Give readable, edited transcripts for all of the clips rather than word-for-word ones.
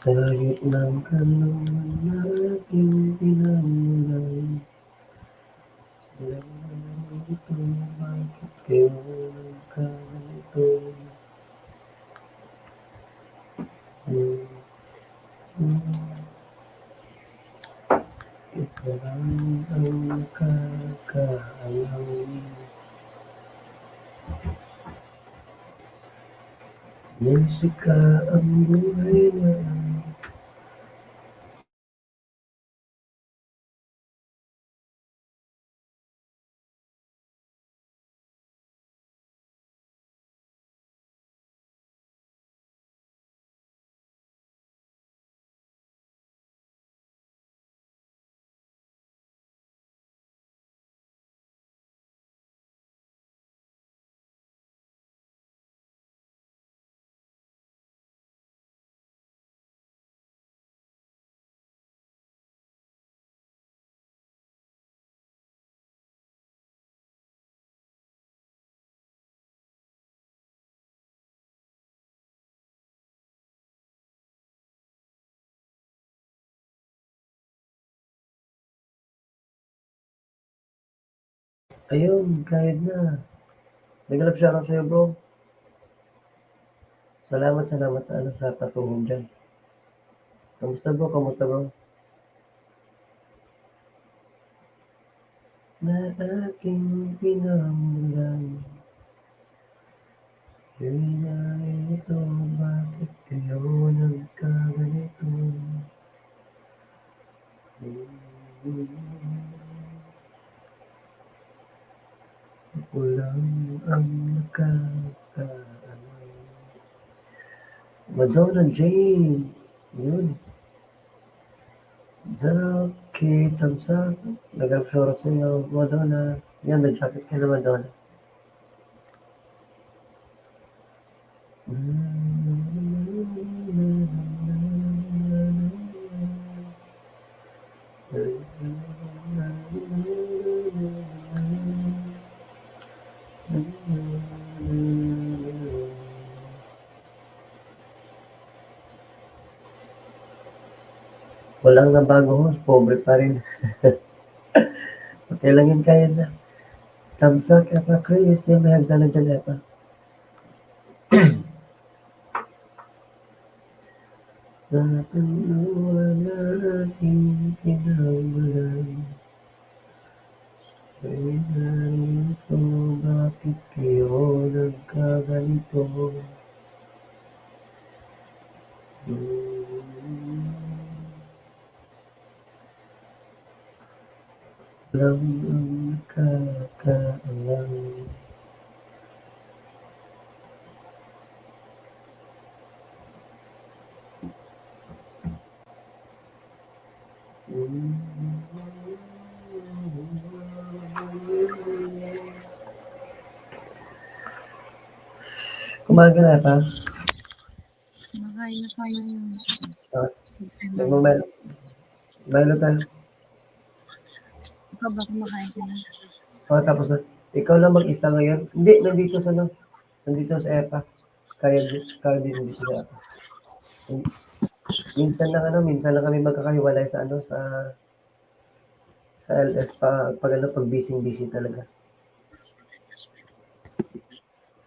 Sa gitnang kanluran na aking pinagmulan, alam ito bakit kayo nagkaganito. Ikaw lang ang nakakaalam. Musika ang buhay na ayun, kahit na. Nag-love siya ako sa'yo, bro. Salamat sa patulong dyan. Kamusta, bro? Kamusta, bro? Na aking pinamulan, yun na ito, bakit kayo nagkaganito? Ako lang ang nakakaalam. Madonna Jane, yun. Jackie Tamsak, nag-absorb sa'yo, Madonna. Yan, may jacket ka na Madonna. Walang nabago, host, pobre pa rin. Okay lang yun, kaya na. Tamsak, apa, Chris, yung may hagdanan dyan, apa. Natanong na aking pinagmulan, sa'yo'y narito, bakit kayo nagkaganito? Lang ang nakakaalam. Kumain ka na pa? Kumakain na kami ng Nagmamelo. Melo tayo. Ikaw ba kumakain ka na? Tapos na. Ikaw lang mag-isa ngayon? Hindi, nandito sa EPA. Kaya din nandito sa EPA. Minsan lang kami magkakahiwalay sa LS pag busy talaga.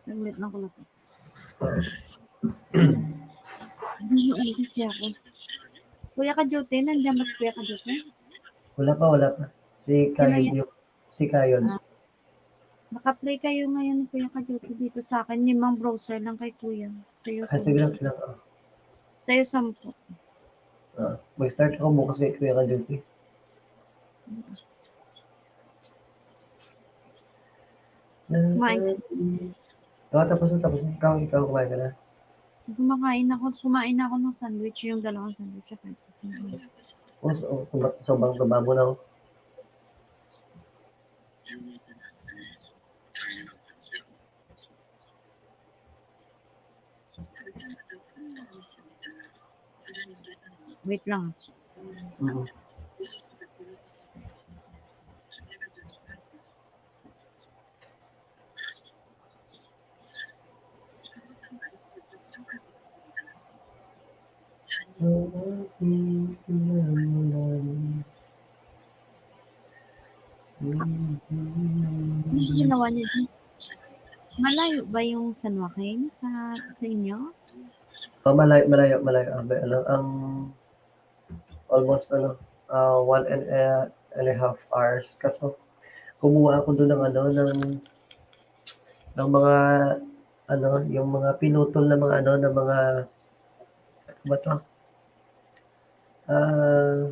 Naglit lang ko na po. Hindi kasi ako. Kuya Kajote, nandiyan ba si Kuya Kajote? Wala pa. Si Kayon. Naka-play kayo ngayon ni Kuya Kajote dito sa akin. Limang browser lang kay Kuya. Sa'yo, Sige lang. Sa'yo, 10. Mag-start ako bukas kay Kuya Kajote. Kumain. Tapos na. Ikaw kumain ka na. Kumain ako ng sandwich, yung dalawang sandwich. Sobrang taba mo na ako. Wait lang. Ang aking pinagmulan. Ano ginawa niya dun? Malayo ba yung San Joaquin sa inyo? Oh, malayo. Ano, ang almost ano, 1.5 hours. Kaso, kumuha ako doon ng ano, ng mga, ano, yung mga pinutol na mga ano, ng mga, ano ba to? Ah,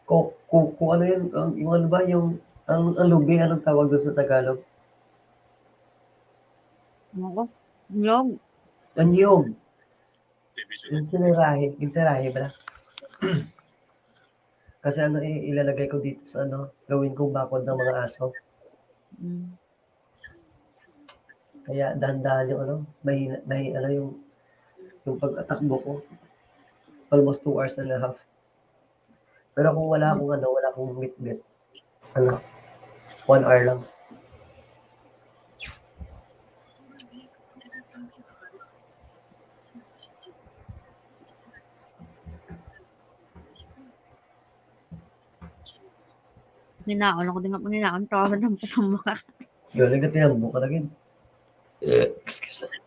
kung ano yun, yung ano ba, ang lubi, anong tawag doon sa Tagalog? Oo. Yung, Anyog. Yung sirahe ba? Kasi ano, ilalagay ko dito sa ano, gawin kong bakod ng mga aso. mm, Kaya dahan-dahan yung ano, ano yung pag-atakbo ko. Almost 2 hours and a half. Pero kung wala akong ano, wala akong meet, ano, 1 hour lang. ninaon ako din nga ninaon tawag ng pamukha. Galing ka tinambo ka na gid. Excuse me.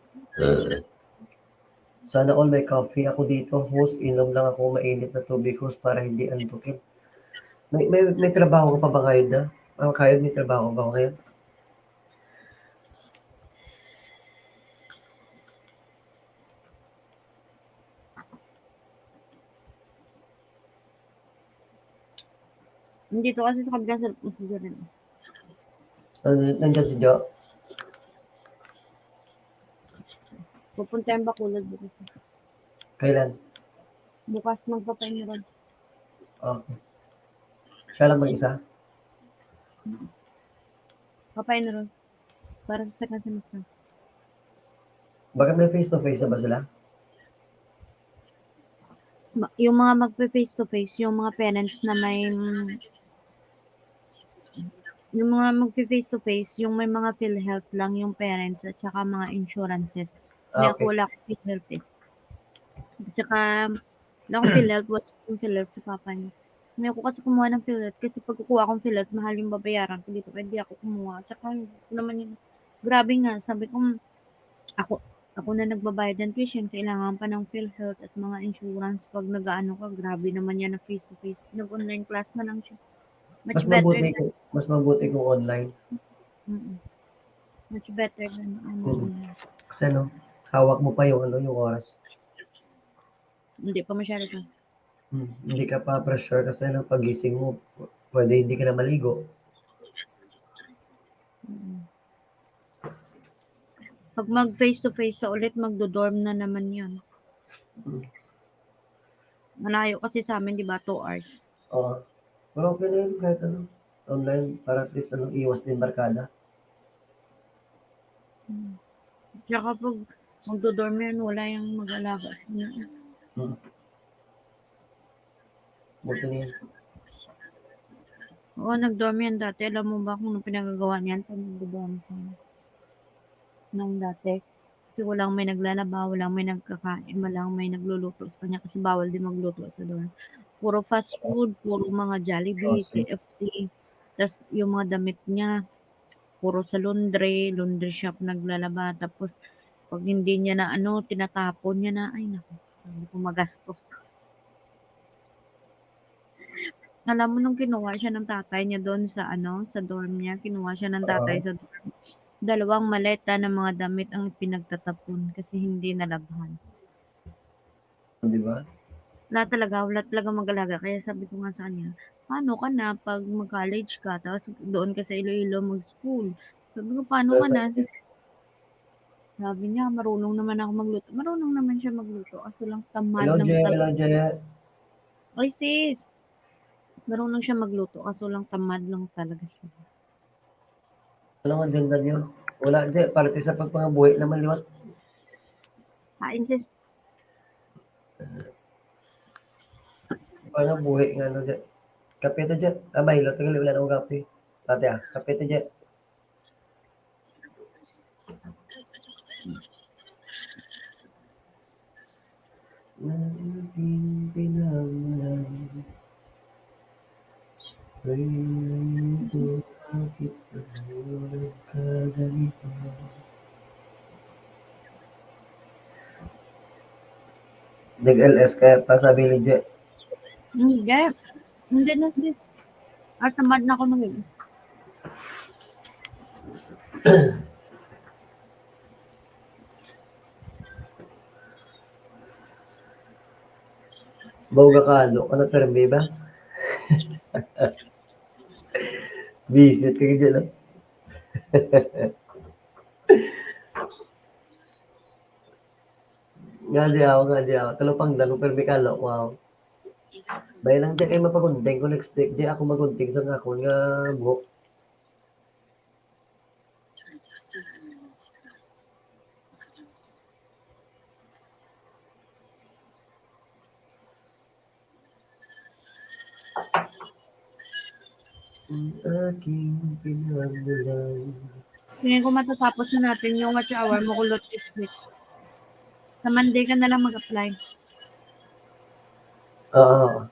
Sana all may coffee ako dito, host. Inom lang ako mainit na tubig, host, para hindi antukin. May trabaho ka pa ba ngayon na? Kayod, may trabaho ka ba ngayon? Dito kasi sa kabilang sa rin. Nandiyan si Jo. Pupunta yung Bacolod bukas. Kailan? Bukas magpapainiran. Okay. Siya lang mag-isa? Papainiran. Para sa second semester. Bakit may face-to-face na ba sila? Yung mga magpe-face to face, yung mga parents na may yung mga magpe-face to face, yung may mga PhilHealth lang yung parents at saka mga insurances. May ako Okay. wala akong PhilHealth eh. At saka wala akong PhilHealth, wala akong PhilHealth sa papa niya. May ako kasi kumuha ng PhilHealth kasi pag kukuha akong PhilHealth, mahal yung babayaran ko dito. Kaya di ako kumuha. At saka naman yun, grabe nga, sabi ko, ako ako na nagbabayad ng tuition, kailangan pa ng PhilHealth at mga insurance pag nag-aano ka, grabe naman yan na face to face. Nag-online class na lang siya. Much Mas better mabuti than, kung mas mabuti kung online. mm, much better than ano. Mm. Kasi no, hawak mo pa yung ano, yung oras. Hindi pa masyado ka. Hindi ka pa pressure kasi no, pagising mo, pwede hindi ka na maligo. Mm. Pag mag face to face sa ulit, magdo-dorm na naman yun. Mm. Malayo kasi sa amin, di ba, 2 hours. Oo. Pero okay na yun kahit ano, online, para at least ano, iwas din barkada. Mm. Tsaka pag magdo-dorm yan, wala yung mag-alaga. Mm. Buti na yun. Oo, nag-dorm yan dati. Alam mo ba kung anong pinagagawa niyan pag nag-dorm ka? Nung dati. Kasi walang may naglalaba, walang may nagkakain, walang may nagluluto sa kanya kasi bawal din magluto sa doon. Puro fast food, puro mga Oh, Jollibee, see. KFC. Tapos yung mga damit niya, puro sa laundry shop naglalaba. Tapos pag hindi niya na ano, tinatapon niya na, ay naku, sabi ko magastos. Alam mo nung kinuha siya ng tatay niya doon sa ano, sa dorm niya, kinuha siya ng tatay Oo. sa dorm. Dalawang maleta ng mga damit ang pinagtatapon kasi hindi nalabhan. Di ba? Wala talaga mag-alaga. Kaya sabi ko nga sa kanya, paano ka na pag mag-college ka, tapos doon ka sa Iloilo mag-school? Sabi ko, paano ka na? Sabi niya, marunong naman ako magluto. Marunong naman siya magluto. Kaso lang tamad Hello, lang Je. talaga. Hello, Je. Ay sis, marunong siya magluto. Kaso lang tamad lang talaga siya. Ano ang agenda niyo? Wala, Je. Para sa pagpangabuhi naman liwat. Kain sis. Pangabuhi nga, ano, Je. Kape to, Je. Mahilo. Tagal, wala na akong kape. Ate, kape to, Je. na aking pinagmulan. Ay, bakit ako nagkaganito? Nag-LS kaya pa sabi ni Je. Hindi. Hindi na sis. At tamad na ako mag Bawga ka, ano? Ano permi ba? Visit ka dyan, no? Nga di ako. Talupang dalo, permi ka, no? Wow. Bayan lang di kayo mapagunting ko next week. Di ako magunting sa nga ako nga buhok. Ang aking pinagmulan. Tingin ko matatapos na natin yung watch hour mo kulot this week. Sa Monday ka na lang mag-apply. Oo.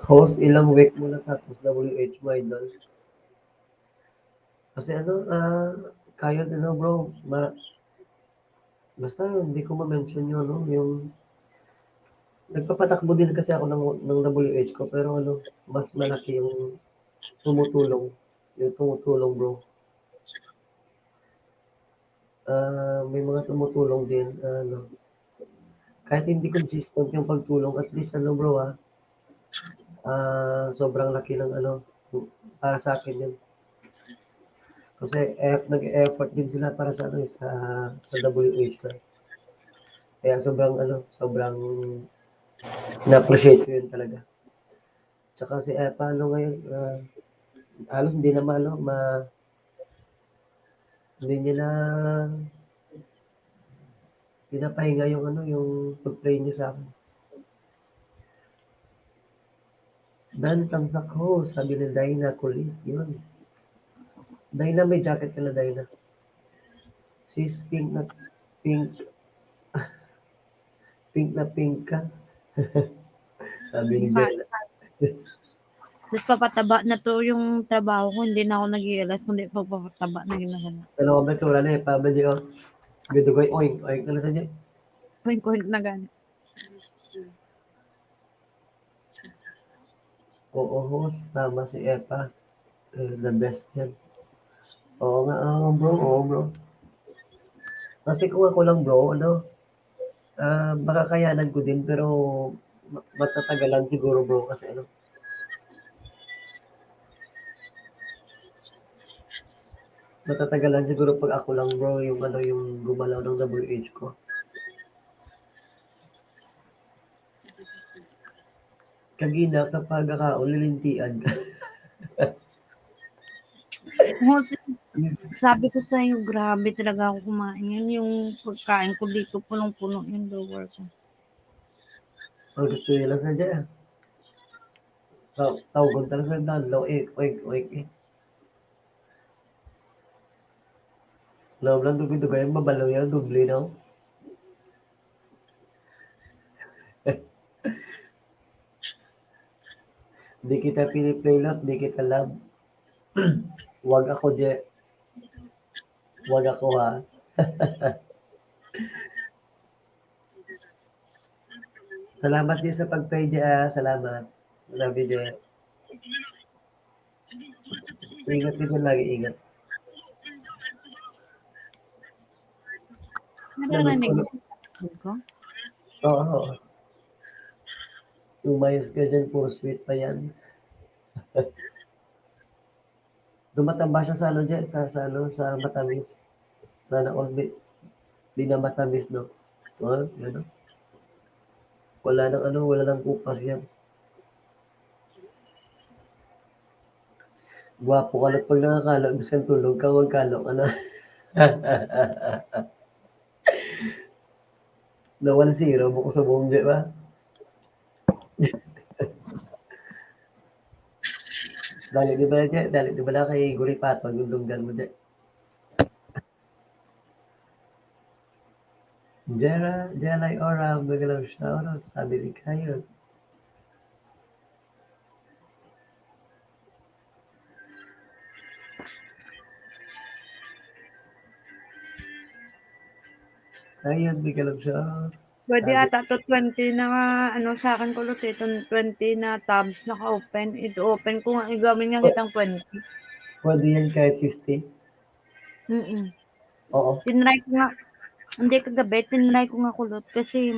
Host, ilang week mo natapos WH mo, idol? Kasi ano, kayo din, no, bro. Basta hindi ko ma-mention yun, no? Yung nagpapatakbo din kasi ako ng WH ko, pero ano, mas malaki yung tumutulong. Yung tumutulong, bro. May mga tumutulong din, ano. Kahit hindi consistent yung pagtulong, at least ano, bro, sobrang laki ng ano, para sa akin yun. Kasi nag-effort din sila para sa ano, sa WH ko. Kaya sobrang na-appreciate ko yun talaga. Tsaka si paano ngayon, halos hindi na hindi niya na pinapahinga yung ano, yung pag-play niya sa akin. Dan tamsak ho, sabi ni Dina kulit, yun. Dina, may jacket nila, Dina. Sis, pink, pink na pink ka. Sabi ni Jella. Tapos papataba na to yung trabaho ko. Hindi na ako nag-i-realize kundi pagpapataba na ginagawa. Pero kung betura na pabadi ko. Gadugoy, oink, oink na lang sa dyan. Point na gano'n. Oo, host, tama si Epa. The best yan. Oo nga, oo bro. Kasi kung ako lang bro, ano, baka kayanan ko din, pero matatagalan siguro bro, kasi ano, matatagalan siguro pag ako lang bro, yung ano, yung gumalaw ng WH ko. Kagina kapag ulilintian ka. Sabi ko sa iyo, grabe talaga ako kumain. Yan yung pagkain ko dito, punong-puno yung lower ko. Ang gusto nila sa dyan. Tawag talaga sa dalaw, oink. Loob lang dugay-dugay, mabalaw yan, dubli na. Di kita piniplaylot, di kita love. Wag ako, Je. Wag ako, ha. Salamat din sa pag-pray, Je. Salamat. Love you, Je. Ingat ka dyan lagi, ingat. Nararanig mo ko? Oo. Lumayas ka dyan, puro sweet pa yan. Tumatamba siya sa ano dyan, sa matamis. Sana all di na matamis, no? Ano? Wala nang kupas yan. Gwapo ka lang pag nakakalo, gusto kang tulog ka, huwag kalo ka na. Na 1-0, buko sa buong di ba? Dali di ba na kay Guripaton yung lunggan mo dyan? Jelay Ora, magalang shoutout, sabi ni Kayon. Kayon, magalang shoutout. Pwede Sabi, ata to 20 na ano sa akin kulot eh. 20 na tabs naka-open. Ito open ko nga. Igawin nga kitang 20. pwede yan kahit 50? Mm. Oo. Tinry ko nga. Hindi kagabi. Tinry ko nga kulot. Kasi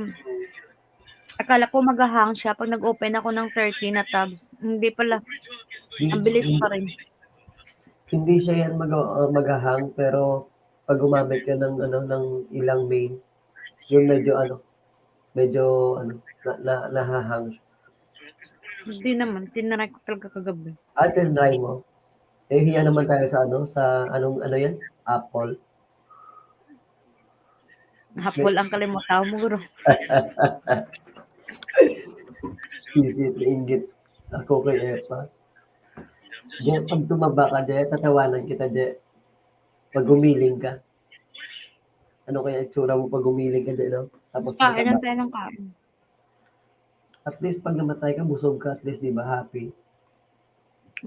akala ko mag-hang siya pag nag-open ako ng 30 na tabs. Hindi pala. Ang bilis pa rin. Hindi siya yan maghahang, pero pag gumamit ka ng ilang main, yung medyo nahahang siya. Hindi naman. Tinry ko talaga kagabi. Tinry mo. Hiya naman tayo sa ano yan? Apple. Hapol ang kalimutan mo, guro. Isip na inggit ako kay Epa. Je, pag tumaba ka, Je, tatawanan kita, Je. Pag gumiling ka. Ano kaya itsura mo pag gumiling ka, Je, no? Tapos Kain lang mataba. tayo ng kain. At least pag namatay ka, busog ka, at least, di ba, happy?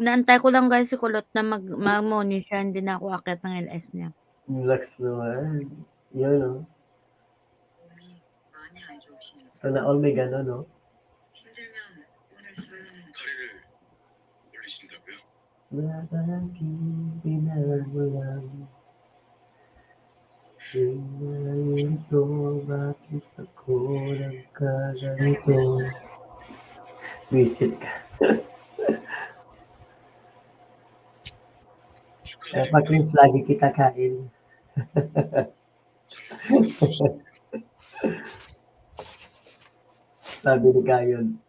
Naantay ko lang guys si Kulot na mag-money siya. Hindi na ako akit ng LS niya. Relax naman. Yun, no? Sana all may gano'n, no? Lagi pinagmulan. Ito, bakit ako nagkaganito? Visit ka. Pag-cleanse lagi kita kain. Sabi ni Kayon.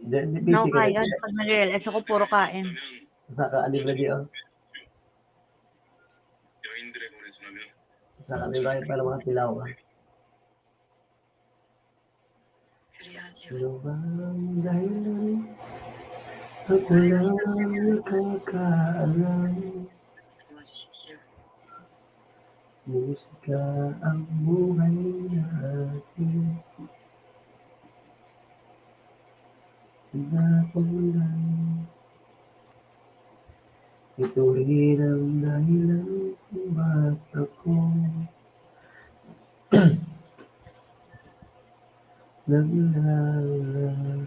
Hindi busy ka Kaya. na. Pag nag-LS ako, puro kain. Sa ka ba di, oh? Sa kanila yun para mga pilaw ka. Ano ba ang dahilan? Ako lang nakakaalam. Musika ang buhay natin. Nakulang. Ito rin ang dahilan kung ba't ako naglalakad.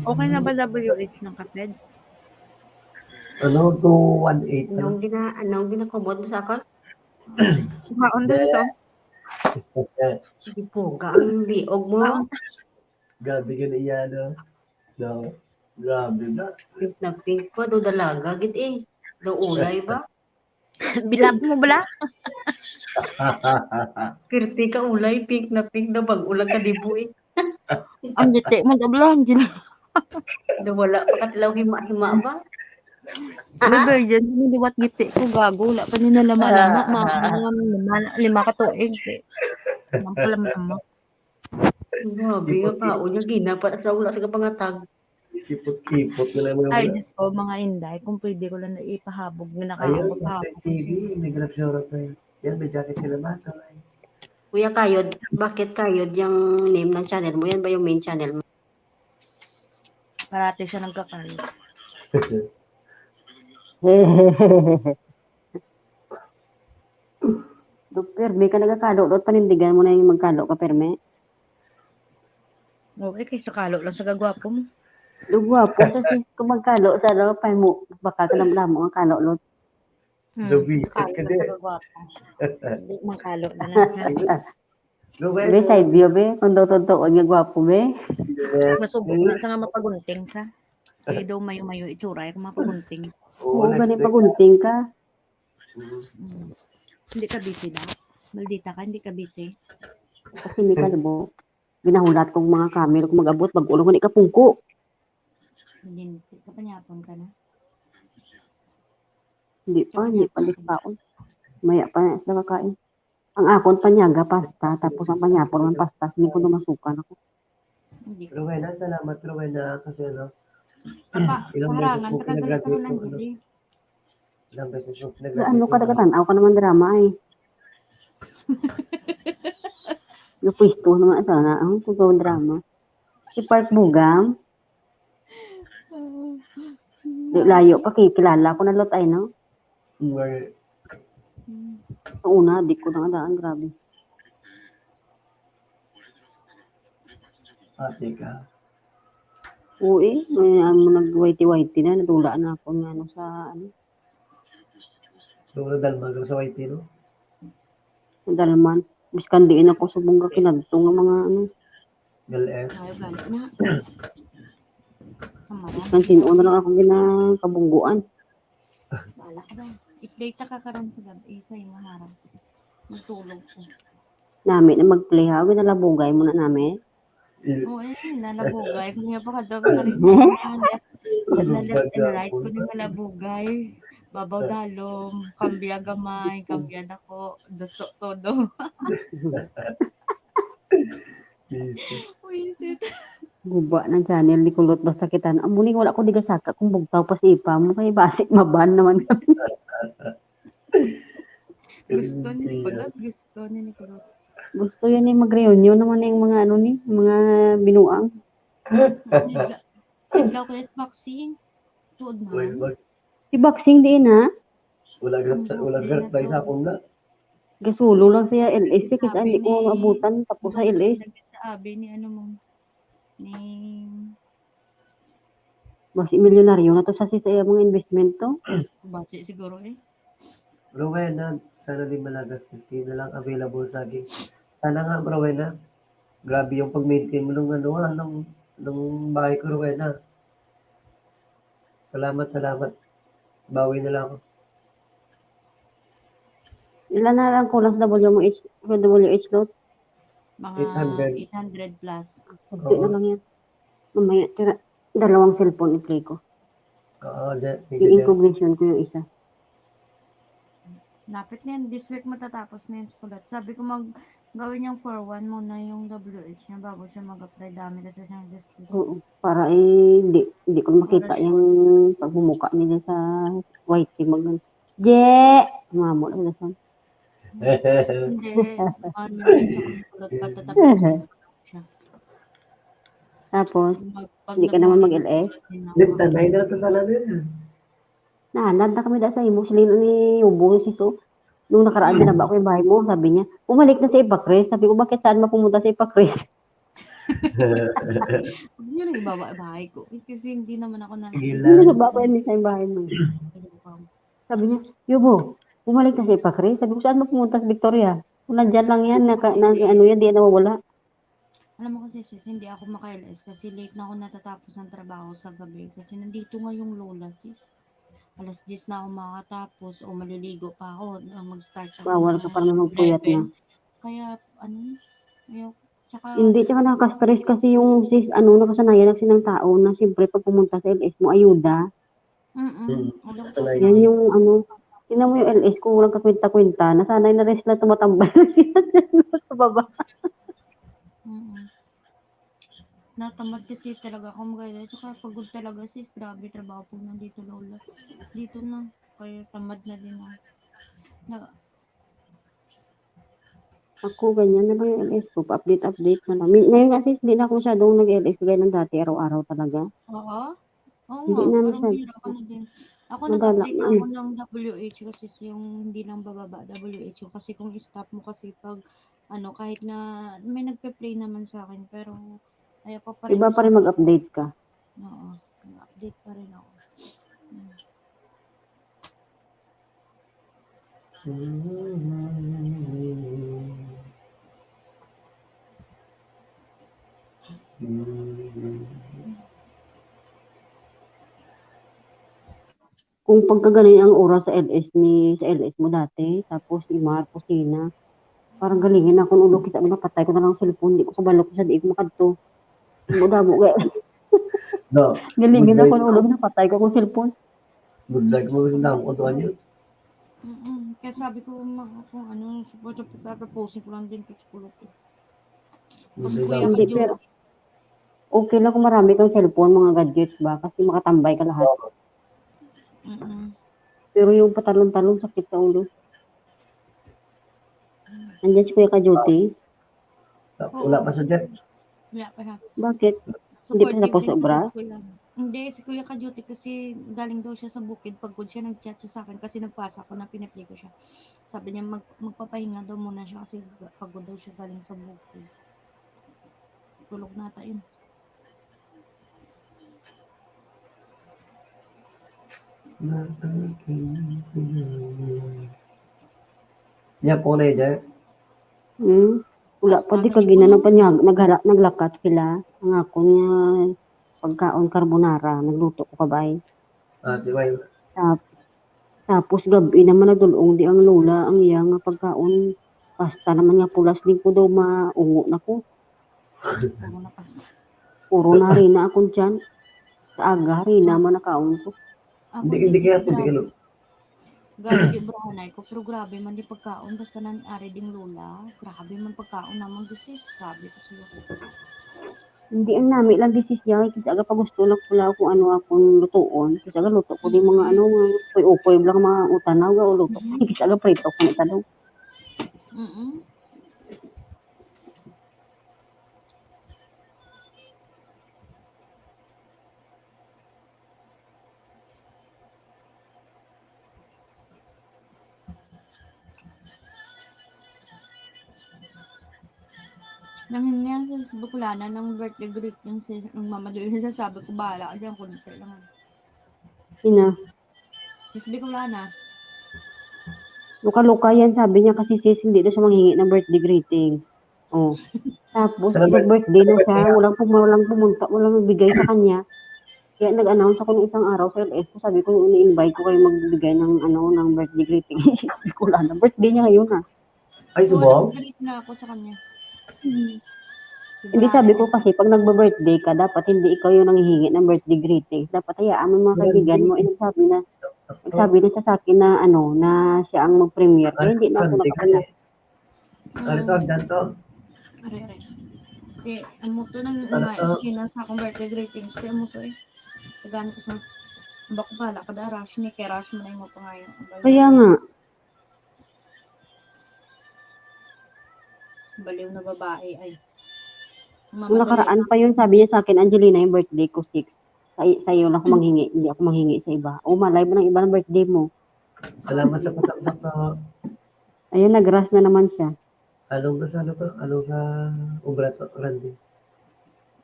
Okay na ba WH ng kaped? Ano, 218? Anong ginakomod mo sa akon? Maon din so. Hindi po, ang liog mo. Grabe ka na iyan, no? No, grabe na. Nagpink pa, do dalaga, gid eh. Do ulay ba? Bilab mo bala? Kirti ka ulay, pink na bag ulag ka dibu eh. Ang giti mo dablan din. Do wala pa katlaw hima-hima ba? Ano virgin hindi wat giti ko gago wala pa ni lama-lama lima ka tuig. Nang pala mo. Grabe nga ka, unya ginapat sa ula sa kapangatag. Kipot-kipot na lang Ay, mga Diyos ko, mga inday, kung pwede ko lang na ipahabog na ayun, nakakabot pa ako. TV, may nag-shoutout sa'yo. Yan, may jacket ka naman. Kuya Kayod, bakit Kayod yung name ng channel mo? Yan ba yung main channel mo? Parati siya nagkakaroon. Do perme ka nagakalo, do panindigan mo na yung magkalo ka perme. Okay, kay sakalo lang sa gagwapo mo. Gwapo sa sis ko magkalo sa ano, pa mo, baka ka nang mo ang kalo lot. Lubisit Kalo ka na din. sa gagwapo. Hindi makalo na lang sa Be, Rowena, side view be, kung daw totoo nga gwapo be. masugod na sa nga mapagunting sa. Kaya daw mayo-mayo itsura kung mapagunting. Oo, Oo, next ganun week. pagunting ka. Mm. Hindi ka busy daw. Maldita ka, hindi ka busy. Kasi may kalibo. Binahulat kong mga camera kung mag-abot, mag-ulo ko ni kapungko. Hindi ka panyapon ka na. Hindi pa kaon. Maya pa sa kakain. Ang akon panyaga pasta, tapos ang panyapon ng pasta, hindi ko na masukan ako. Hindi ka. Rowena, salamat Rowena kasi Papa, ilang beses paharangan mo ka na galit ako pinagraduate ng yung dili. ilang beses mo Sa pinagraduate ano yung ka dagatanaw ka naman drama eh. Yung pwesto naman ito na, ang kung drama. Si Park Bugam, layo pa kilala ko na lot ay no. Where, Sa una, di ko nakadaan, grabe. ate ka. Oo eh, may nag-whitey-whitey na, natulaan na ako ng ano sa ano, Doon na dalmagang sa YT, no? sa Dalman. Biskan diin ako sa bungga kinadto nga mga ano, LS. Ayaw galit na. biskan sinuon na lang ako ginakabungguan. Bahala ka daw. I-play sa kakaroon sa gabi sa iyong harap. Magtulog ko. Nami na mag-play ha, ginalabugay muna namin. Oo, nalabugay. Kung nga pa ka daw na rin na left and right ko na nalabugay. Babaw dalom, kambya gamay, kambya dako, duso todo. Wisit. Guba ng channel ni Kulot basta kita na. Amuni wala ko digasaka kung bugtaw pa si Ipa mo kay basik maban naman kami. Gusto ni Kulot, gusto ni Kulot. Gusto yun ni mag-reunion naman yung mga ano ni, mga binuang. Siglaw ko yung boxing. Tuod man. Si Boxing din ha. Wala ganap na isa akong na. Gasulo lang siya LS kasi hindi ko maabutan tapos sa LS. Sabi ni ano mo, ni Basi milyonaryo na to sa siya mga investment to. Bati siguro eh. Rowena, sana di Malagas 50 na lang available sa akin. Sana nga, Rowena. Grabe yung pag-maintain mo nung bahay ko, Rowena. Salamat. Bawi na lang ako. Ilan na lang kulang sa WH load? Mga 800 plus. Kunti na lang yan. Mamaya, dalawang cellphone i-play ko. Oo, I-incognition ko yung isa. Lapit na yan. This week matatapos na yung sulat. Sabi ko gawin yung 4-1 muna yung WH niya bago siya mag-apply. Dami kasi siyang this week. Oo, para hindi ko makita yung pagbumuka niya sa white mag Mamo na sa. Hindi. Ano isa ko sulat patatapos siya. Tapos, hindi ka naman mag-LS? Nagtanay na ito sa namin. Nahanad na kami sa imo. Sila ni Ubo, si So. Nung nakaraan din ba ako yung bahay mo, sabi niya, bumalik na sa Ipacres. Sabi ko, bakit saan mapumunta sa Ipacres? Huwag niyo lang ibaba bahay ko. Kasi hindi naman ako na. Sige Hindi lang. ba ako yung sa bahay mo? Sabi niya, Yubo, bumalik na sa Ipacres. Sabi ko, saan mapumunta sa Victoria? Kung nandyan lang yan, ano yan, di yan nawawala. Alam mo kasi sis, hindi ako maka-LS kasi late na ako natatapos ng trabaho sa gabi. Kasi nandito nga yung lola sis. Alas 10 na ako makatapos o maliligo pa ako. Mag-start ako. Bawal ka pa naman magpuyat na. Kaya ayaw. Hindi, tsaka nakaka-stress kasi yung nakasanayan kasi ng tao na siyempre pag pumunta sa LS mo, ayuda. Yan yung tingnan mo yung LS kung walang kakwenta-kwenta, nasanay na rin sila tumatambay sa baba. Natamad kasi talaga ako magaya. Tsaka pagod talaga sis. Grabe trabaho po nandito lola. Dito na. Kaya tamad na din ako. Ako, ganyan na lang yung LS ko. Pa-update na lang. Ngayon nga sis, hindi na ako masyadong nag-LS kagaya ng dati, araw-araw talaga. Oo nga, Hindi na parang bira ka na din. Ako nag-update ako ng WH kasi yung hindi lang bababa WH kasi kung stop mo kasi pag kahit na may nagpe-play naman sa akin pero ayaw ko pa rin. Iba pa rin mag-update ka. Oo. update pa rin ako. Kung pagkagaling ang oras sa LS mo dati, tapos Imar, Pusina, parang galingin ako nung ulo kita, napatay ko na lang ang cellphone, di ko kabalo ko sa di ko makadto. Damo kaya, No, galingin good ako luck. nung ulo, napatay ko akong cellphone. Good luck mo gusto na ko tuwan yun. Kaya sabi ko, kung ano, support tapusin ko lang din sa pulot ko. Good Kuya luck. Hindi, ka, pero okay lang kung marami kang cellphone, mga gadgets ba, kasi makatambay ka lahat. Pero yung patalon-talon, sakit sa ulo. Andiyan si Kuya Kajuti. Wala pa sa jet. Wala pa siya. Bakit? Hindi pa siya tapos Supportive din obra? si Kuya. Hindi, si Kuya Kajuti kasi galing daw siya sa bukid. Pagod siya, nag-chat siya sa akin kasi nagpasa ko na pinaplay ko siya. Sabi niya magpapahinga daw muna siya kasi pagod daw siya galing sa bukid. Tulog na tayo. Yan po na yun. Wala pa di ka ginano pa niya, naglakat sila. Ang ako niya, pagkaon carbonara, nagluto ko kabay. Di ba yun? Tapos gabi naman nadulong di ang lola, ang iya nga pagkaon, pasta naman niya pulas din ko daw maungo na ko. Puro na pasta. Puro na rin na akong tiyan. Sa aga rin naman nakaon ko. Hindi kaya ito, hindi ka Grabe di brahanay ko, pero grabe man di pagkaon. Basta ari ding lola, grabe man pagkaon naman gusis. Grabe ko sila. Hindi ang nami lang disis niya, kasi aga pa gusto lang pula kung ano akong lutuon. Kasi aga luto ko din mga ano, upoy-upoy lang mga utanaw, o luto ko. Kasi aga prito ko na itanaw. Nanghingihan sa Bukulana ng birthday greeting si Mama Joy. Sasabi ko, bahala ka dyan, kunti lang. Sina? Sa Bukulana. Luka-luka yan, sabi niya kasi sis, hindi na siya manghingi ng birthday greetings. Oh. Tapos, birthday na siya, walang pumunta, walang nagbigay sa kanya. Kaya nag-announce ako ng isang araw sa LS ko, sabi ko, ini-invite ko kayo magbigay ng ng birthday greeting. Sabi ko, wala na, birthday niya ngayon ha. Ay, subaw? Nag-greet na ako sa kanya. Hindi, sabi ko kasi, pag nagba-birthday ka, dapat hindi ikaw yung nanghihingi ng birthday greetings. Dapat hayaan mo yung mga kaibigan mo. Nagsabi na siya sa akin na na siya ang mag-premiere. Kaya hindi na ako nakapunta. Ano to, ganto? Are. Ang mo to nang sinas na akong birthday greetings. Kaya mo to Tagaan ko sa bako pala kada rush ni kay rush mo na yung mga pangayon. Kaya nga. Baliw na babae ay. Nung nakaraan pa yun, sabi niya sa akin, Angelina, yung birthday ko 6. Sa iyo lang ako manghingi. Hindi ako manghingi sa iba. O, malay mo ng iba ng birthday mo. Salamat sa patak na. Ayun, nag-rush na naman siya. Along sa Ubra to, Randy.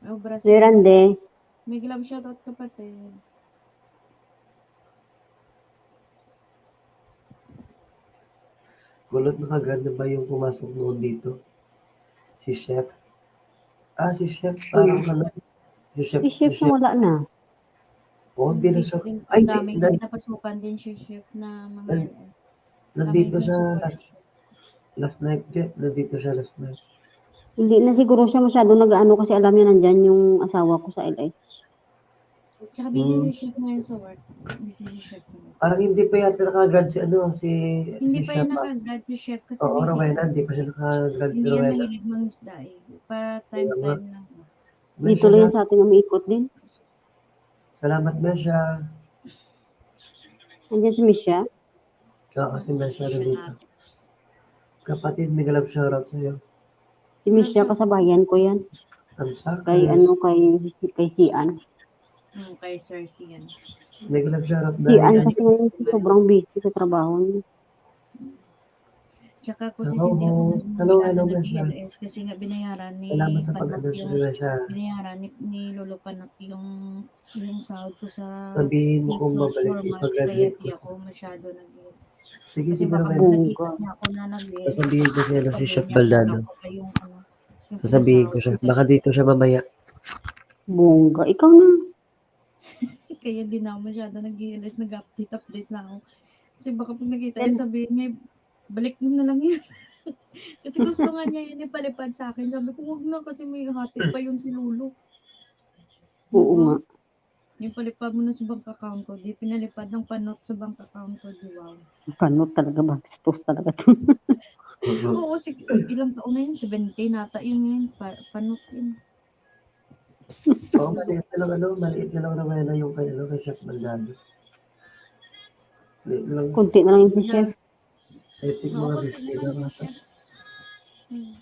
Obra So, Rande, may love shoutout kapatid. Gulot na kaganda ba yung pumasok noon dito? Si Chef. Si Chef. Parang ano? si Chef na wala na. Oo, hindi na siya. Ay, daming napasukan din si Chef na mga nandito siya last night. Nandito siya last night. Hindi na siguro siya masyado nag-ano kasi alam niya nandyan yung asawa ko sa LA. Tsaka busy si Chef ngayon sa work. Busy si Chef sa work. Parang hindi pa yata nakagrad si Hindi si pa Chef. yan nakagrad si Chef kasi Oo, busy. Rowena, hindi pa siya nakagrad. Hindi yan mahilig mangisda Pa time-time lang. Dito lang yan sa atin umiikot din. Salamat na siya. Nandiyan si Misha. Kasi na siya rin dito. Kapatid, may galap shoutout sa'yo. Si Misha, kasabayan ko yan. Kay Sian. Kay Sir Sian. May galap shoutout Sian kasi ngayon sobrang busy sa trabaho niya. Tsaka ko Hello, hindi ako host. Hello, masyado hello, Gresha. nag-GLS kasi nga binayaran ni Salamat sa Panot pag-address yung sa Gresha. binayaran ni Lolo Panot yung sahod ko sa Sabihin mo kung dito babalik 4 months kaya ipag-graduate di ko. ako masyado nag-GLS. Sige, Kasi sige baka naman. pag nakita Bongga. niya ako na nag-GLS, Sasabihin ko siya na si sabihin Chef niya Baldado. ako pa yung yung Sasabihin ko pinasahod siya. ko sa Baka dito siya mamaya. Bongga. Ikaw na. kaya di na ako masyado nag-GLS, nag-update lang ako. Kasi baka pag nakita niya sabihin niya, balik mo na lang yan. Kasi gusto nga niya yun ipalipad sa akin. Sabi ko, huwag na kasi may hatid pa yun si Lolo. Oo nga. Yung palipad mo na sa bank account ko, di pinalipad ng Panot sa bank account ko, di wow. Panot talaga. Bastos talaga. Oo, ilang taon na yun, 17 nata yun, Panot yun. Oo, maliit na lang maliit na lang nawela yung kay Chef Baldado. Maliit lang. Kunti na lang yung si Chef. Epic Oo, mga konti 50 na na lang ata. siya.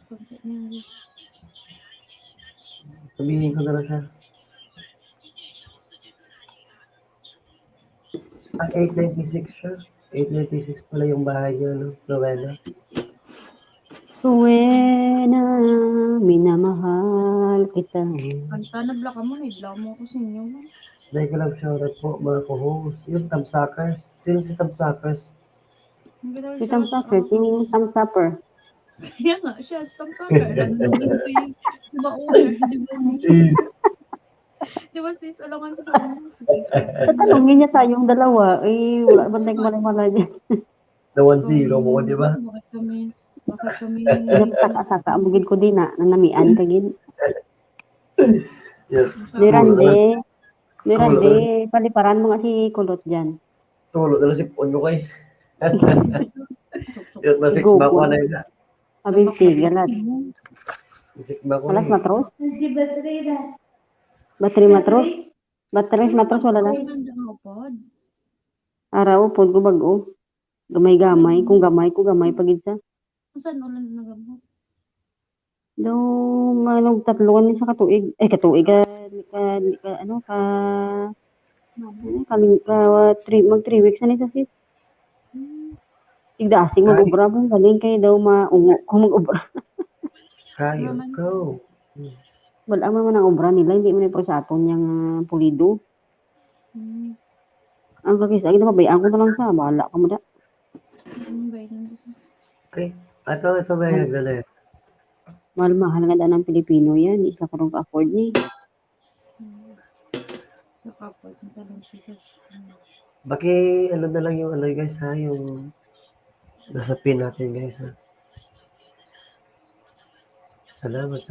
Konti na lang. Sabihin ko na lang siya. 896 siya. 896 pala yung bahay niya, Rowena. Rowena, minamahal kita. Kanta na block mo, na-block mo ko sa inyo. Dahil ko lang shoutout po mga co-host. Yung Tamsakers. Sino si Tamsakers? Si Tom Sucker, yung Tom Supper. Kaya nga, siya, Tamsaka. Random si Baoner, di ba sis? Jeez. Di ba sis, alangan sa kanya. Tatanungin niya tayong dalawa. Eh, wala ba tayong malay-malay niya. Na 1-0 mo, di ba? Bakit kami, Saka-saka, bugid ko din na namian kagin. Yes. Ni Rande, paliparan mo nga si Kulot dyan. Tulog na lang si Ponyo kay. Yung nasikma ko na yun. Abing tigalat. Nasikma ko na Alas yun. matros? Battery matros? Battery matros wala na. Araw, pod ko bago. Gamay-gamay. Kung gamay pagid sa. Saan ulan na gabo? Daw, manong tatluan ni sa katuig. Katuig mag 3 weeks na ni sa sis. Tigda asing mag-ubra mo. Galing kayo daw maungo kung mag-ubra. Kayo, go. Wala man ang obra nila. Hindi mo na sa aton yung pulido. Ang kakisagin na mabayaan ko na lang sa. Bahala ka mo da. Okay. Ito ba yung gala? Mahal-mahal nga daan ng Pilipino yan. Hindi ka karong ka-afford ni. Sa kapwa, sa talong sikas. Baki, ano na lang yung guys ha, yung nasa pin natin guys ha. Salamat.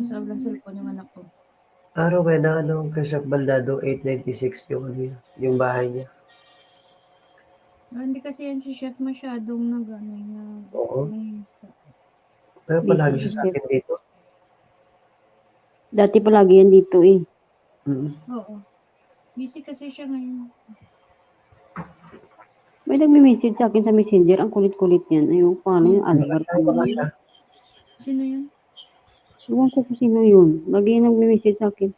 Sa lang cellphone yung anak ko. Araw ba na kay Chef Baldado 896 yung bahay niya. Hindi kasi yan si chef masyadong Oo. Pero palagi siya sa akin dito. Dati palagi yan dito eh. Oo. Busy kasi siya ngayon. May nagme-message sa akin sa messenger. Ang kulit-kulit yan. Ayun, paano yung Albert? Sino yun? Iwan ko kung sino yun. Lagi yan nagme-message sa akin.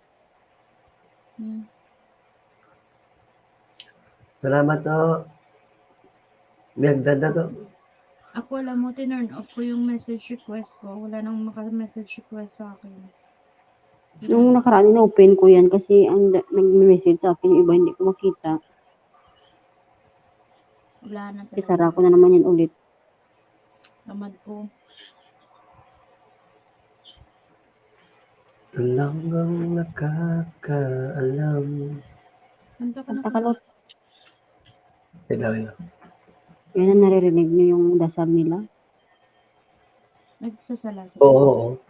Salamat to. Nagdad na to. Ako alam mo, tinurn off ko yung message request ko. Wala nang maka-message request sa akin. Nung nakaraan, in-open ko yan kasi ang nagme-message sa akin, yung iba hindi ko makita. Wala na talaga. Isara ko na naman yan ulit. Tamad ko. Langgang nakakaalam. Kanta ka na. Takalot. Kailangan. Yan ang naririnig niyo yung dasal nila. Nagsasala. Oo.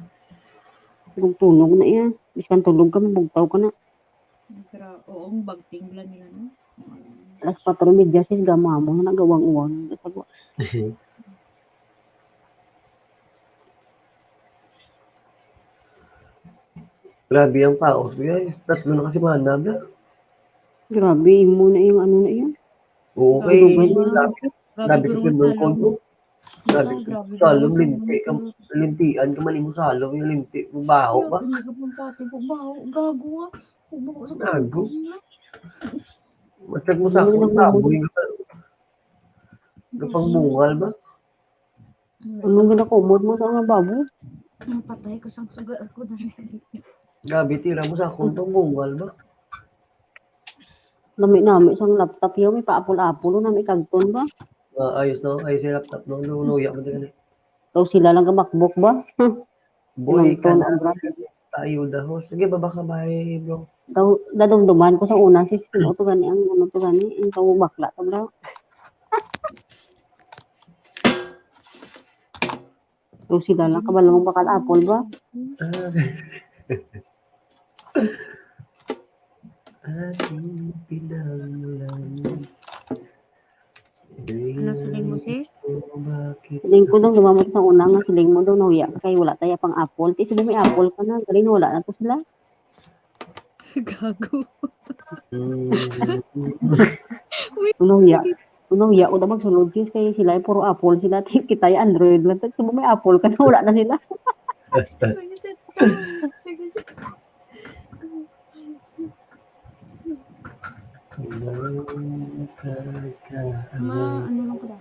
Kung tunog na yan. Biskan tulog ka, mabugtaw ka na. Pero, oo, ang bagtingla nila, no? Alas 4:30 sis, gama mo na nagawang uwan. Grabe ang paos. Guys, tatlo na kasi manab na. Grabe, mo na yung ano na yan. Okay. Dugan. Grabe kasi yung ko. Grabe, Grabe salong guys. linti ka, lintian ka man mo salong yung linti mo baho ba? Hindi ko pang pati po baho. Gago nga. Baho sa Gago. kuko. Matag mo sa Hindi akong na taboy ka. Gapang bungal ba? Anong ginakumod mo sa mga baboy? Patay ko sa sugat ako dahil. Gabi, tira mo sa akong tong bungal ba? Nami isang laptop yun, may paapol-apol, nami kagton ba? Ayos no, ayos yung laptop no, nuya mo din. Daw sila lang kamakbok ba? Boy, ka Inangton na. ang bra. Tayo daw. Sige, baba ka bahay, bro. Daw, dadumduman ko sa una, si sino to gani, ang ano to gani, ang tawag bakla to bra. Daw sila lang, kabalong bakal apol ba? Ating pinanglan. Ano siling mo, sis? Bakit? Siling ko daw, dumamot sa una nga, siling mo daw, nauya ka kay wala tayo pang apple. Kasi may apple ka na, galing wala na to sila. Gago. Nauya, o daw magsulod sis, kay sila ay puro apple sila, kita ay Android lang. Kasi may apple ka na, wala na sila. Ano lang ko daw.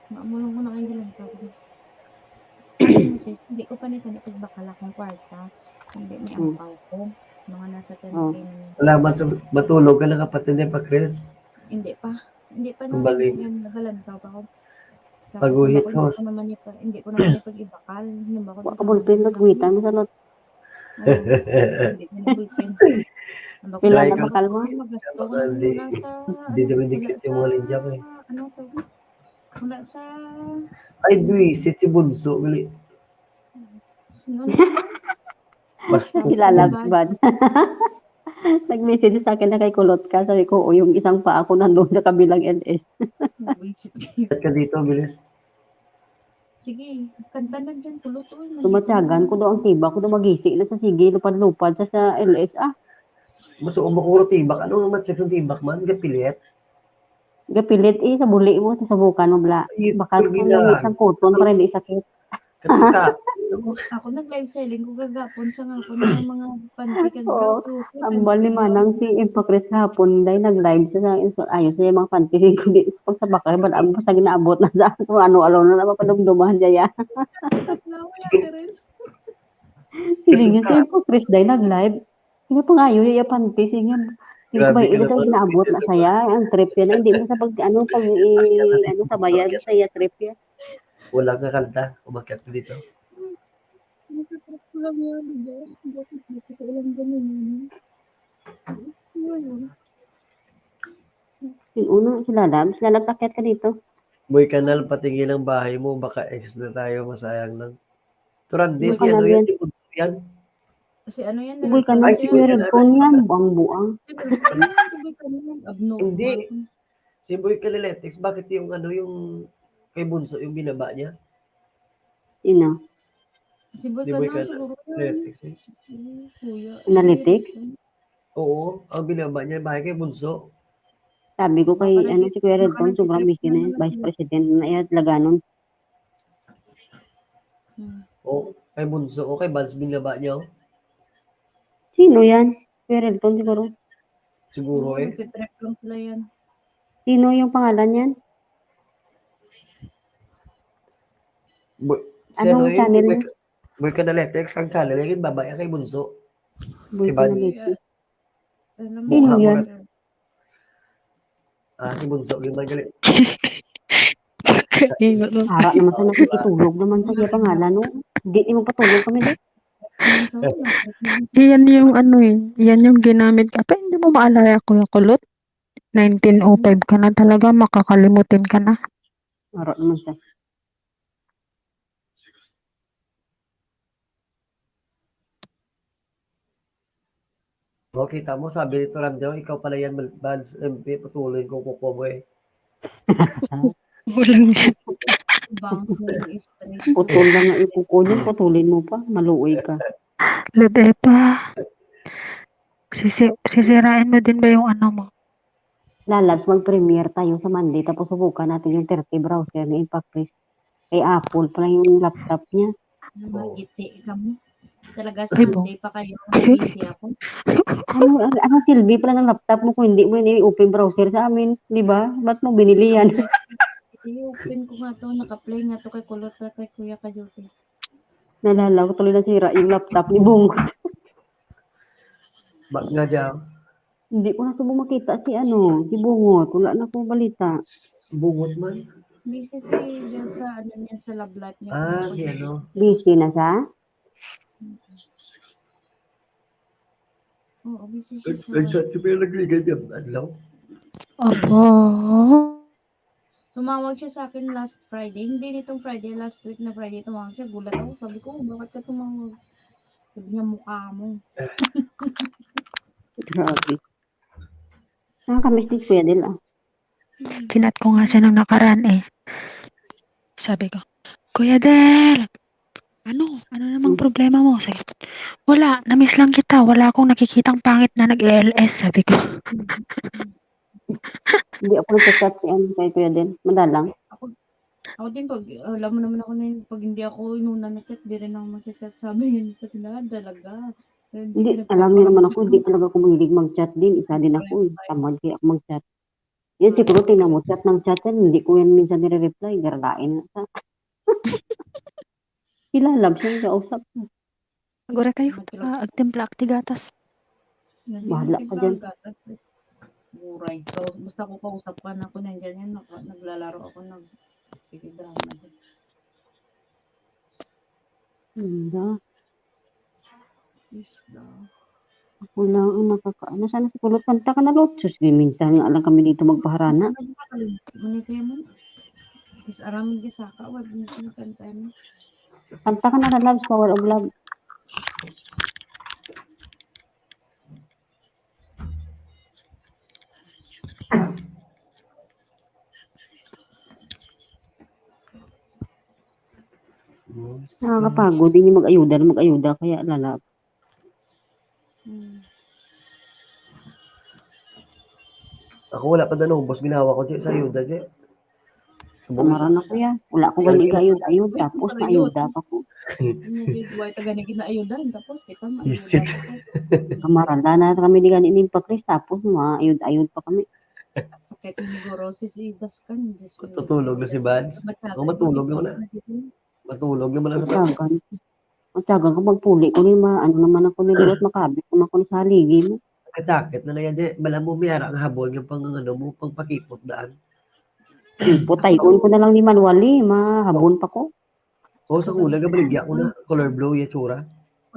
Maamulong ko na kayo lang ko. Sis, hindi ko pa nito napagbakal akong kwarta. Hindi may ampaw ko. Mga nasa 10K na yun. Wala matulog ka na kapatid niya pa, Chris? Hindi pa. Hindi pa Ang naman balik. yan. Nagalantaw pa ako. Tapos Pag-uhit hindi ko. ko naman hindi ko naman ipag-ibakal. Hindi ba ako Wala ka bulpin, nagwitan mo sa lot. Hindi ko na bulpin. Pila Try na ko. bakal mo? Magasto ko Baka naman mula sa... Hindi naman dikit yung mga linya ko eh. Ano to? Mula sa... Ay, buwisit si Bunso. Gali. Ano? Basta Ilalabs ba? Nag-message sa akin na kay Kulot ka. Sabi ko, o yung isang pa ako nandun sa kabilang LS. Buwisit kayo. Ba't ka dito, bilis? Sige, kanta na dyan. Tulutuin. Tumatyagan ko daw ang tiba ko daw magising na sa sige, lupad-lupad sa LS. Ah, Maso umakuro tibak. Ano ang matcheck ng tibak man? Gapilit? gapilit sa buli mo, sa sabukan mo bla. Ay, Bakal ko turgila. yung isang kuton para hindi sakit. Katika. Ako nag-live selling ko gagapon sa ngapon ng mga pantikan. Oo. Ang bali manang si Impacres hapon dahil nag-live siya sa ayos sa mga fantasy ko di pag sa bakal ba ang sa ginaabot na sa kung ano alaw na mapadumdumahan niya ya. Siling niya si Impacres dahil nag-live. Hindi pa nga yun, yung fantasy niya. Hindi ko ba Grabe ka ito sa naman. ginaabot na saya, ang trip yan. Hindi mo sa pag, ano, sa bayan, saya trip yan. Wala ka kanta. Umakyat ka dito. Masarap ko lang yan. Bakit ko lang ganun yun? Yung una, sila Labs akyat ka dito. Boy Canal, patingin ang bahay mo. Baka ex na tayo. Masayang lang. Turandi, Boy si ano Canal yan? yan. Si Bunso yan? Si ano yan? Boy ka na, Ay, si si Boy Red Canal. Phone yan, buang-buang. Hindi. Si Boy Canaletics, bakit yung ano yung kay Bunso yung binaba niya? Sino? Si Boy Di Boy Canal siguro yun. Canaletics eh. Kuya. Analytics? Oo, ang binaba niya bahay kay Bunso. Sabi ko kay, Baka ano, si Kuya Red baka Phone, sobrang nag-trip busy na na yan, naman Vice sila. President na yan, Laganon. Oo, kay Bunso. O kay Buds binaba niya. Oh. Sino yan? Kuya Red Phone siguro. Siguro eh. Nag-trip lang sila yan. Sino yung pangalan yan? Si Anong ano yun? Si channel Boy, niya? Boy Canaletics, ang channel niya, babaya kay Bunso. Boy Si Buds. Canaletics. Alam mo, Mukha Sino mo yan? rin. Si Bunso, yung magaling. Para naman sa nakikitulog naman sa kaya pangalan, no? Hindi mo patulog kami doon. Iyan yung ano eh, iyan yung ginamit ka. Pa, hindi mo maalala Kuya Kulot? 1905 ka na talaga, makakalimutin ka na. Para naman siya. Okay, tamo, sabi nito Randaw, ikaw pala yan, Buds, MP, patuloy ko kuko mo eh. Walang Bang ng straight. Putol lang nga ipuko niyo, putulin mo pa, maluoy ka. lede pa. Sisirain mo din ba yung ano mo? Lalabs, mag-premiere tayo sa Monday, tapos subukan natin yung 30 browser ni Impact Chris. Kay Apple pala yung laptop niya. Magiti ka mo. Talaga Ay, school bo. day pa kayo. Busy ako. Anong silbi pala ng laptop mo kung hindi mo ini-open browser sa amin, di ba? Ba't mo binili yan? I-open ko nga to. Naka-play nga to kay Kulot at kay Kuya Kajote. Nalala ko tuloy nasira yung laptop ni Bungot. Bak nga dyan. Hindi ko na subo makita si Bungot. Wala na akong balita. Bungot man. Busy si dyan sa ano niya sa love life niya. Ah, si ano. Busy na siya? Oo, busy siya sa... Nag-chat siya pero nagligay niya. Adlaw. Opo. Tumawag siya sa akin last Friday. Hindi nitong Friday, last week na Friday tumawag siya. Gulat ako. Sabi ko, bakit ka tumawag? Sabi niya, mukha mo. Grabe. Nakakamiss din Kuya Del, ah. Chinat ko nga siya nung nakaraan eh. Sabi ko, Kuya Del, ano namang problema mo? Sabi, wala, namiss lang kita. Wala akong nakikitang pangit na nag-ALS. Sabi ko, Hindi ako nagchat kay Kuya Del. Madalang. Ako din, pag alam mo naman ako na yun, pag hindi ako inuna na chat, di rin ako mag-chat. Sabi niya sa tindahan, talaga. Hindi, alam niyo naman ako, hindi talaga ako mahilig mag-chat din. Isa din ako, tamad kaya ako mag-chat. Yan siguro, tingnan mo, chat ng chat yan, hindi ko yan minsan nire-reply, garalain na sa. Ilalab siyang kausap ko. agora kayo, agtimpla, agtigatas. Bahala ka dyan. Buray. So, basta ko kausap ka na ako nandiyan yan, naglalaro ako sige, drama din. Hindi. Isla. Ako lang ang nakakaano. Sana si Kulot, kanta ka na Lotsos. Minsan nga lang kami dito magpaharana. Manisaya mo? Is aramid ka saka, wag mo kanta mo. Kanta ka na Loves, Power of Love. Nakakapagod din yung mag-ayuda kaya lalab. Ako wala pa na boss. Ginawa ko dyan sa ayuda dyan. Kamaran ako yan. Wala akong galing ayud. Tapos ayuda pa ko. Buhay taga na ginaayudan, tapos kita Isip. maayudan. Kamaran na kami di ganin pa Chris. Tapos ayud pa kami. Sakit ni Gorosis idas kan. Tutulog na si Bads. Ako matulog naman na. Matulog naman na sa pag. Magtagan ko magpuli ko ni ano naman ako niliwat makabit naman ko ni sa haligi mo. Sakit na yan. Malam mo mayara ang habol yung pang pang pakipot daan. Putay ko na lang ni Manuali. Mahabon pa ko. O sa kulang, baligya ko na. Color blue yung tsura.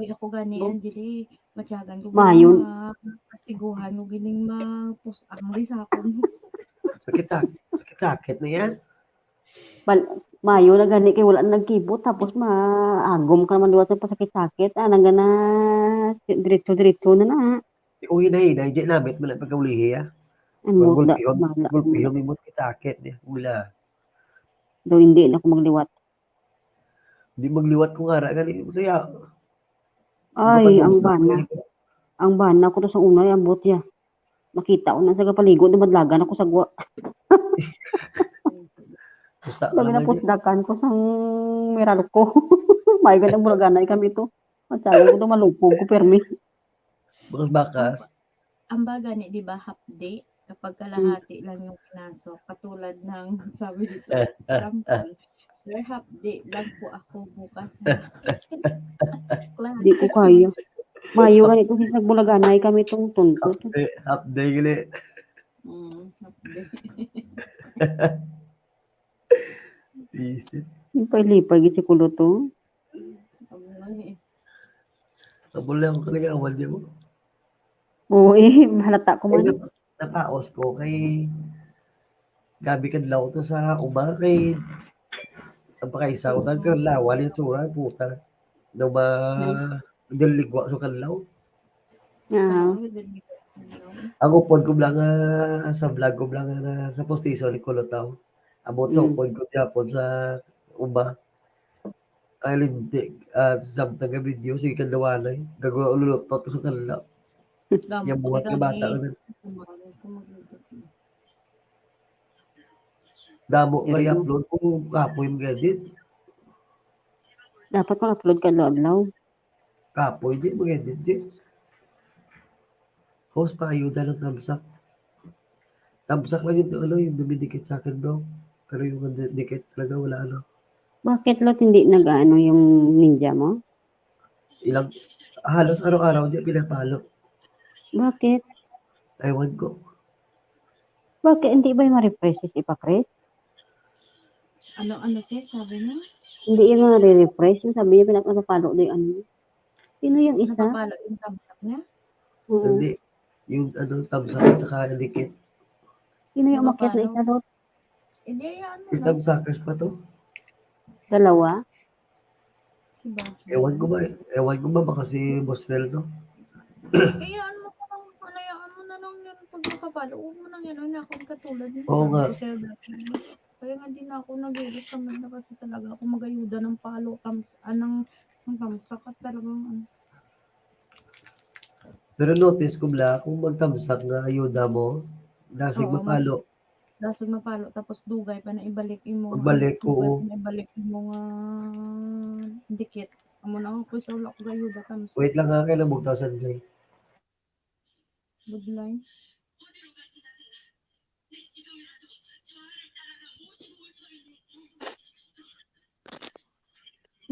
Uy, ako gani, Angeli. Matyagan ko. Mayon. Kastiguhan mo gining mapusang di sa akon. Sakit na yan. Mayo na gani kay wala nagkibot tapos maagom ka naman liwat sa pasakit-sakit. Nang na diretso na na. Uy na hindi namit mo na pagkaulihi ya. Ano, Gulpihom mo sakit. Wala. Do hindi na ako magliwat. Hindi magliwat ko nga gani. Kaya, ay, ang bana. Ang bana ko to sa unay, ang botya. Makita ko na sa kapaligo, dumadlagan ako sa gwa. Lagi na pusdakan ko sa Meralco. May ganang bulaganay kami to. Matyagan ko to malupog ko permi. Bakas. Ang baga ni, di ba, half day? Kapag kalahati lang yung pinasok. Katulad ng, sabi dito, example, Sir, half day lang po ako bukas. Di ko kaya. Mayo nga ito sa bulaganay kami itong tuntot. Half day gali. Half day. Isip. Lipay-lipay si Kulot to. Tapos lang ako kalagawan dyan mo. Oo halata ko man. Napaos ko kay gabi kadlaw to sa uba kay ang pakaisa ko dahil kalawal yung tsura puta daw ba daligwa sa kadlaw. Ang upod ko lang sa vlog ko lang sa postiso ni Kulotaw abot sa upod ko yapon sa uba ay lintik at samtang video sige kadlawanay gagawa ululutot ko sa kadlaw. Yung buhat ng bata ko na. Damo kay upload ko kapoy mo gadget. Dapat mag-upload ka adlaw. Kapoy, di mag-edit, di. Host pa, ayuda ng tamsak. Tamsak lang yung, yung dumidikit sa akin, bro. Pero yung dikit talaga, wala ano. Bakit lot hindi nag-ano yung ninja mo? Halos araw-araw, di pinapalo. Bakit? Ewan ko. Bakit hindi ba yung ma-refresh sis ipa-press? Ano sis, sabi mo? Hindi yung ma-refresh. Yung sabi niya pinapapalo na yung ano. Sino yung isa? Napapalo yung thumbs up niya? Oo. Hindi. Yung tamsak at saka dikit. Sino yung umakyat na Napapalo. isa lot? Hindi, ano Si lang. tamsakers pa to. Dalawa? Si Bas. Ewan ko ba baka si Boss Nel to? Hayaan mo ko lang, palayaan mo na lang yan pag napapalo. Huwag mo nang yan, ako katulad niya. Oo nga. Sabi ko sa'yo dati. Kaya nga din ako nag-iilis naman na kasi talaga ako magayuda ng palo, ng tamsak at talagang ano. Pero notice ko bla, kung magtamsak nga ayuda mo, dasig Oo, mapalo. Dasig mapalo, tapos dugay pa na ibalik mo. Pagbalik, Dugay oo. pa na ibalik mo nga dikit. Amo na ako sa ulak gayuda tamsak. Wait lang nga, kailan bugtasan kay. Good line.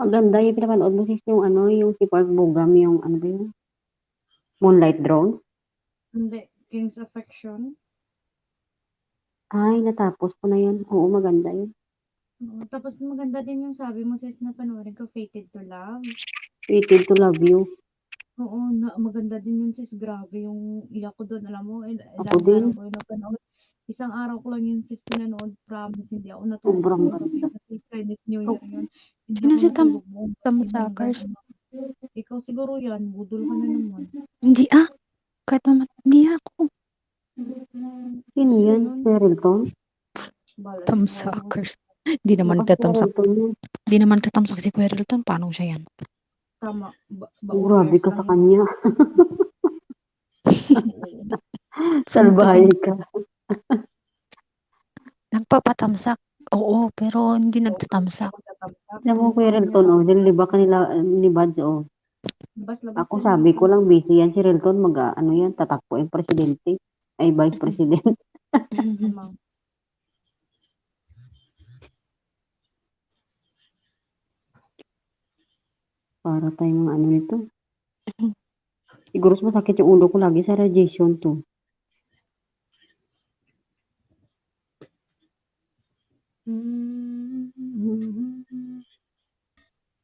Maganda yung pinapanood mo sis yung ano, yung si Park Bogam, yung ano ba yun? Moonlight Drone? Hindi, King's Affection. Ay, natapos ko na yun. Oo, maganda yun. Oo, tapos maganda din yung sabi mo sis na panoorin ko, Fated to Love. Fated to Love You. Oo, maganda din yun sis. Grabe yung iyak ko doon. Alam mo, Ako ilang din. araw ko yun napanood. Isang araw ko lang yun sis pinanood. Promise, hindi ako Sobrang natulog kagabi ganda. kasi Chinese New Year yun. Hindi Sino ako si natulog buong gabi ng Tamsakers? gano'n. Ikaw siguro yan, budol ka na naman. Hindi kahit hindi ako. Sino yan? Yun, Ferelton? bala siguro. Tamsakers. Di naman Baka tatamsak. Ferelton yun. Di naman tatamsak si Kuya Rilton. Paano siya yan? Tama, Grabe ka sa lang yun. kanya. Salbahay ka. Nagpapatamsak. Oo, pero hindi nagtatamsak. Alam mo, Kuya Relton, oh, nilibak ka nila ni Bads, oh. Labas-labas Ako din sabi yun. ko lang, busy yan si Relton, ano yan, tatakbo yung presidente. Ay, vice president. Tama. Para tayong mga ano nito. Siguro masakit yung ulo ko lagi sa radiation to.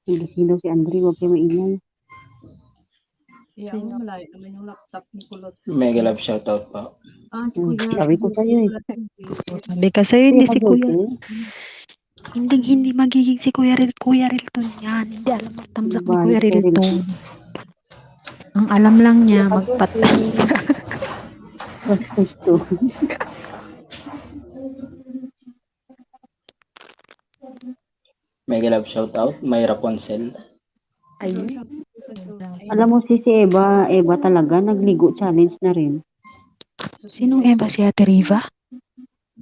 Hindi si Andre, huwag kayo maingay. Kaya mo, malayo naman yung laptop ni Kulot. Mega love shoutout po. Si Kuya. Sabi ko sa'yo eh. Sabi ka sa'yo, hindi si Kuya. Kuya. Hindi magiging si Kuya Rilton yan. Hindi alam magtamsak ni Kuya Rilton. Ang alam lang niya, magpatamsak. Gusto. Mega love shoutout. May Rapunzel. Ayun. Alam mo si Eva talaga, nagligo challenge na rin. Sinong Eva? Si Ate Riva?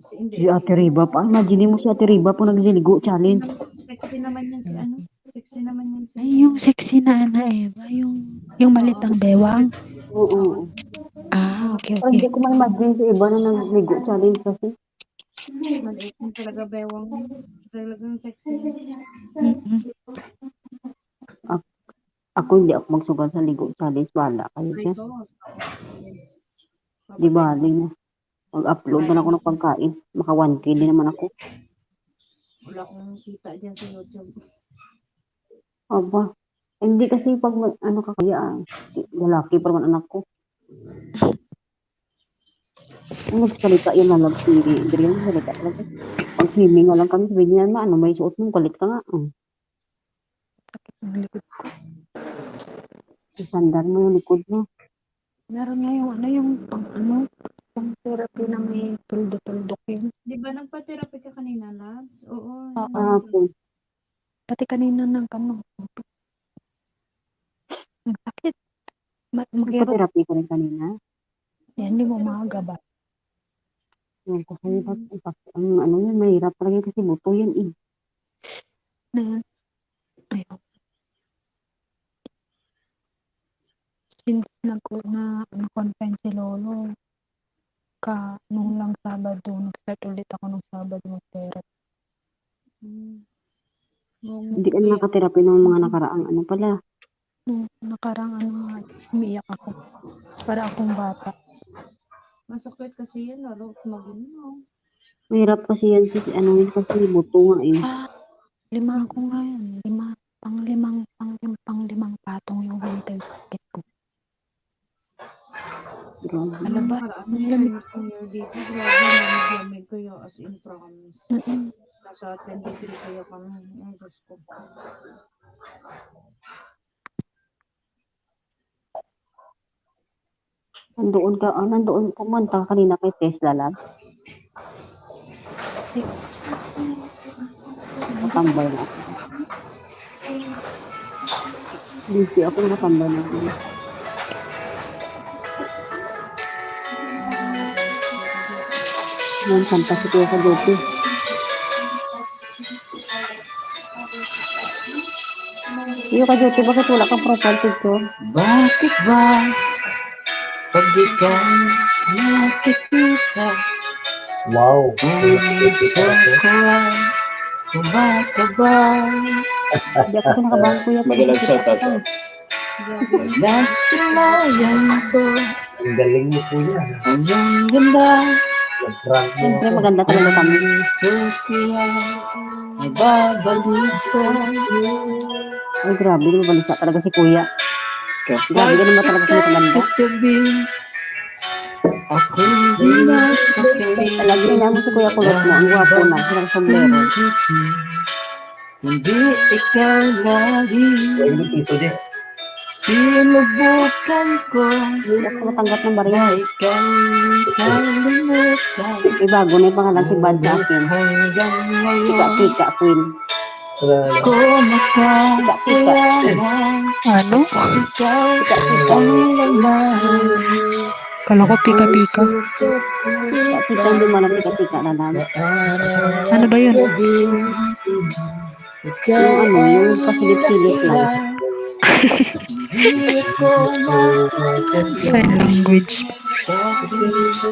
Si Ate Riba pa. Imagine mo si Ate Riba po nagliligo challenge. Sexy naman yan si ano? Sexy naman yan si Ay, yung sexy na Eva. Yung malit ang bewang. Oo. Okay, Pero hindi okay. ko ma-imagine si Eva na nagligo challenge kasi. maliit mo talaga bewang. Talagang sexy yan. Mm-mm. Ako hindi ako magsugal sa ligo challenge. Wala kayo Ay, dyan. ko. Di bali na. Mag-upload na lang ako ng pagkain. Maka 1K din naman ako. Wala akong kita dyan sa YouTube. Aba. Hindi kasi pag ano ka kaya, lalaki pa naman anak ko. Ang nagsalita yun na lang si Adrian, salita talaga. Pag swimming nga lang kami, sabi niya, ano, may suot mong kulit ka nga. Ang likod ko. Isandar mo yung likod mo. Meron nga pang therapy na may tuldo-tuldok yun. Di ba nagpa-therapy ka kanina, Labs? Oo. Okay. Pati kanina ng ang sakit. Makirot. Nagpa-therapy ko rin kanina. Yan, hindi mo makagaba. Yung kasi ang ano yun, mahirap talaga kasi buto yan eh. Na yan. Ayun. na-confine si Lolo. Nung lang Sabado, nag-start ulit ako nung Sabado mag-therapy. Hindi ka na nakaterapi ng mga nakaraang ano pala. Nung nakarang umiiyak ako. Para akong bata. Masakit kasi yan, lalo mag-inom. Mahirap kasi yan yun kasi buto nga eh. 5 ako ngayon. 5. Pang-limang patong yung mental sakit ko. Grabe. Alam ba? Nakaraan Chinese New Year dito, grabe, lamig-lamig kayo as in promise. Nasa 10 degree kayo kami. Ay, Diyos ko. Nandoon pumunta ka kanina kay Tesla Lab. Nakatambay na ako. Busy ako, nakatambay na ako. Yan, kanta si Kuya Kaduti. Kuya Kaduti, bakit wala kang profile picture? Bakit ba pag ikaw nakikita Wow. ang puso ko ay kumakaba? Hindi ako kinakabahan, Kuya. Magalang shoutout po. Nasilayan ko Ang galing mo, kuya. ang iyong ganda. Nag-prank mo Siyempre, ako. maganda talaga kami. Ang puso ko ay nababalisa. Ay, grabe, lumalisa talaga si Kuya. Grabe, Kapag ganun ba talaga kami kalanda? katabi, ako'y di mapakali. Lagi rin namin si Kuya Kulot mo, ang gwapo na, silang sombrero. Hindi ikaw lagi, Kuya, yung piso din. sinubukan ko Hindi ako matanggap ng na barya. ika'y kalimutan. May bago na yung pangalan si Bad sa akin. Hanggang ngayon, Tika, Queen. ko makakayanan. Ano? Ikaw ang laman. Kala ko pika-pika. Tika, hindi mo alam tika na lang. Ano ba yun? Yung pasilip-silip lang. Sign language.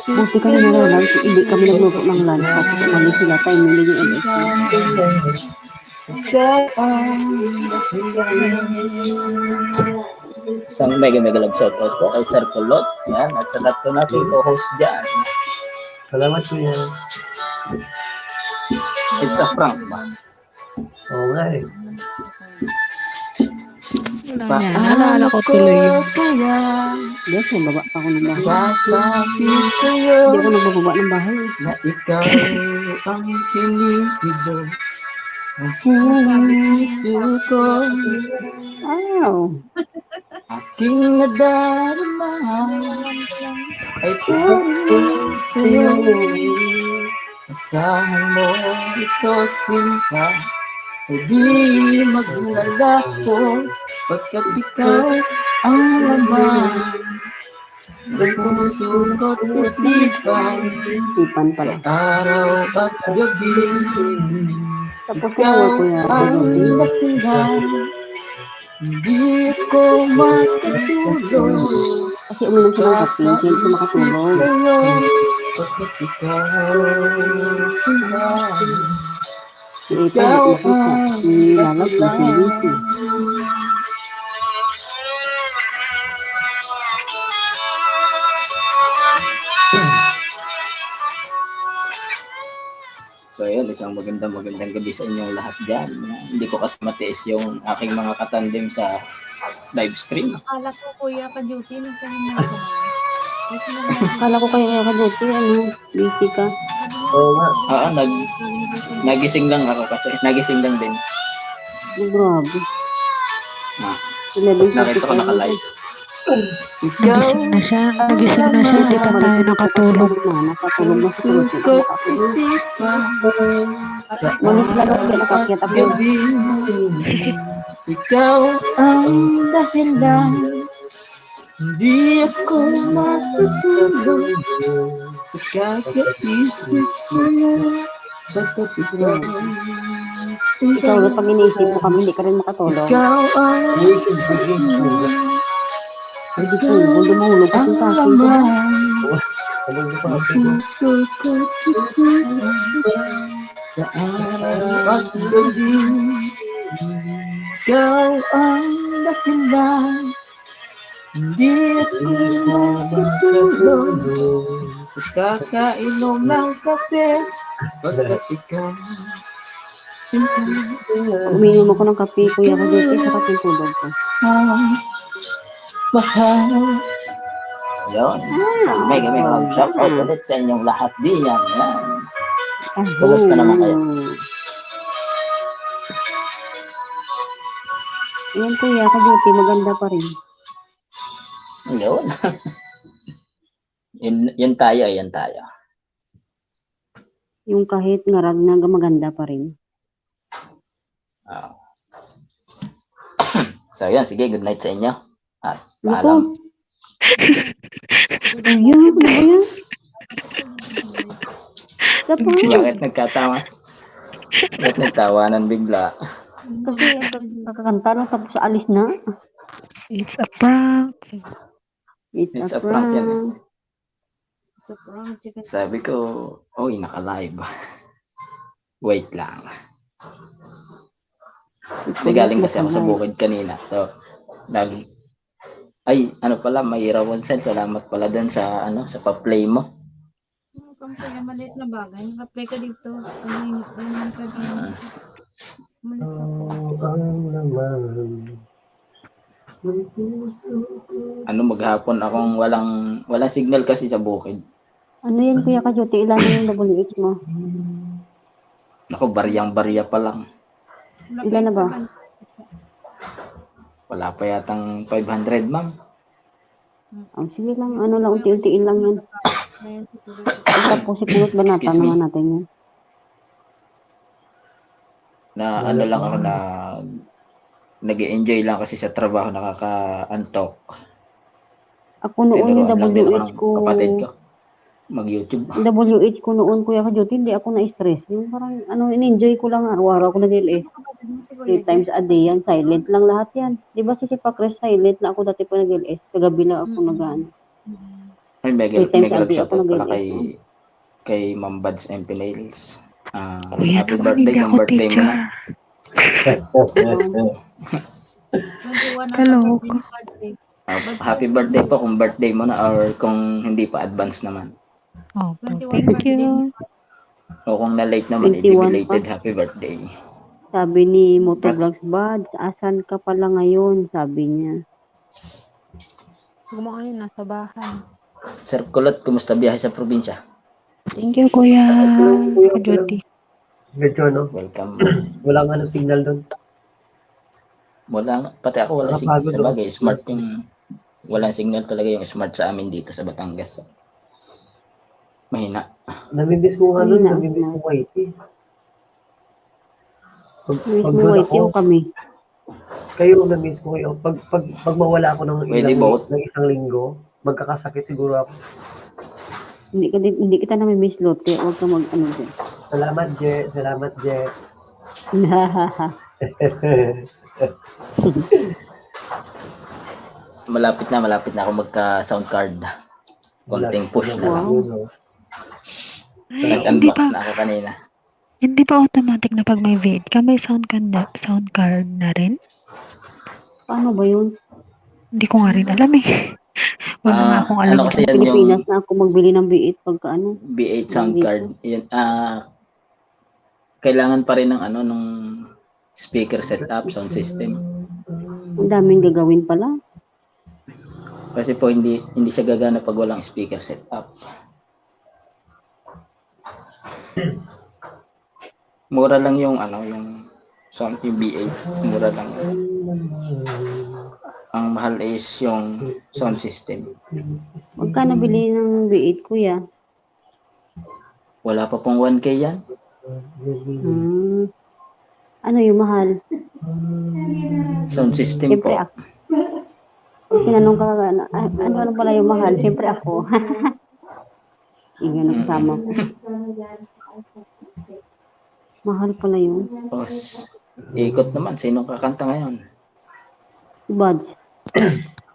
Buti kami na lang, hindi kami nagluto ng lunch. Tapos umalis sila, time nila yung LS. Isang mega love shoutout po kay Sir Kulot. Yan, at sa lahat po natin co-host dyan. Salamat, kuya. It's a prank ba? Oo nga eh. Naalala ko tuloy yun. Kaya Yes, nagbaba pa ako ng bahay. sasabi sa'yo Hindi ako nagbababa ng bahay. na ikaw ang pinipilo ang puso ko. Wow! Aking nadarama ay puro sa'yo. Asahan mo ito, Sinta, ay di maglalaho pagkat ikaw ang laman ng puso ko't isipan Sipan sa pala. araw at gabi. Tapos Ikaw kung Kuya ang Kaduti. dahilan, hindi ko makatulog. Kasi uminom siya ng kape, hindi siya makatulog. Sa'yo, pagkat ikaw sila. Si Ito, nakita. Si Lalag, si Lucy. So yun, isang magandang gabi sa inyong lahat dyan. Hindi ko kasi matiis yung aking mga katandem sa live stream. Akala ko, Kuya Kaduti, nagpahinga ka na. Akala ko Kuya Kaduti, busy ka. Oo nga. Oo, nagising lang ako kasi. Nagising lang din. Oh, grabe. Ah, 11:45. nakita ko naka-live. Nagising na siya. Hindi pa tayo nakatulog. Nakatulog na sa tulog. Sukot isipan sa Ngunit lalo kaya nakakyat ako. gabi, ikaw ang dahilan. Hindi ako matutulog sa kakaisip sa'yo. Pagkat ikaw Ikaw ulit pag iniisip mo kami, hindi ka rin makatulog. ikaw ang Hindi po, lumahulog kasi Ang sa akin. laman Sabog ko pa. ng puso ko'y kisihan sa araw at gabi. Ikaw ang dahilan, hindi ako makatulog sa kakainom ng kape, pagkat ikaw simple Pag uminom ako ng kape, Kuya Kajote, sarap yung tulog ko. ang mahal. Yun. So, mega shout out ulit sa inyong lahat diyan. Yan. Kumusta naman kayo? Yan Kuya Kajote, maganda pa rin. Yun. Yun tayo, yan tayo. Yung kahit ngarag na maganda pa rin. Oh. So, yun. Sige, good night sa inyo. At Naku. paalam. Ayun, ano ba yan? Isa pa. Bakit nagkatawa? Bakit nagtawanan bigla? Kasi nakakanta lang tapos alis na. It's a prank. It's a a prank yan. prank. Sa prank, chicken. Sabi ko, oy, naka-live. Wait lang. Galing kasi ako sa bukid kanina. So, ano pala, may Rawan Sen. Salamat pala dun sa, sa pa-play mo. Kung kaya maliit na bagay, naka-play ka dito. Ano ka dito? Malis ako. Ang laman ng puso ko. Maghapon akong walang signal kasi sa bukid. Ano yan Kuya Kajote? Ilan na yung WH mo? Ako, baryang-barya pa lang. Ilan na ba? Wala pa yatang 500, ma'am. Oh, sige lang, ano lang, unti-untiin lang yan. Ayan, siguro. Tapos ipulot ba natin Excuse me. naman natin yan? Na ano lang ako na nag-enjoy lang kasi sa trabaho, nakaka-antok. Ako noon yung Tinuruan lang din ako WH ng ko, kapatid ko mag-YouTube. yung WH ko noon Kuya Kajote, hindi ako na-stress. Yung parang, in-enjoy ko lang araw-araw ko nag-LS. Kapatid mo si 3 Kuya times a day yan, silent lang lahat yan. Di ba si Pakres silent lang ako dati pa nag-LS? Kagabi lang ako nag-ano. Ay, Three times mega a day shoutout ako pala nag-LS. kay Ma'am Buds MP Nails. Kuya Happy naman, birthday hindi kung ako birthday mo teacher. na. 21 ang Hello. kapatid ni Patrick. Happy birthday po kung birthday mo na or kung hindi pa advance naman. Oh, 21 thank birthday you. ni O kung na-late naman, 21 belated happy birthday. Sabi ni Motovlogs Buds, asan ka pala ngayon? Sabi niya. Gumawa nasa bahay. Sir Kulot, kumusta biyahe sa probinsya? Thank you, Kuya Kajote. Medyo Welcome. walang signal doon. Pati ako wala signal. Nakapagod Sa bagay, smart yung walang signal talaga yung smart sa amin dito sa Batangas. Mahina. Namimiss ko nga nun, Mahina. namimiss ko Whitey. Miss Pag mo doon Whitey o kami? kayo namiss ko kayo. Pag mawala ako ng Pwede both. ng isang linggo, magkakasakit siguro ako. Hindi kita nami-miss Lotte. Huwag ka mag-ano dyan. Salamat, Je. Salamat, Je. Malapit na ako magka-sound card. Konting push na lang. Ay, hindi Nag-unbox pa, na ako kanina. hindi pa automatic na pag may vid ka, may sound card na rin? Paano ba yun? Hindi ko nga rin alam eh. Wala nga akong alam. Ano kasi Sa yan yung Pilipinas na ako magbili ng B8 pagka ano. B8 sound card. Yun, kailangan pa rin ng nung speaker setup, sound system. Ang daming gagawin pala. Kasi po hindi siya gagana pag walang speaker setup. Mura lang yung yung sound yung B8, mura lang. Ang mahal is yung sound system. Huwag ka nabili ng B8 kuya. Wala pa pong 1K yan. Ano yung mahal? Sound system Siyempre po. ako. Pag tinanong ka, ano pala yung mahal? Siyempre ako. Iyan ang kasama ko. Mahal pala yun. Boss, ikot naman. Sino kakanta ngayon? Si Buds.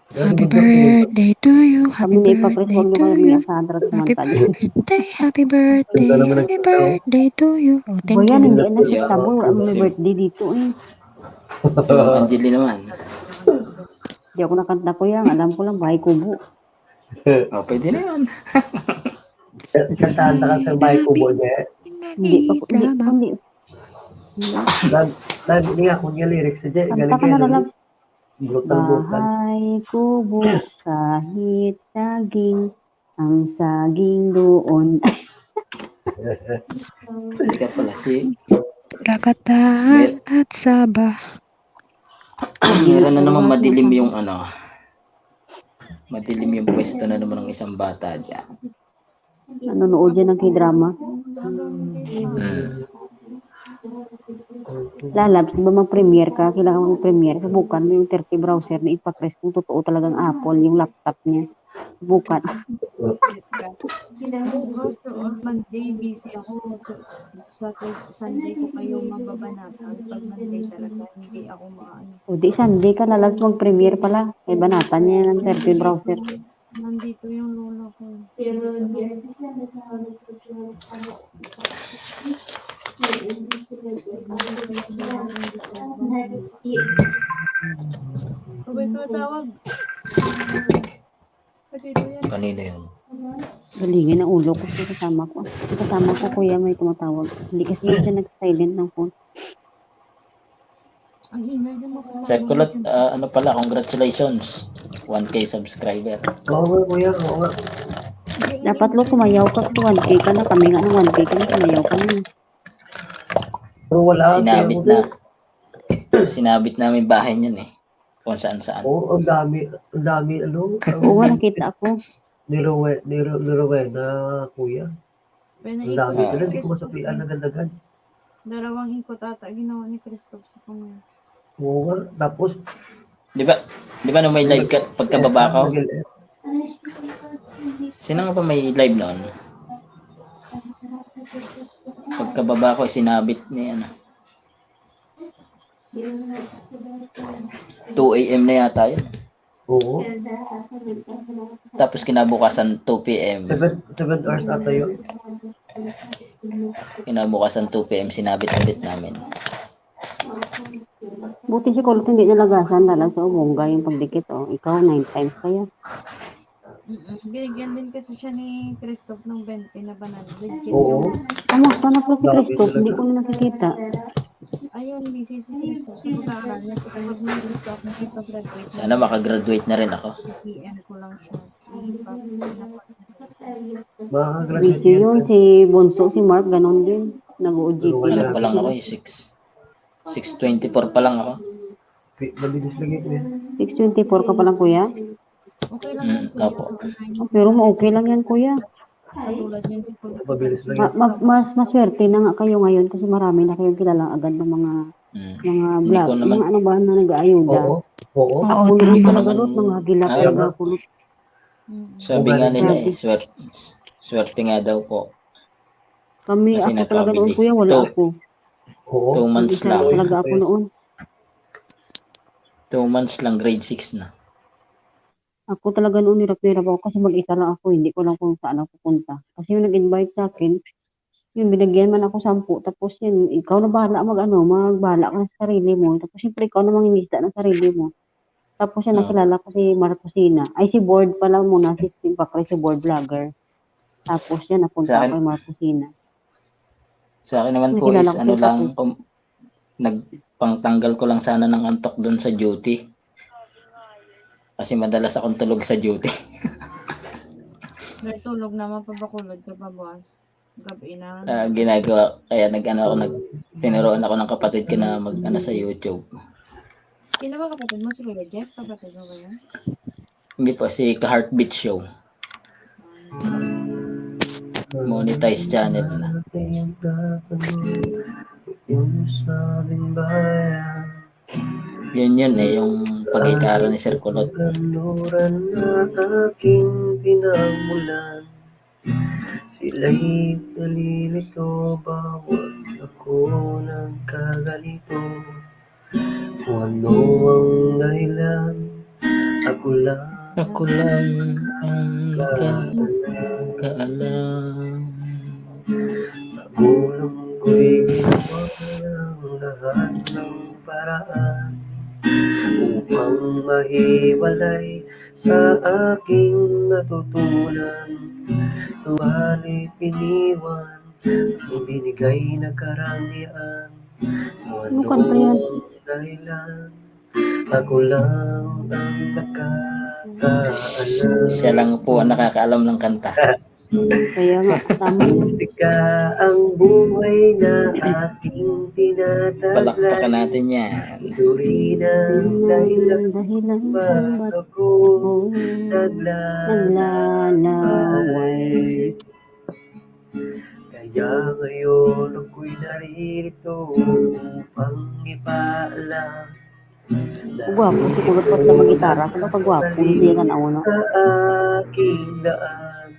Happy birthday to you. Happy Kami na ipapress, birthday huwag niyo to kami you. asandra at Happy kumanta dyan. birthday. Happy birthday. naman Happy nagkita, oh. birthday to you. Oh, thank Boyan, you. hindi yan Kuya, acceptable. Wala mo may sim- birthday dito eh. Yung Angeli naman. Hindi ako nakanta ko yan. Alam ko lang, bahay kubo. Oh, pwede na yun. Kantahan ka sa bahay kubo niya. Hindi pa ko, Maliit lamang. hindi. Hindi nga kung yung lyrics sa Jay. Kanta Galing ka na kayo. lang. Brutal. Bahay kubo, kahit saging, ang saging doon. Sikat pala si... Lakataan at Sabah. Meron na naman madilim yung ano. Madilim yung pwesto na naman ng isang bata dyan. Nanonood yan ng k-drama. Lalabs, di ba mag-premiere ka? Kailangan mag-premiere. Subukan mo yung 30 browser na ipapress kung totoo talagang Apple, yung laptop niya. Subukan. Bukas on Monday, busy ako. Sa Sunday ko kayo mababanatan. Pag Monday talaga, hindi ako maano. O di Sunday ka, lalabs mag-premiere pala. Ay banatan niya ng 30 browser. Nandito yung lola ko. Sabay tumatawag. Kanina yun. Galingin ang ulo ko. Kasama ko. Kasama ko kuya may tumatawag. Hindi kasi yun siya nag-silent ng phone. Ang ingay naman kasama. Sa kulot, ano pala, congratulations. 1K subscriber. Oo nga, kuya. Oo nga. Dapat lo sumayaw ka. 1K ka na. Kami nga ng 1K ka na. Sumayaw ka na. Pero wala. Sinabit na. Sinabit namin bahay niyan eh. Kung saan saan. Oo, ang dami. Ang dami, ano? Oo nga, nakita ako. Nirowe na kuya. Pero Ang dami naikot. sila. Hindi ko masapian na gandagan. Dalawang ikot ata ginawa ni Christoph sa kanya. Oo nga. Tapos, Di ba nung may live ka, pagkababa ko? nag-LS. Sino nga pa may live noon? Pagkababa ko, sinabit ni ano. 2 AM na yata yun. Oo. Tapos kinabukasan 2 PM. 7 hours ata yun. Kinabukasan 2 PM, sinabit ulit namin. Buti si Kulot hindi nalagasan. Lalang sa umungga yung pagdikit. Oh. Ikaw, 9 times kaya. Binigyan din kasi siya ni Christoph ng 20 na banana. Legit Oo. yung, Kamusta na pala si Grabe Christoph? talaga. Hindi ko na nakikita. ayun, busy si Christoph sa pag-aaral niya. Kapag may gusto ako makipag-graduate, Sana makagraduate na rin ako. PM ko lang siya. Makakagraduate Busy yun. Si Bonso, si Mark, ganon din. Nag-OGT. Ano pa lang ako eh, 6:24 pa lang ako. Mabilis lang yun. 6:24 ka pa lang, kuya? Okay lang yun. Opo. Oh, pero okay lang yan, kuya. Tulad niyan. Mabilis lang yun. Mas maswerte na nga kayo ngayon kasi marami na kayong kilala agad ng mga Hindi vlog. ko naman, Mga ano ba na nag-aayuda. Oo. Oo. Ako Oo, naman hindi ko talaga naman- Lot, mga gila Ayaw talaga na. ako Lot. sabi nga nila eh, swerte nga daw po. Kami, Kasi ako talaga noon, napakabilis. kuya, wala ako. Oo. 2 months Isa lang. talaga ako noon. 2 months lang, grade 6 na. Ako talaga noon, hirap-hirap ako kasi mag-isa lang ako. Hindi ko lang kung saan ako pupunta. Kasi yung nag-invite sa akin, yun, binagyan man ako 10. Tapos yun, ikaw na bahala magbahala ka sa sarili mo. Tapos siyempre, ikaw namang inisda ng sarili mo. Tapos yan, nakilala ko si Marcosina. Ay, si Board pala muna, si Bakri, si Board vlogger. Tapos yan, napunta Sa akin- ako kay Marcosina. Sa akin naman po Nakilala is ko ano si lang, Papi. nagpangtanggal ko lang sana ng antok doon sa duty. Kasi madalas akong tulog sa duty. May tulog naman pa bakulod ka pa, boss. Gabi na. Ginagawa, kaya tinuruan ako ng kapatid ko na mag-ano sa YouTube. Sino ba kapatid mo? Si Kuya Jeff? Kapatid mo ba yan? Hindi po, si Ka-Heartbeat Show. Monetize channel na. Yung sa aming bayan. Yun eh, yung pag-gitara ni Sir Kulot. Kanuran na aking pinagmulan. Sila'y nalilito, bawat ako nagkagalito. Kung ano ang dahilan, Ako lang Ako lang ang nakakaalam. Magulang ko'y ginawa ng lahat ng paraan upang mahiwalay sa aking natutunan. Subalit iniwan ang binigay na karangyaan. Ano kanta yan? Dahilan, ako lang ang nakakaalam. Siya lang po ang nakakaalam ng kanta. Kaya nga, tama yun. Musika ang buhay na aking Palakpakan tinataglan. natin yan. Tuloy na dahilan Dahilan kung ba't ba't ako ako naglalaway. naglalaway. Kaya ngayon ako'y naririto upang ipaalam Gwapo, si kulot pat na mag-gitara. Kaya kagwapo, hindi yan ano. sa aking daan.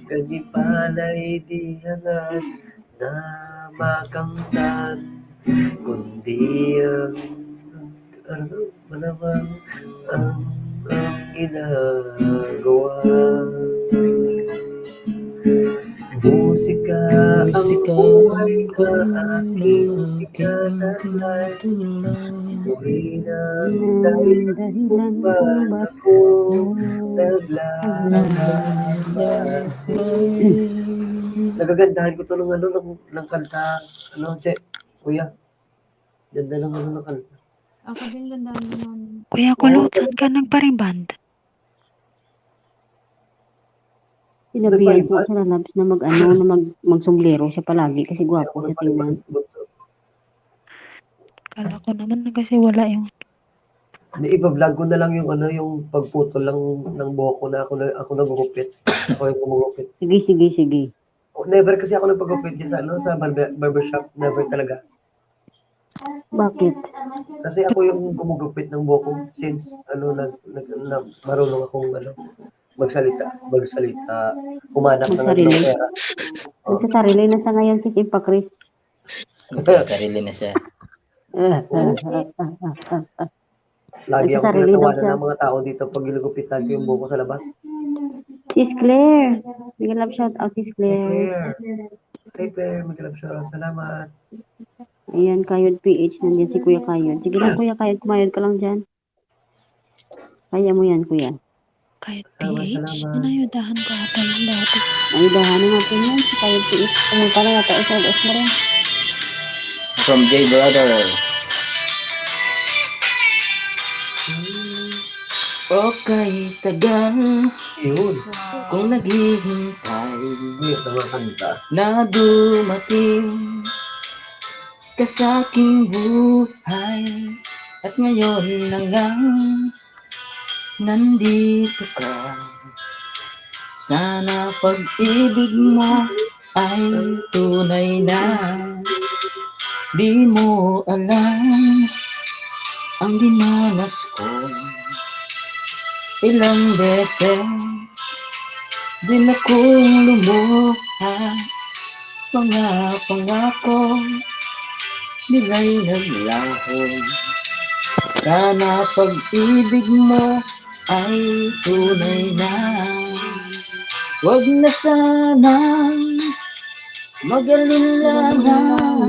Kasi pala'y di hangad na makamtan, kundi ang malamang ang ginagawa. Musika ang buhay na aking tinataglan. Tuloy na dahilan kung ba't ako naglalaway. Nagagandahan ko to ng ng kanta. Che, kuya. Ganda ng ng kanta. Ako din ganda naman. Kuya Kulot, saan ka nagpariband? Sinabihan ko sa lalabs na magsumblero siya palagi kasi gwapo siya tingnan. Kala ko naman na kasi wala yung... Hindi, iba-vlog ko na lang yung yung pagputol lang ng buhok ko na ako nagugupit. Ako yung gumugupit. Sige. Never kasi ako nagpagupit dyan sa barbershop. Never talaga. Bakit? Kasi ako yung gumugupit ng buhok ko since marunong akong magsalita, humanap ng Magsarili. pera. Nagsasarili na sa ngayon si Simpa Chris. Sarili na siya. Lagi akong Nagsasarili daw tinatawanan siya. ng mga tao dito pag ginugupitan ko yung buhok ko sa labas. Sis Claire. Bigyan love shout out Sis Claire. Hey, Claire, mag-love shout. Salamat. Ayan, Kayod PH. Nandiyan si Kuya Kayod. Sige lang Kuya Kayod, kumayod ka lang dyan. Kaya mo yan Kuya. Kahit Salamat, PH, salamat. inayudahan ko ata yung dati. Ay, dahanin natin yan. Si Kayod PH. Pumunta na yata SLS mo rin. From J Brothers. Okay, tagal Yun. kung naghihintay Yun sa mga kanta. na dumating ka sa aking buhay at ngayon na ngang nandito ka. Sana pag-ibig mo ay tunay na. Di mo alam ang dinanas ko. Ilang beses din akong lumuha. Mga pangako nila'y naglaho. Sana pag-ibig mo ay tunay na. Huwag na sanang mag-alilangan.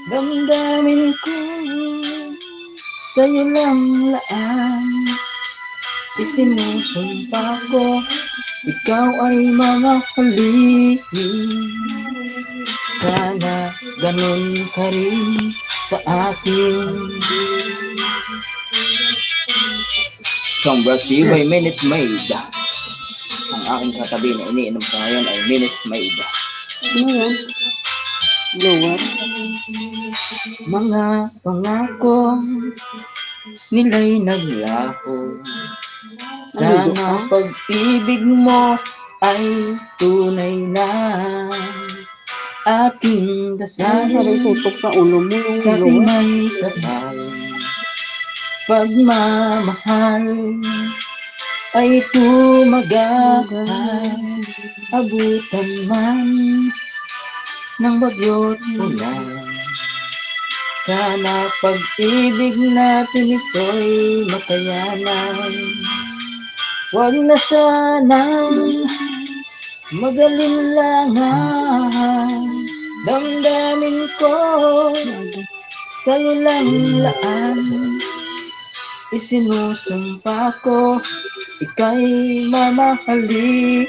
Damdamin ko sa'yo lang laan. Isinusumpa ko ikaw ay mamahalin. Sana ganun ka rin sa akin. Song brought to you by Minute Maid. Ang aking katabi na iniinom ko ngayon ay Minute Maid. Ano yan? Blower? Mga pangako nila'y naglaho. Sana pag-ibig mo ay tunay na. Aking Ano dasal siya rin tutok sa ulo mo yung sa blower? may kapal. Pagmamahal ay tumagal. Abutan man ng bagyo't ulan. Sana pag-ibig natin ito'y makayanan. Huwag na sanang mag-alinlangan. Damdamin ko sa'yo lang laan. Isinusumpa ko, ika'y mamahalin.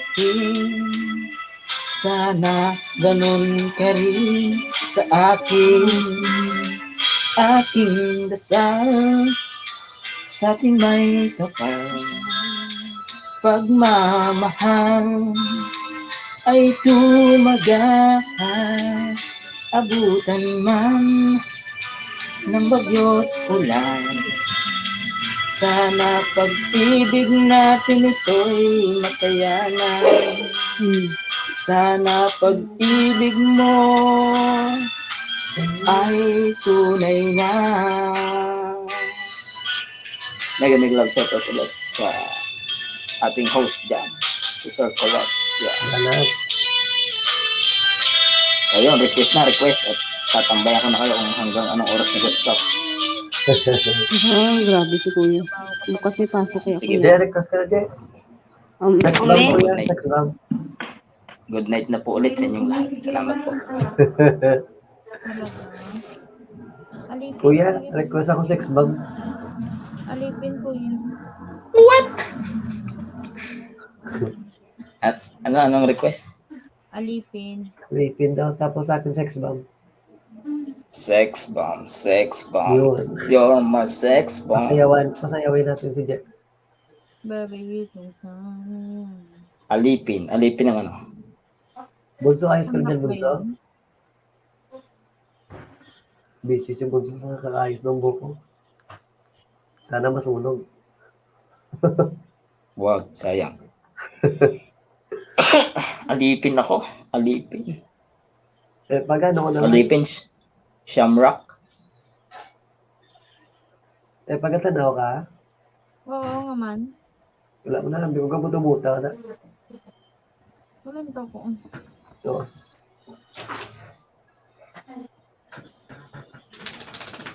Sana ganun ka rin sa akin. Aking dasal sa ating may kapal. Pagmamahal ay tumagal. Abutan man ng bagyo't ulan. Sana pag-ibig natin ito'y makayanan. Sana pag-ibig mo ay tunay na. Nag-amig love shot out ulit sa ating host dyan, si Sir Kawad. Yeah. Alam. Ayun, request na request at tatambayan ko na kayo kung hanggang anong oras nag-stop. Grabe si kuya. Bukas may pasok kaya Sige, kuya. Derek, kas ka na, Derek. Sex bomb Okay. po yan, sex bomb. Good night na po ulit sa inyong lahat. Salamat po. Alipin Kuya, po yun. request ako sex bomb. Alipin po yun. At anong request? Alipin. Lipin daw, tapos sa akin sex bomb. Sex bomb, sex bomb. Yun. You're my sex bomb. Pasayawin natin si Jack. Baby, Alipin ang ano. Bunso, ayos ka na dyan, Bunso. Busy si Bunso sa kakaayos ng buko. Sana masunog. Wag, sayang. Alipin ako. Alipin. Eh, pag ano ko naman, Alipin, Shamrock. pagkatanaw ka, Oo nga man. wala mo na lang, di ko ka buta-buta na. Walang to ko. So,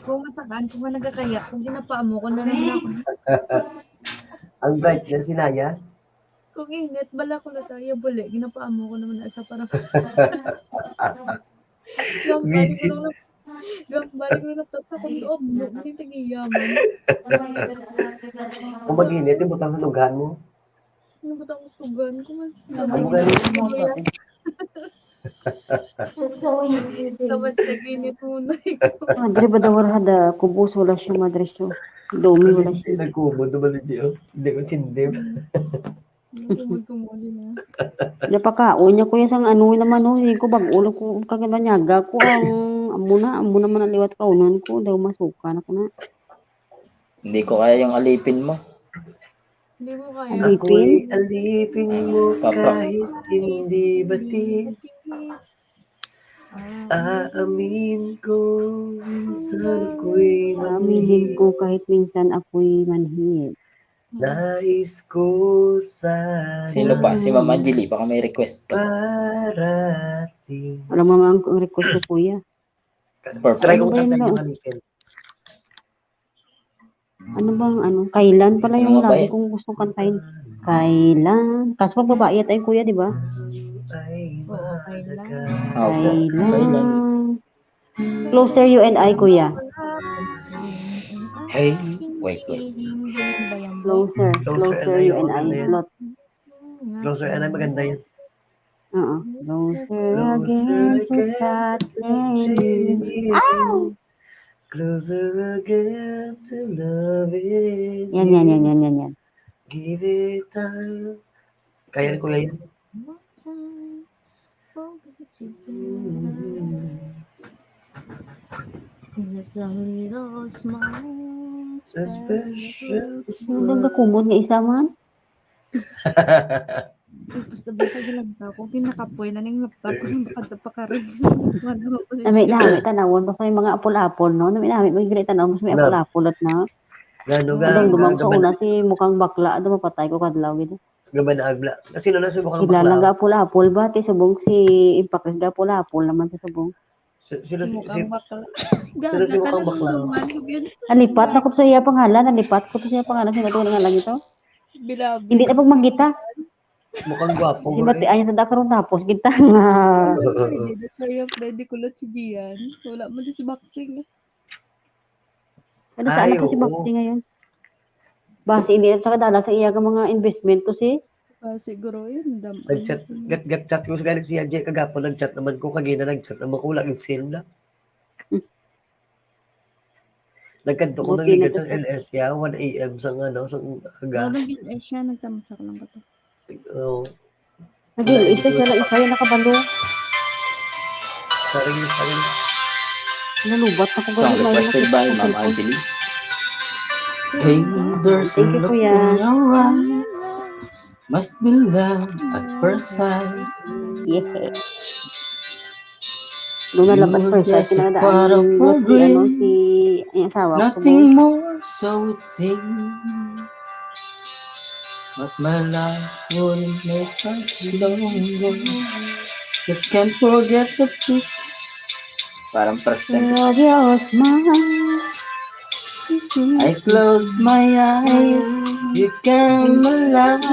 Kung masakan, kung nagkakaya, kung ginapaan mo ko na rin ako. ang bright na sinaya. Kung init, bala ko na tayo buli. Ginapaan mo ko naman na isa para. Gambali ko lang gambali ko lang sa kong loob. Hindi tagiyaman. Kung mag-init, yung butang sa lughan mo. Ano ba itong tugan ko? Mas Ang mga dapat siya ginit muna. Madre ba daw hada kubos wala siya madre siya. Domi wala siya. Hindi nagkubo, dumali siya. Hindi ko sindim. Tumuli na. Napakaon niya kuya sang ano naman hindi ko bag-ulo ko kagabanyaga ko ang amo na man ang liwat kaunon ko daw masuka na ko na. Hindi ko kaya yung alipin mo. Hindi mo kaya. Alipin? Ako'y alipin mo kahit hindi bati. Aamin ko minsan ako'y Aminin manhid. ko kahit minsan ako'y manhid. Nais ko sana Sino pa? Si Ma'am Angeli. Baka may request ka. parating. Alam mo ang request ko kuya. Perfect. Try ko Ano ba yun, kantahin no? yung alipin. Ano bang ano? Kailan pala yung Ano ba lagi yun? kong gustong kantahin. Kailan? Kaso pag babae tayo kuya, di ba? Ay Oo, kailan. Opo. Kailan? Kailan? Closer you and I kuya. Hey, wait. Closer. Closer you and I. Lot. Closer and I, maganda yan. Oo. Closer Closer again to that name. Closer again to loving. Yan. Give it time. Kaya ko yan. Just a little smile. A special Ang kumod nga isa man. Basta basta ginagta ko. Pinakapoy na ning laptop ko sa pagtapakarin. Nami tanawon basta may mga apol-apol no. Nami may gina tanawon basta may apol-apol at na. Gano Adong dumang sa gaban una si mukhang bakla ado mapatay ko kadlaw gid. gaban na agla. Kasi na sa mukhang Kilala bakla. nga apol-apol ba ti subong si Impact ga apol-apol naman sa subong. Sino si Mukhang bakla. sino si mukhang bakla? Nalipat na ko sa iya pangalan, nalipat ko sa iya pangalan, sino to nga lang ito. Bilabi. Hindi na pagmanggita. Mukhang gwapo Si nga Mati eh. ay sa karon tapos kita nga. Hindi tayo pwede kulot si Gian. Wala mo din si boxing. Ano sa Ay, anak ko si oo. Bakti ngayon? Base hindi na sa kadala sa iya ka mga investment ko si. Siguro yun. Nag-chat, chat ko sa ganit si Ajay kagapon, nag-chat naman ko, kagina nag-chat naman ko, laging sale na. Nagkanto ko ng Okay na ligat to. sa LS ya, 1 AM sa ano, sa aga. Parang yun siya. Nagtamasak lang ka to. Naging isa siya lang isa yung nakabalo. Sarili. Nalubat ako Song ganun. requested by Ma'am Angeli. Hey, there's a Thank you, look Kuya. in your eyes. Must be love at first sight. Yeah. Nung nalapat You were first just a sight, part of kinadaan a si dream. yung asawa ko. Nothing more, so it seems. But my life wouldn't make us longer. Just can't forget the truth. Parang present. Love your smile. I close my eyes, you come alive.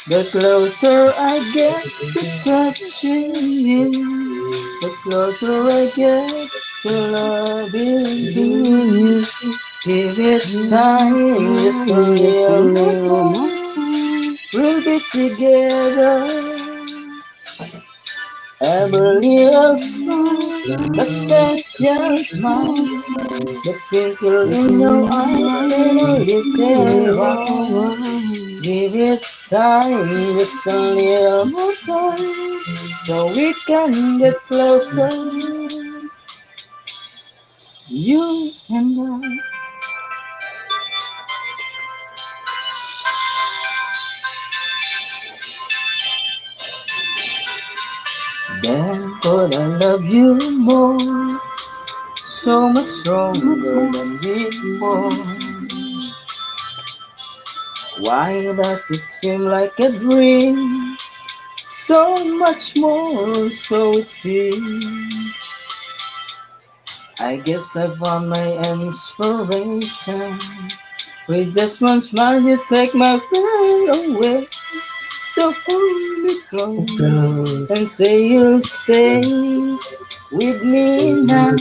The closer I get to touching you, the closer I get to loving you. Give it time, just a little more. We'll be together. Every little smile, the special smile, the twinkle in your eyes, and a little while. Give it time, just a little more time, so we can get closer. You and I. Then could I love you more, so much stronger than before. Why does it seem like a dream? So much more, so it seems. I guess I found my inspiration. With just one smile, you take my pain away. So hold me close and say you'll stay with me now.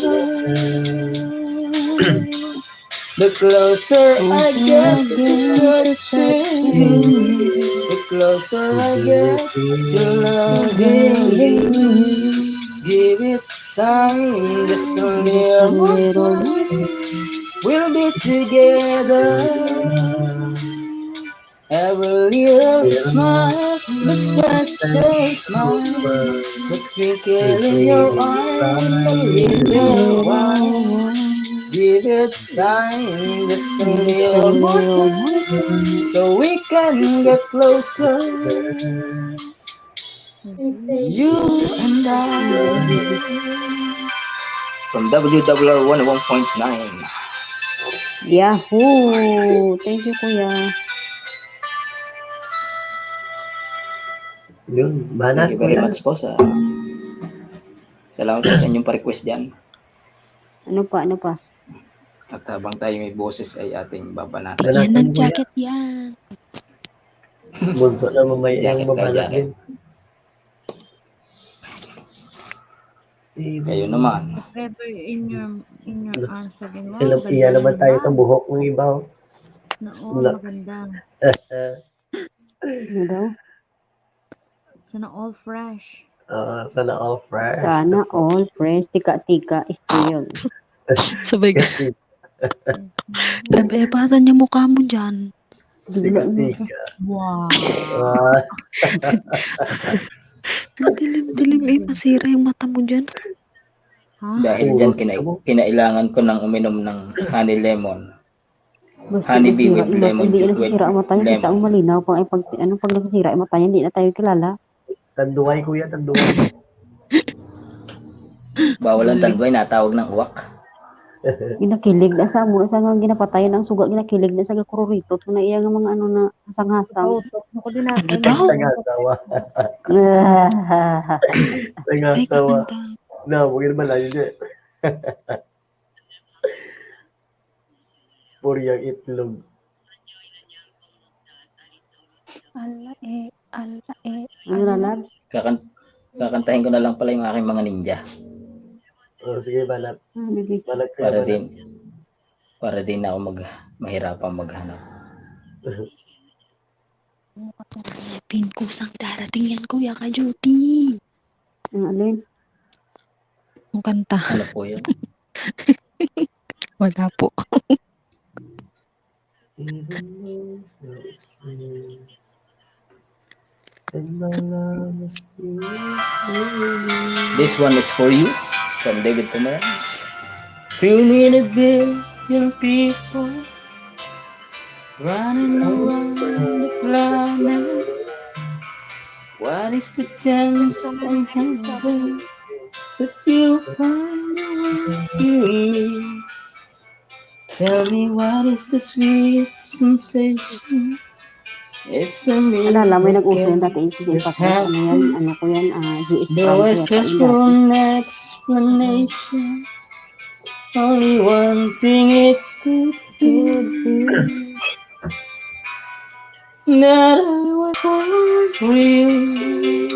The closer I get to touching you, the closer I get to loving you. Give it time, just a little more time. We'll be together. Every little smile, the special smile, the twinkle in your eyes, a little while. Give it time, just a little more time, so we can get closer. You and I. From WWR 101.9. Yahoo! Thank you, Kuya. Yun, Thank banat you ko very yan. much po sa... Salamat po sa inyong pa-request dyan. Ano pa? At habang tayo may boses ay ating babanatan. Yan Banatan ang ko yan. jacket yan. Bunso na mamay Jacket yung ka, babanat jacket. din. Kayo naman. If ever in your answer din mo, Iya naman tayo sa buhok ng iba. maganda. Ano daw? Sana all fresh. Sana all fresh. Sana all fresh, tika-tika, still. Sabay ka. Labi, pasan yung mukha mo dyan. Tika-tika. Wow. Ang dilim-dilim eh, masira yung mata mo dyan. Ha? Dahil dyan, kinailangan ko ng uminom ng honey lemon. Basta Honeybee nasira with yung lemon. Hindi With nasira ang mata niya, kita ang lemon. malinaw. Pag nasira ang mata niya, hindi na tayo kilala. Tanduay kuya, tanduay. Bawal ang tanduay, natawag ng uwak. Ginakilig na sa mo sa nga ginapatayan ang suga ginakilig na sa gakurorito na iya nga mga ano na hasang-hasang. Pautok mo ko din natin. Ano daw? Sangasawa. Ay, Sangasawa. kanta. Na, mungkin malayo dyan. Puryang itlog. Ala eh. Ano na lab? Kakantahin ko na lang pala yung aking mga ninja. Oh, sige, banat. Bibig. Banat ko Para banat. din ako mahirapang maghanap. Hanapin kusang darating yan, Kuya Ka-Judy. Ang alin? Ang kanta. Ano po yun? Wala po. This one is for you from David Pomeranz. 2 billion people running around the planet. What is the chance in heaven that you find a way to me? Tell me what is the sweet sensation? It's a Alala, may nag-uso yan dati miracle yung that podcast. Ano yan? happened. Ano ko yan? GS Though I Frank search yata for yun dati. an explanation, only one thing it could be. That I was born for you.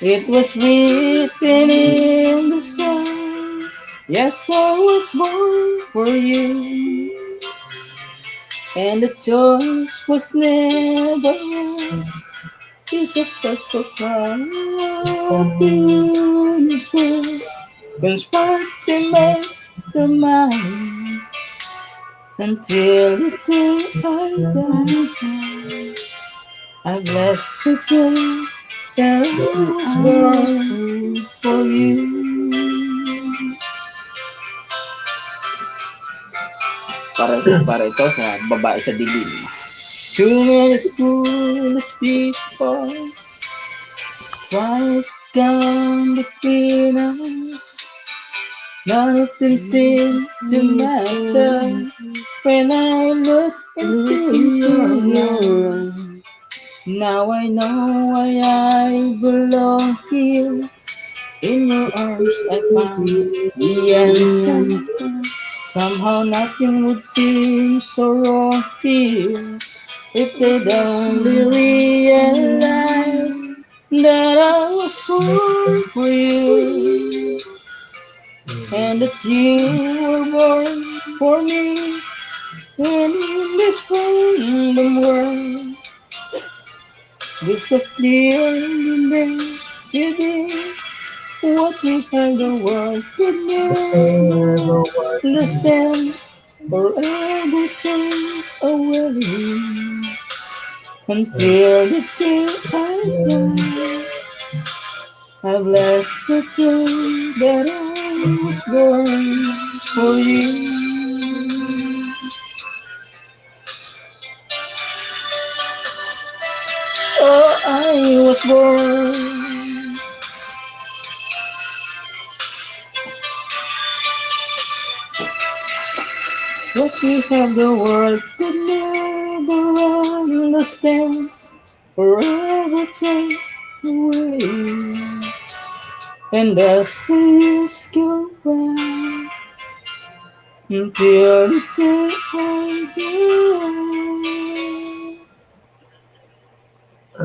It was written in the stars. Yes, I was born for you. And the choice was never yours. It's of such a power of the universe conspired to make the mind until the day I die. I bless the day that I was born for you. Para ito sa babae sa dilim. Too many foolish people fight down between us. None of them seem to matter when I look into your eyes. Now I know why I belong here. In your arms I found the answer. Somehow nothing would seem so wrong here if they'd only realize that I was born for you and that you were born for me. And in this random world, this was clearly meant to be. What we have the world could never understand or ever take away until the day I die. I bless the day that I was born for you. Oh, I was born. What we have the world could never understand or ever take away. And as the years go by, until the day I die, I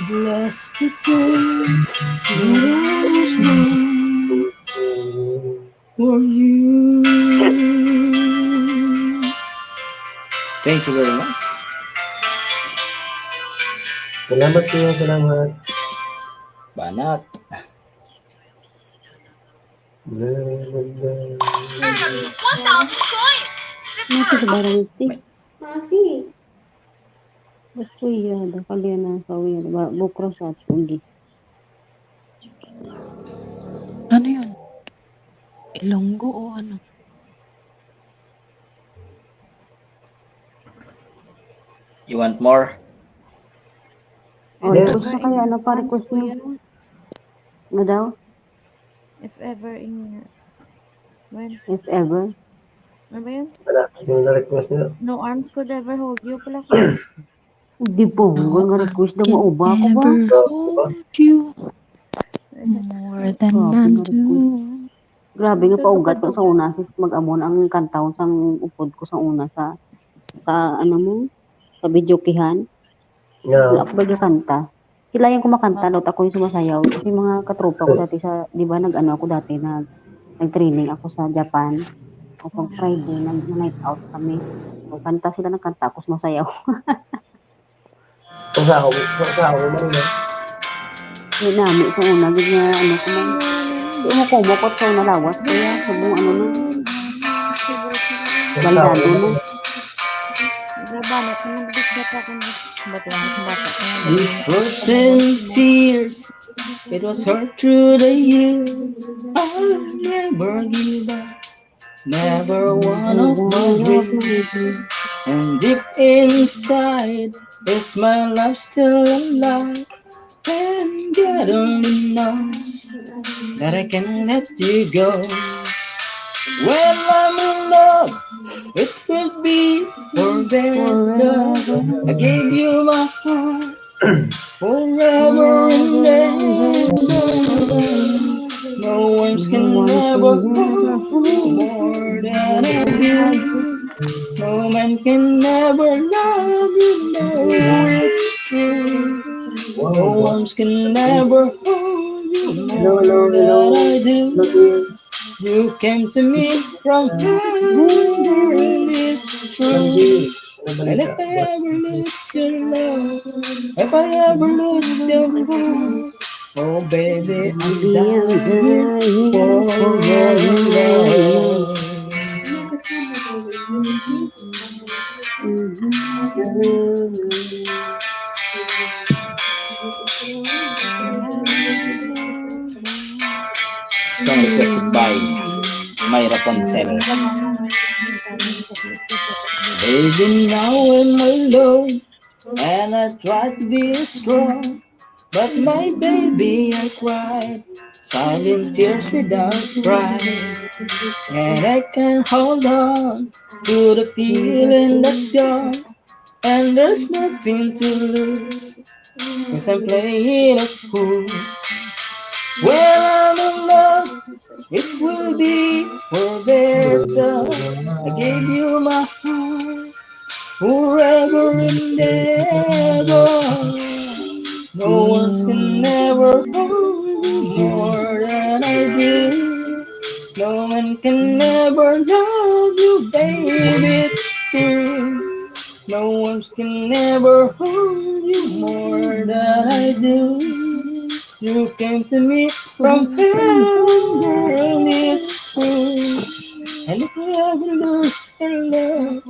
bless the day that I was born for you. Thank you very much. Salamat kayo, salamat. Banat. Mati sa barangti. Mati. Ba't kuya? Kalian na kawin. Bukro sa tsugi. Ano yun? Ilonggo o ano? You want more? O, Yes. request na kayo. Ano pa request niyo? Ano daw? If ever in When? If ever. Ano ba yun? Wala. Yung na-request niya. No arms could ever hold you pala. Hindi po. Hanggang nga request daw Can mauba ko ba? never Diba? hold you more than Grabe man nga request. do. Grabe nga paugat ko sa una. Sis mag-amon ang kantaon sang upod ko sa una sa ano mo? Sa videokihan. Wala Yeah. ako bagay kanta. Sila yung kumakanta, daw ako yung sumasayaw. Kasi mga katropa ko dati sa, di ba nag-ano ako dati, nag-training ako sa Japan. O pag Friday, nag-night out kami. O kanta sila ng kanta, ako sumasayaw. Sa ako man na. Hindi namin sa una, gid nga ano ko man. Di mo kumukot sa una lawas. Kaya sabong ano na, baldado na. Nagrabanat na nabigdat ako na. Bato lang sa bata. It wasn't tears, it was hurt through the years. I'll never give up, never one of my dreams. And deep inside, is my love still alive? And God only knows that I can let you go. When I'm in love, it will be forever. I gave you my heart forever and ever. No one can ever hold you more than I do. No man can ever love you, know it's true. No one can ever hold you more than I do. You came to me from heaven, and it's true. And if I ever lose your love, if I ever lose your love, oh baby, I'm dying for your love. Song requested by Myra Poncel. Baby, now I'm alone, and I try to be strong, but my baby, I cried silent tears without crying, and I can't hold on to the feeling that's gone, and there's nothing to lose, 'cause I'm playing a fool. When I'm in love, it will be for better. I gave you my heart forever and ever. No one can ever hold you more than I do. No one can ever love you, baby, it's true. No one can ever hold you more than I do. You came to me from heaven, girl, it's true. And if I ever lose your love,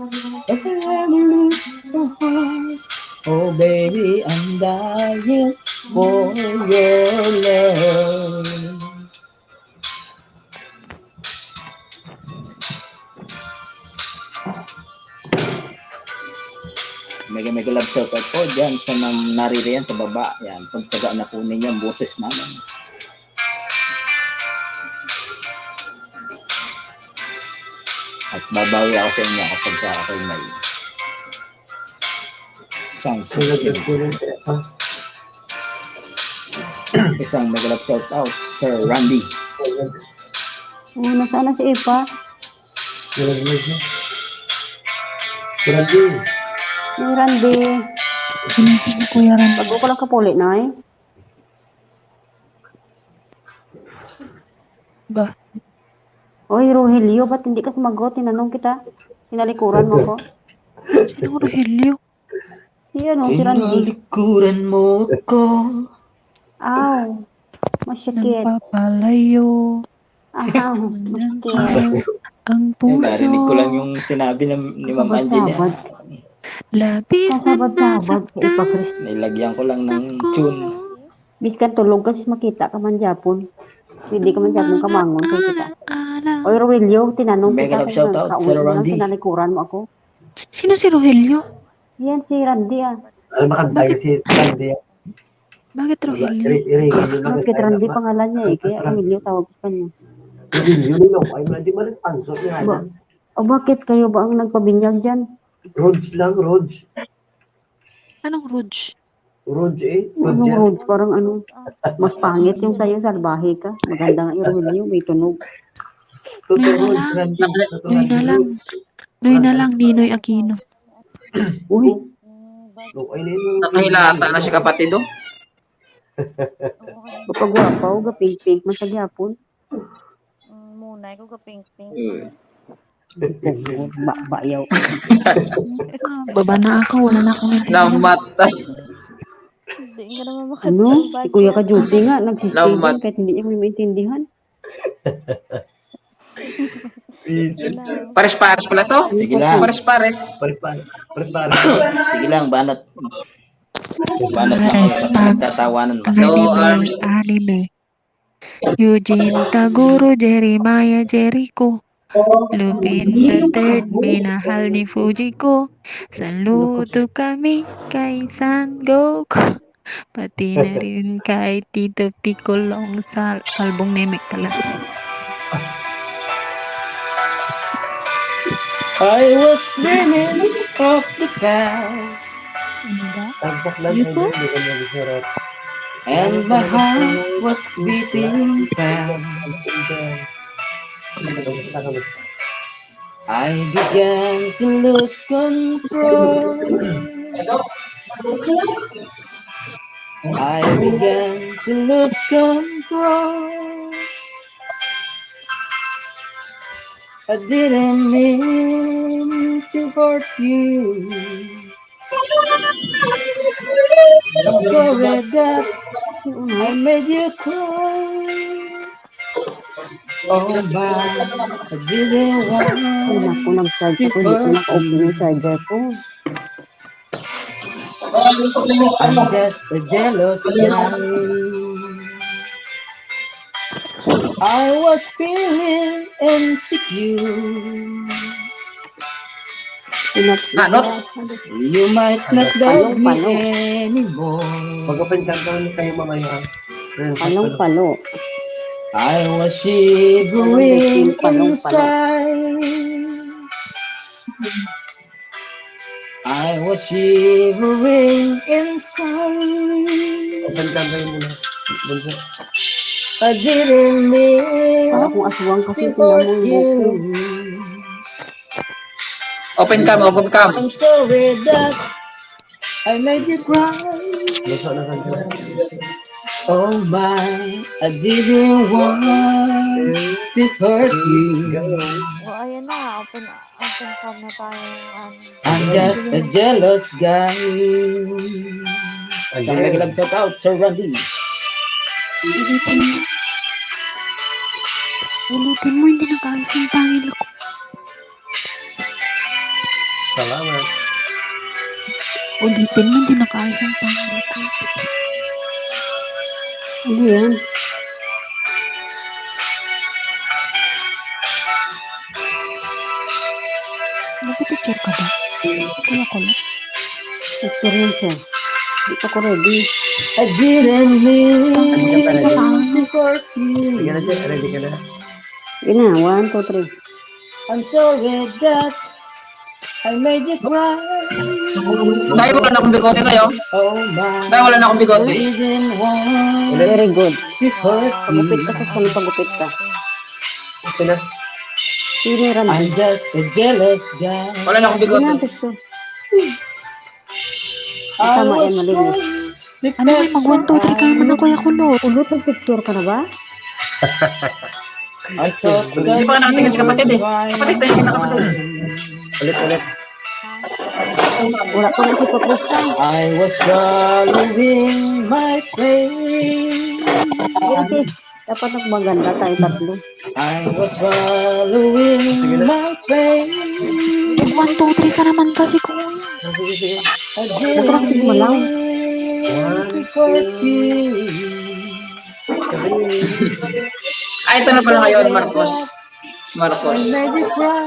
if I ever lose your heart, oh baby, I'm dying for your love. Mega love shout out po dyan sa naririyan sa baba. Yan, pagtaga na po ninyo ang boses namin. At babawi ako sa inyo kapag sa ako'y may sound system. Isang mega love shout out, Sir Randy. Nasaan na si Epa? Grabe. Si Randy. Sino Kuya Ran? Bago ko lang kapuli na eh. Ba? Oy, Rogelio, ba't hindi ka sumagot? Tinanong kita. Tinalikuran mo ko. Sino Rogelio? Si ano, si Randy. Tinalikuran mo ko. Aw, masyakit. Nagpapalayo. Aw, masyakit. Ang Yung puso. narinig ko lang yung sinabi ni Ma'am Angela. Sabad-sabad. Labis na Kasabad-sabad sa Epa nasaktan Chris. Nilagyan ko lang ng tune. Biskan tulog kasi makita ka man Japon. Hindi ka man Japon kamangon kay kita. Oy, Rogelio, tinanong Mega kita love shout out, kauwi Sir mo lang, Randy. tinalikuran mo ako. Sino si Rogelio? Yan si Randy ah. Alam makanta kasi Randy. Bakit Rogelio? Bakit Randy pangalan niya eh, kaya Rogelio tawag ko kanya. Yun lang. Ay, di ba nagpansot nga Ba, lang? o bakit kayo ba ang nagpabinyag dyan? Roads lang, roads. Anong Rouge? Roads eh. Anong Roger. roads? Parang ano, mas pangit yung sa'yo, salbahe ka. Maganda nga yung Rogelio, may tunog. Totoo Noy na roads. lang. Randy. Totoo Noy na Randy lang. roads. Noy na lang, Ninoy Aquino. Uy, Okay na yun. Nakahilata na si kapatid oh. kapag wapaw, gapink-pink, masagyapon. Muna, ko ka pink-pink. Bayaw. Baba na ako, wala na akong maintindihan. Namatay. Hindi ka naman Ano? Si Kuya Kajuti nga, nagsistable Lamat. kahit hindi niya may maintindihan. Pares-pares pala to. Sige lang. Pares-pares. Pares-pares. Sige lang, banat. Banat na Pares ako. pag Tatawanan mo. So, anime. Eugene Taguro, Jeremiah Jericho. Lupin III, minahal ni Fujiko. Saludo kami kay San Goku. Pati na rin kay Tito Picolong sa kalbong Nemek pala. I was dreaming of the past. Ano ba? Tamsak lang. Yupo? Hindi ka mag-sarap. And my heart was beating fast. I began to lose control. I began to lose control. I didn't mean to hurt you. I'm sorry that I made you cry. Oh my, I didn't Ay, want naku, nag-charge ako, hindi ko naka-open yung charger ko. I'm just a jealous guy. I was feeling insecure. You might not love me anymore. Mag-open card naman kayo mamaya. Palong-palo. I was shivering inside. I was shivering inside. Open card kayo muna. Bunso. I didn't mean Para kung aswang kasi to tingnan mo hurt yung you. buhok ko. Open cam. I'm sorry that I made you cry. Bunso na card. Oh my, I didn't want to hurt you. O, ayan na. Open cam na tayo. I'm just a jealous guy. Isang mega love shout out, Sir Randy. Ulitin mo, hindi nakaayos yung pangil ko. Salamat. Ulitin mo, hindi nakaayos yung pangil ko. Ano yan? Nag-teacher ka ba? Kaya ko lang. Picture yan siya. Hindi pa ko ready. I didn't mean to hurt Sige na you. siya. Ready ka na. Yun na, 1, 2, 3. I'm sorry that I made you cry. Dahil wala na akong bigote tayo. Oh my, Dahil wala na akong bigote. didn't want Very good. to hurt Pagupit you. ka sa saan pagupit ka. Okay na. Sino yung Randy? I'm just a jealous guy. Wala na akong Yun na, bigote. picture. I Tama yan, was malinis. trying to Ano may mag 1, 2, 3 ka naman ako ya kulot. Ulot ng picture ka na ba? I thought that Hindi pa ka nakatingin sa kapatid eh. Kapatid tayo na kapatid. Ulit. Wala pa na si Patrista. I was swallowing my pain. Kasi dapat maganda tayo tatlo. I was swallowing my pain. Mag 1, 2, 3 ka naman kasi kuya. Sige. I didn't Nag-practice mo lang. mean to hurt you. Ay, ito na pala ngayon, Marcos. Marcos. I made you cry.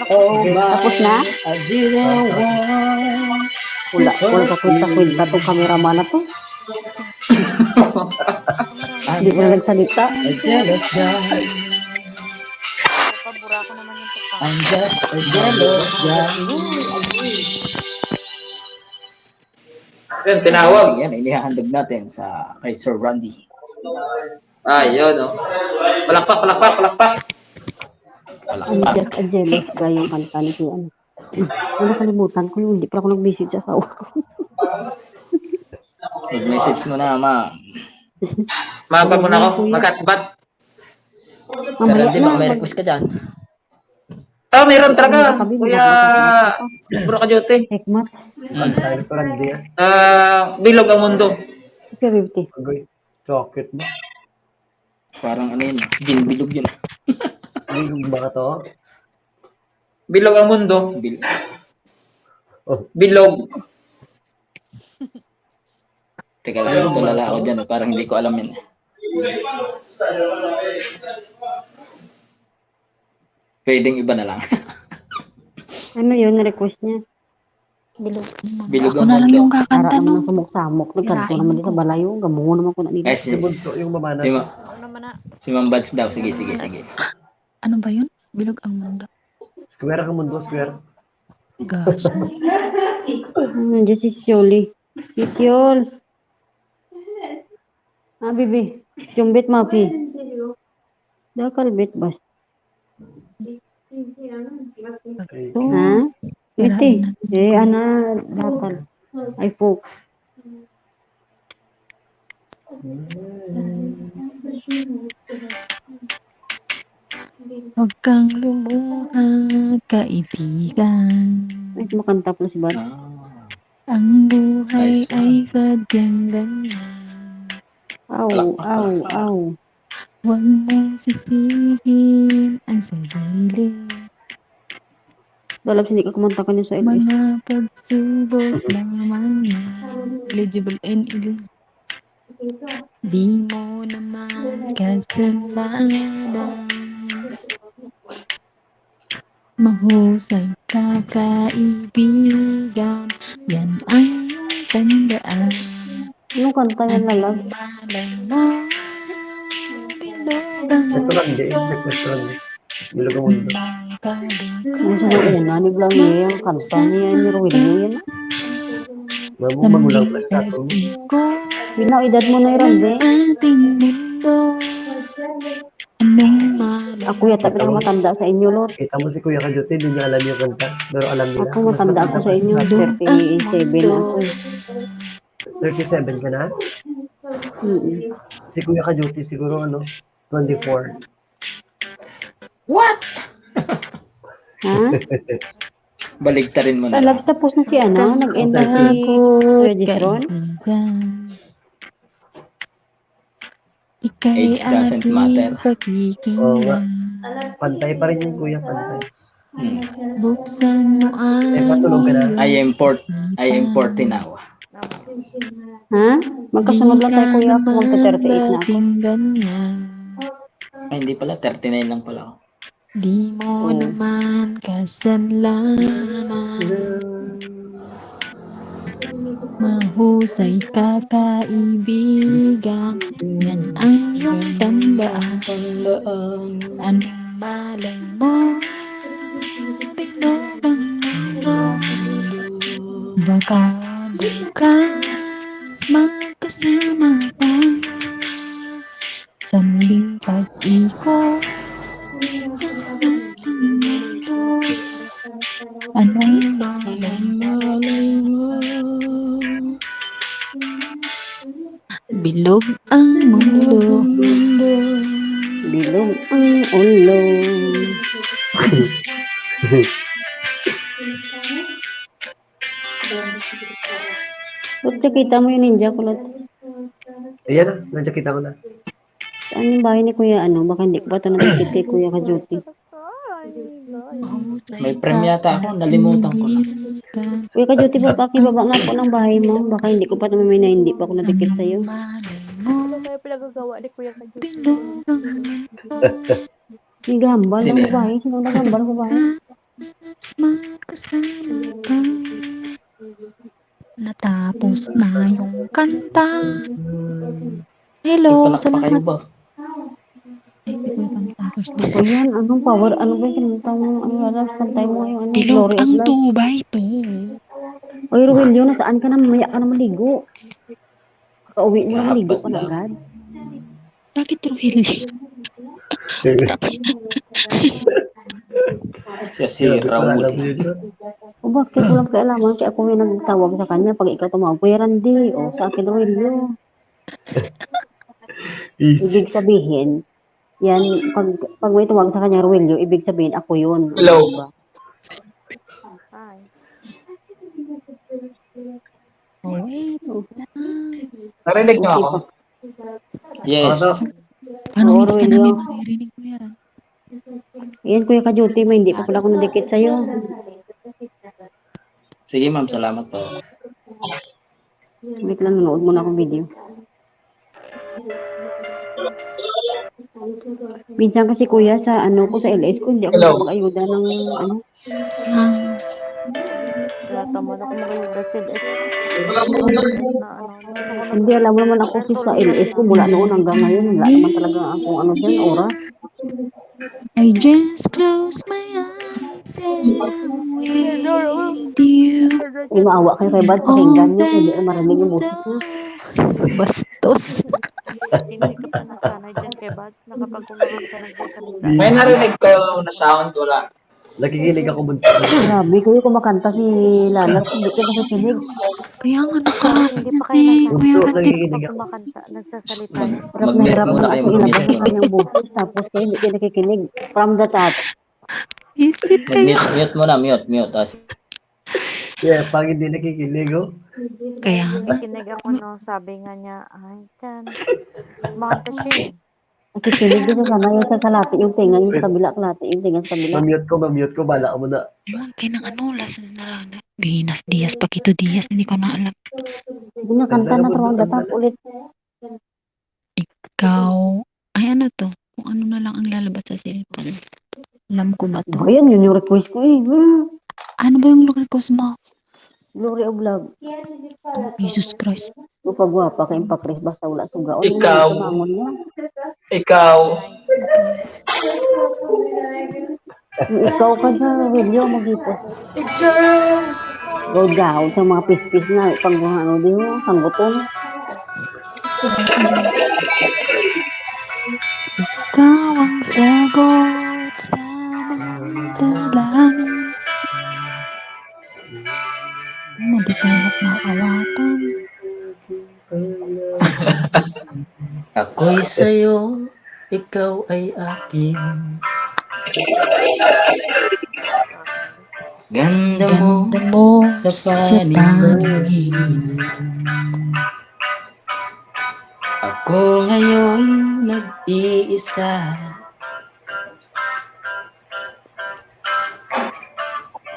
Oh my, Tapos na? I didn't want Wala pa kwenta-kwenta tong cameraman na to. Hindi ko na nagsalita. a jealous guy. Pabura ko naman yung pagkain. I'm just a jealous guy. Yun, tinawag. Yan, inihahandog natin sa kay Sir Randy. Ayun, oh. Palakpak, palakpak, palakpak. I'm just a jealous guy yung kanta ni Kuya. Nakalimutan ko yung hindi pa ako nag-visit sa asawa ko. Mag-message mo na, ma. Maga mo na ako. Magkatabat. Sir Mamaya Randy, na, baka may mag- request ka dyan. Meron talaga. Kami, Kuya, bro ka Jote. Hekmat, Pantay ko lang din. Bilog ang mundo. security. Agoy. Chocolate ba? Parang ano yun, bilog yun. Bilog ba ka to? Bilog ang mundo. Oh. Bilog. Teka lang, tulala ako dyan. Parang hindi ko alam yun. Pwedeng iba na lang. Ano yun, request niya? Bilog Ako ang na lang yung mundo. Para kakanta, naman no? ng sumok-samok. Nagkanto Kirain naman ko. din sa balayo. Gamungo naman ko na nila. Guys, Si Bunso yung mamana. Ano naman na? si Ma'am Bads daw. Sige. Ano ba yun? Bilog ang mundo. Square ka mundo, square. Gosh. Nandiyan si Sioli. Si Siols. Bibi. Jumbit mapi. Dakalbit bas. Ay, So, Ha? Iti. Ana, dakal. Ay po. huwag kang lumuha, kaibigan. Ay, makanta pala si Bad. Ang buhay Nice one. ay sadyang ganyan. Aw. Huwag mo sisihin ang sarili. Dalab hindi ka kumanta ka niya sa LS. Mga pagsubok naman yan. Eligible and illegal. Di mo naman kasalanan. Mahusay ka kaibigan. Yan ang tandaan. Anong kanta yan lalag? Malay mo. Bilog ang ito lang din. Request ko lang din. Bilog ang mundo. Yung sa una, ni Blang niya yung kanta niya ni Ruelio yan. Magulang pa sa ato. ko. Pinaw, edad mo na yung Randy. Ating mundo. Anong malay Ako yata pinang matanda sa inyo, Lord. Kita mo si Kuya Kajote, hindi niya alam yung kanta. Pero alam nila. Ako matanda ako sa inyo. 37 na ako. 37 ka na? Mm-mm. Si Kuya Kajote siguro 24. Ha? Baligtarin mo na. Talag tapos na si nag-end na si takot Registron. kaibigan. Ika'y Age doesn't matter. aking pakikinggan. Oo nga. Pantay pa rin yung Kuya, pantay. Buksan mo ang Patulog ka na. I am 40 now. Ha? Magkasunod lang tayo, Kuya. Ako magka-38 na ako. ganyan. Ay, hindi pala. 39 lang pala ako. Di mo naman kasalanan. Mahusay ka kaibigan. Yan ang iyong tandaan. Anong malay mo? Bilog ang mundo. Baka bukas magkasama tayo sa muling pag-ikot. Anong malay mo? Bilog ang mundo. Bilog ang ulo. Ba't kita mo yung ninja kulot? Ayan na, nandiyan kita ko na. Saan yung bahay ni Kuya Baka hindi ko pa ito natikit kay Kuya Kajuti. May premyo yata ako. Nalimutan ko na. Kuya Kajuti, pakibaba nga po ng bahay mo. Baka hindi ko pa ito may na hindi pa ako natikit sa'yo. Ano kaya pinagagawa ni Kuya Kajuti? Bilog ang mundo. May gambal Sino ng yan? bahay. Sino na gambal ng bahay? Magkasama tayo. Natapos na yung kanta. Hello, Ipanak pa kayo salamat. ba? Ay, di ko yung tapos na. O yan, anong power? Ano ba yung kinanta mo? Ano yan? Kantay mo yung ano, Dilog Glory of ang Love. tubay to. Oy, Ruelio, nasaan ka na? Mamaya ka na maligo. Kakauwi mo na maligo Kahapat ka na lang. agad. Bakit Rogelio? Siya si Raul. O bakit walang kailangan? Kaya ako may nagtawag sa kanya. Pag ikaw tumawag, Kuya Randy. O sa akin, Ruelio. Easy. Ibig sabihin, yan, pag may tumawag sa kanya, Ruelio, ibig sabihin, ako yun. Hello. Diba? Hi. Oh, wait. Narinig niyo ako? Yes. Paano Oo, hindi ka Rogelio. namin maririnig, Kuya Ran? Yan, Kuya Kajuti, may hindi pa pala ako nadikit sa'yo. Sige ma'am, salamat po. Wait lang, nanood muna akong video. Minsan kasi kuya sa ano ko sa LS ko hindi ako Hello. makapag-ayuda ng ano. Yata mo na kung mag-ayuda sila. Hindi alam mo naman ako sa LS ko mula noon hanggang ngayon wala naman talaga akong ano diyan oras. I just close my eyes and I'm with you. Ay maawa kayo kay Bad pakinggan niyo kung hindi ko marinig yung boses niya. Bastos. Hindi ka pa nasanay dyan kay Bad. Nakapag-umahan ka nagsasalita. May narinig kayo na sound, wala. Nakikinig ako bunso. Grabe kuya kumakanta si Lalat hindi ka nakikinig. Kaya nga Hindi pa kayo eh, nasanay. Kuya Bunso, Ran. nakikinig Kapag ako. kumakanta, nagsasalita yun. Hirap na Mag-mute hirap muna na kayo, ako ilabas mag-mute ang kayo. kanyang boses tapos kayo hindi kayo nakikinig. From the top. Isip kayo. Mute muna, mute. Yeah, pag hindi nakikinig, oh. Kaya nga. Nakikinig ako no, sabi nga niya, ay, Chan, kumakanta siya. Nakikinig din sa sana yung sa kalati yung tinga yung sa kabila kalati yung tinga sa kabila. Mamute ko, bala ka muna. Ewan kayo ng ano, last na Dinas Diaz, Paquito Diaz, hindi ko na alam. Hindi na kanta na from the top ulit. Ikaw, ay ano to? Kung ano na lang ang lalabas sa cellphone. Alam ko ba to? Ayan yun yung request ko eh. Ano ba yung request mo? Glory of Love. Jesus Christ. Gupagwapa kay Pakris basta wala suga. O Ikaw. mangon niya. Ikaw. Yung ikaw ka dyan, Wilio, mag-ipos. Go down sa mga pispis na pang ano din mo, sangguton. Ikaw ang sagot sa mga dalangin. Hindi ka makawatan. Ako'y sa'yo, ikaw ay akin. Ganda mo Ganda mo sa sa paningin. paningin. Ako ngayon nag-iisa.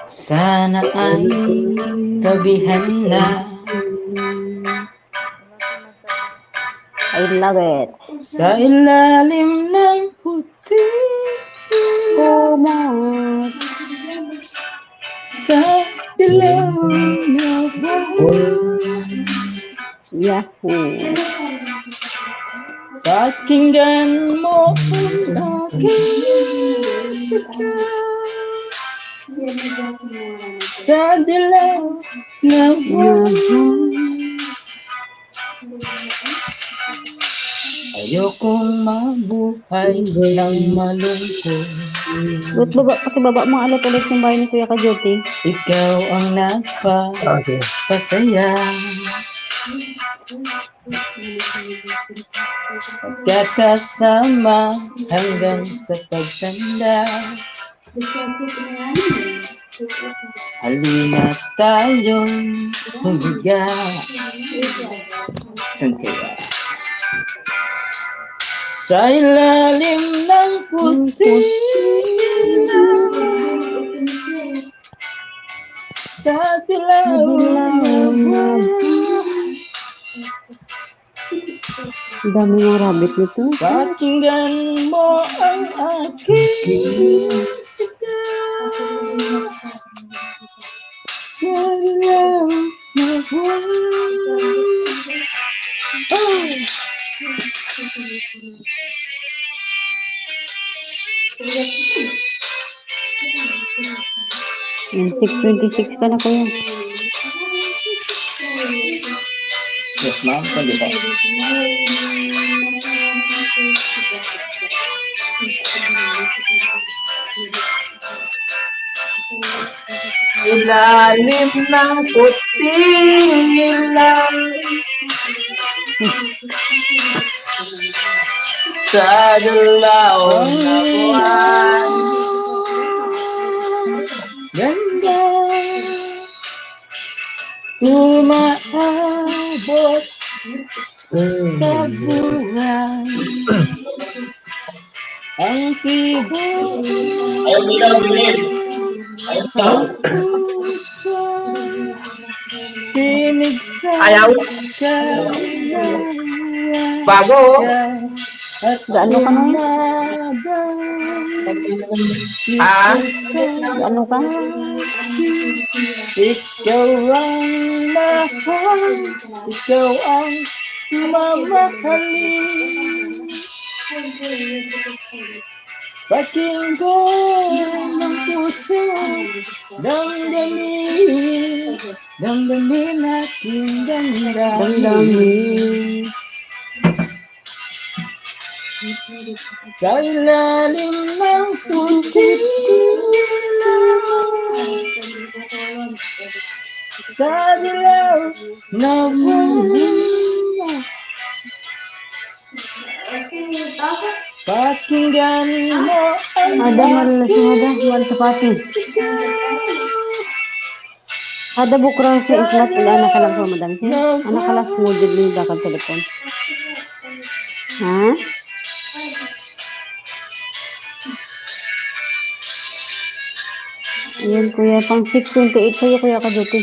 Sana ay tabihan na. I love it. Sa ilalim ng puti. Kumot. Sa dilaw na buwan. Yahoo. Pakinggan mo ang aking sigaw. Sa dilaw na buwan. Ayokong mabuhay ng malungkot. Gut baba, pakibaba mga alat ulit yung bahay ni Kuya Kajuti. Ikaw ang Okay. nagpapasaya. Magkakasama hanggang sa pagtanda. Halina tayong humiga. Saan kaya? Sa ilalim ng puti na sa dilaw na Ang dami ng rabbit nito. pakinggan mo ang aking sigaw. Sa dilaw Yung 6:26 ka na kuya. Yes, ma'am. Sige po. Ilalim ng kutila sa dilaw na buwan. Ganda umaabot sa buwan. Ang tibok tinig sa Ayaw. Bago. at Gaano ka na? Ah, Gaano ka? ikaw ang mahal, ikaw ang mamahalin. Pakinggan ng puso, damdamin aking Damdamin. sa ilalim ng kutila, sa dilaw na buwan. Pakinggan mo ang Ada mal sapati. Ada bukra sa iklat ila anak kalang sa madam siya. Anak kalas mo jud ni dakan telepon. Ha? Ayan kuya, pang 6:28 sa'yo kuya Kaduti.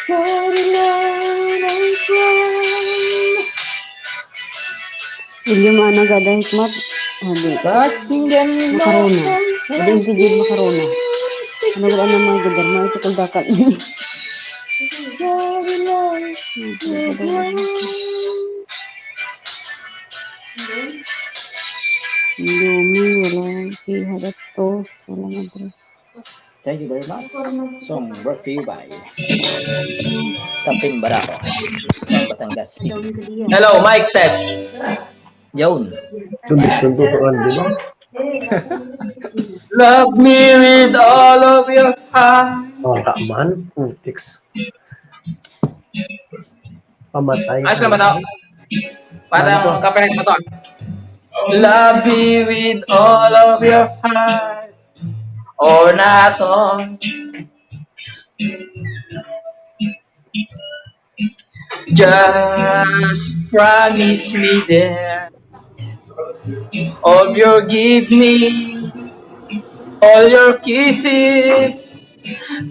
sa dilaw ng buwan. William ana gada hikmat. Hadi. Pakinggan mo Makarona. Ada yung sigid makarona. Ano ba naman gadar mo ito kung dakal. sa dilaw ng buwan. Yumi, wala si hadat to. Wala man to. Thank you very much. Song brought to you by Kaping Barako ng Batangas City. hello, mic test. Yun. Sundo ko kan, di ba? Love me with all of your heart. Oh, kaman. Tix. Pamatay. Ayos naman ako. Parang kapalit mo to. Love me with all of your heart. Or not all. Just promise me there. All your give me, all your kisses,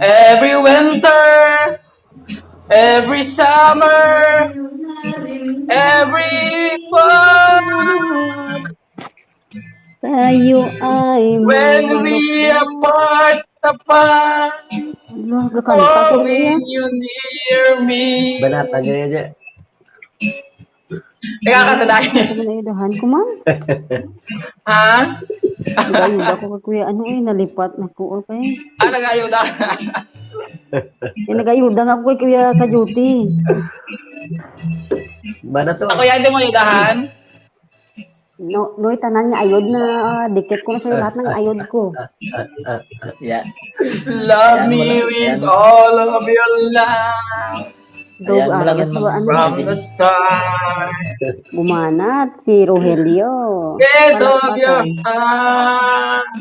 every winter, every summer, every fall. Tayo ay When we apart, Allah, kakanta oh, ko kuya. when you near me. Banata niya niya. Nakakanta tayo. Ako na idahan ko man. Ha? Nag-ayuda ko kay kuya. Ano nalipat na ko. Okay. Nag-ayuda. Nag-ayuda nga ko kay kuya Kaduti. Banato. Ako yan, hindi mo ayudahan. Noy, tanan nga ayod na dikit ko na sa'yo lahat ng ayod ko. Yeah. Love me with all of your love. Dog, Ayan mo lang yan, From the start. Bumanat, si Rogelio. With all of your heart.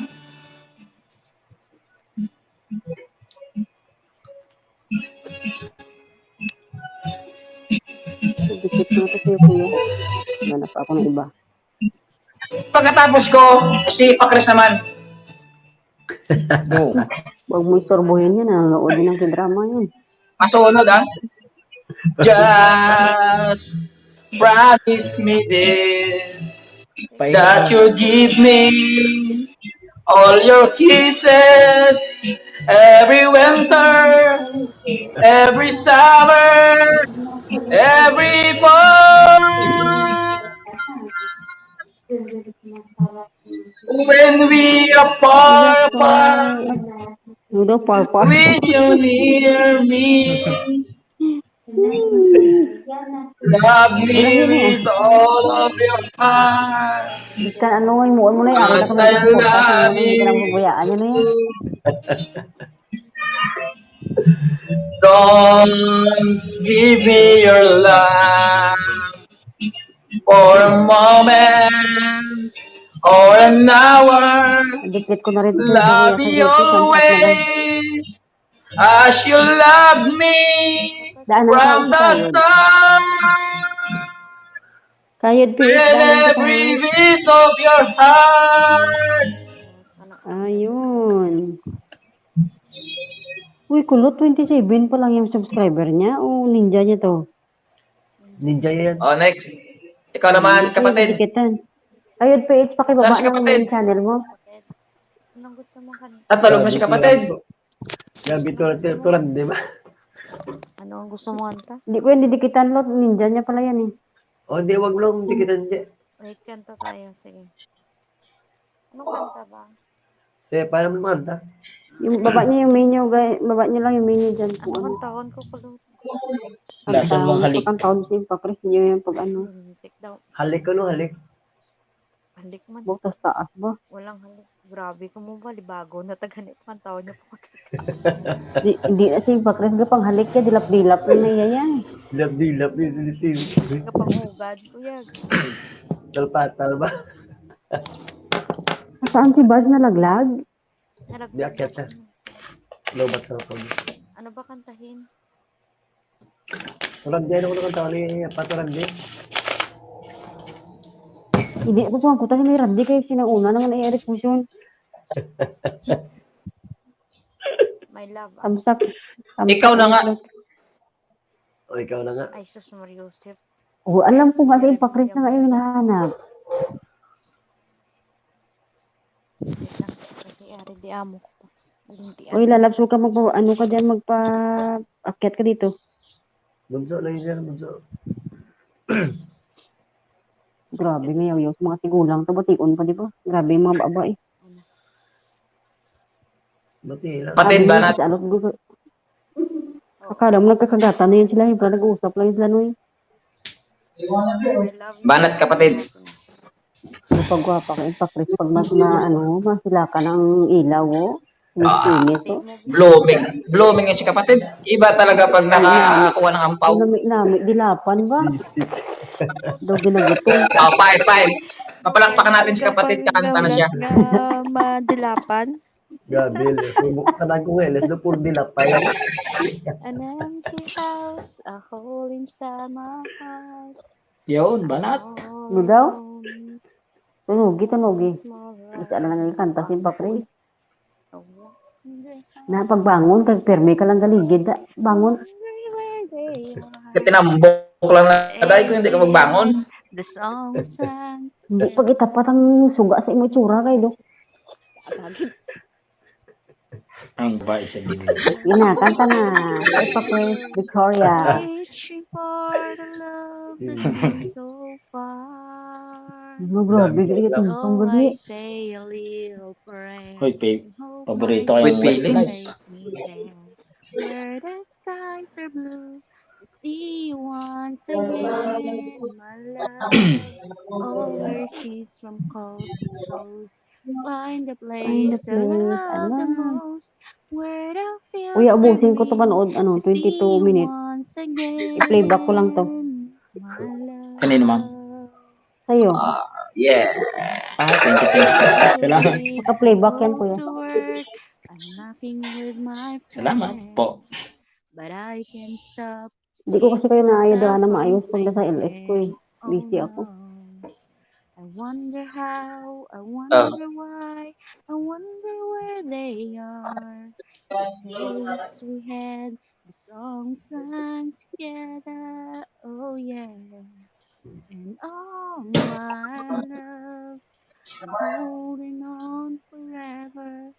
Dikit ko na sa'yo kuya. Ganap ako ng iba. Pagkatapos ko, si Pakris naman. Go. Huwag mo istorbohin yan. Nanonood din ng drama yun. Masunod ah. Just promise me this. that you give me all your kisses every winter, every summer, every fall. When we are far apart, Nudo, par. with you near me, love me Lagi na yan. with all of your heart. Kan ano ngay mo na ari na At kami I suporta sa mo love hindi ka lang pabayaan you. niya na yan. Don't give me your love for a moment or an hour. Dikit ko na rin ito sa Love kuya sa me YouTube sampat na daw. always as you love me Daanan ka from sa the kayod. start. Kayod PH, With daanan ka sa every kayod. beat of your heart. Ayun. Uy, kulot 27 pa lang yung subscriber niya o ninja niya to? Ninja yan. O, next. Ikaw naman, kapatid. Dikitan. Kayod PH, pakibaba Saan si na yung kapatid? main channel mo. Anong gusto mo kanina? At tulog na si kapatid. Gabi tulad, di ba? Ano ang gusto mo kanta? Hindi pwede dikitan lot, ninja niya pala yan eh. O, di, wag lang dikitan niya. Wait, kanta tayo. Sige. Anong kanta ba? Sige, paano mo manta? Yung baba niya yung menu, guys. Baba niya lang yung menu dyan. Ano Kung ano. kang taon ko kulot? Lason mong halik. Pagkantawon siya, papres niyo yung pag ano. Take daw. Halik ko, no? Halik. Halik man. Butas taas ba? Walang halik. Grabe ko mo ba, libago na taganit kang taon niya po. Hindi na siya papres ga pang halik niya, dilap-dilap na niya yan. Dilap-dilap, dilap-dilap. Kapag ugad ko yan. Talpatal ba? Saan si Baz nalaglag? Di akyat na. Lobat sa ako. Ano ba kantahin? Tulad din ako naman tawali. Patulad din. Hindi ako pang kuta ni Randy kayo sinauna naman ay Eric Fusion. My love. Tamsak. Ikaw na nga. O, ikaw na nga. Ay, sus Mariusip. Oh, alam ko nga yung pakris na nga yung nahanap. Wait lang. Kasi ari di amo ko. Uy, lalapso ka ano ka dyan, magpa-akyat ka dito. Bunso lang yun, bunso. Grabe, ngayaw sa mga tigulang. Tabatiun pa, di ba? Grabe yung mga baba eh. Buti lang. Patid ba natin? Akala mo nagkakagatan na yun sila. Yung nag-uusap lang yun sila no eh. My love. Banat kapatid. Pagwapa ka yung pakris. Pag mas na mas sila ka ng ilaw oh. Minis oh. Blooming. Blooming yung si kapatid. Iba talaga pag nakakuha ng ampaw. Nami, dilapan ba? Isip. Daw ginagutom. Oh, five. Mapalakpakan natin si kapatid. Kakanta na siya. Nga madilapan. Gabi, subok ka na kung eles do pur dilapay. An empty house, a hole inside my heart. Yun, banat. Ano daw? Tunugi. Isa lang nga kanta si Pakri. Na pagbangon, kag perme ka lang galigid. Bangon. Kasi tinambok lang na dahil kung hindi ka magbangon. The song sang. Hindi pag itapat ang suga sa imo tsura kay do. Ang ba isa din. Kanta na. Ay Pakri, Victoria. Reaching for the love that's so far. Grabe, gali ka So tong I gali. say a little prayer. Hoy, paborito Wait, kayong wait, Westlife. Where the skies are blue, to see you once again, my love. Overseas from coast to coast, find the place I love the most. Where the fields Uy, are abusin ko to green, panood, to see 22 you minutes. once again, I-playback ko lang to. my love. Kanino, ma'am? Sa'yo. Yeah. Thank you. Salamat. Maka-playback yan, kuya. To work, I'm laughing with my Salamat po. but I can't stop. Hindi ko kasi kayo naayadahan na maayos pag nasa LS ko eh. Busy ako. I wonder how, I wonder why, I wonder where they are. The taste we had, the songs sang together, oh yeah. And all my love, I'm holding on forever,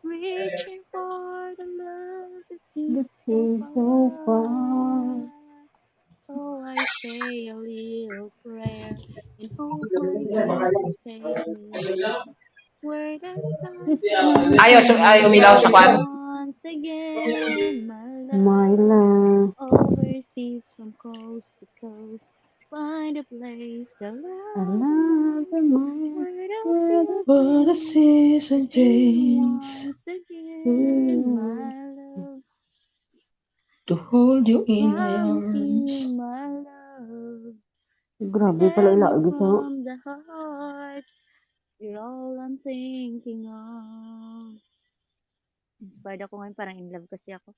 reaching for the love that seems That so seems so far. far. So I say a little prayer and hope my dreams will take me where the skies are blue Ayaw umilaw sa kwan. once again, My my love. love. Overseas from coast to coast, find a place I I love the love the most, most. where the Where the feels are For the blue. season See you change, once again, sea. my love. to hold you in my Promise you, arms. my love. Grabe pala Tell you ilaog siya. from the heart, you're all I'm thinking of. Inspired ako ngayon, parang in love kasi ako.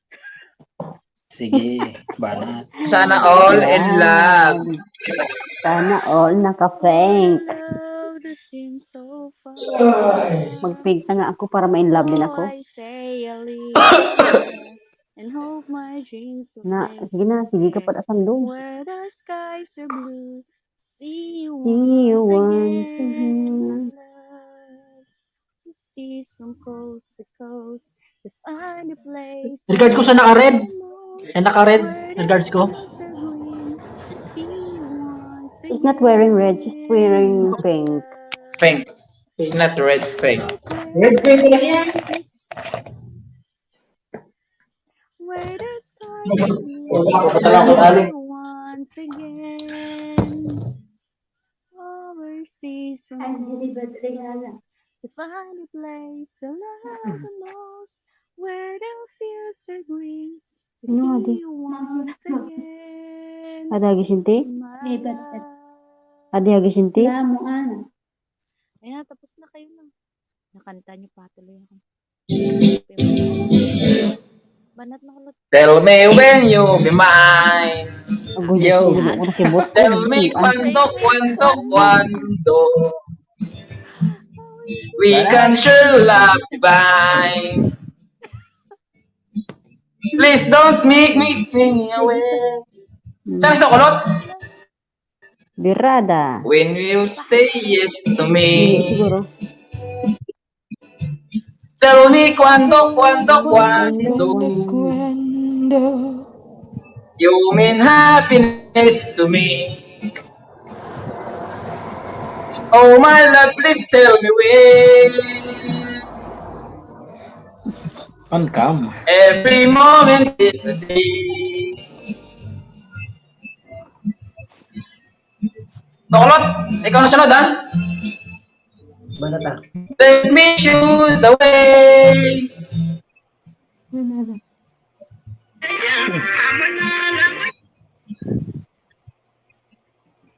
Sige, banat. Sana all in love. Yan. Sana all For naka-prank. the love that seems so far. Mag-prank na nga ako para ma-in-love din So ako. I say a little prayer and hope my dreams will Na, take sige na, sige ka me pa asando. where the skies are blue. See you See you once once again, my again. love. The seas from coast to coast to find a place I Regards ko sa love naka-red. the most, Sa naka-red, where the regards ko. fields are green. See you once She's not wearing red, she's again, wearing my pink. Pink. love. It's not red pink. Red pink na yan. Yes, where the skies are Wala ko blue. talaga See tali. you once again. Overseas from coast to coast to find a place I love the most, where the fields are green. To Ano nga di? see you once again, Ada gisinti? my love. Ada gisinti? Ayan, tapos na kayo na. Nakanta niyo pa tuloy ako. Banat na kulot. Tell me when you be mine. Ago Yo. dito, ako nakibot ko. Tell me quando we can share love divine. Please don't make me feel away. Saan sa kulot? Birada. When you say yes to Hindi me. siguro. Tell me quando Quando, Cuando. you mean happiness to me. Oh my love, please tell me when. On cam. Every moment is a day. Tokolot, ikaw na sunod ha. Banata. Let me shoot the way.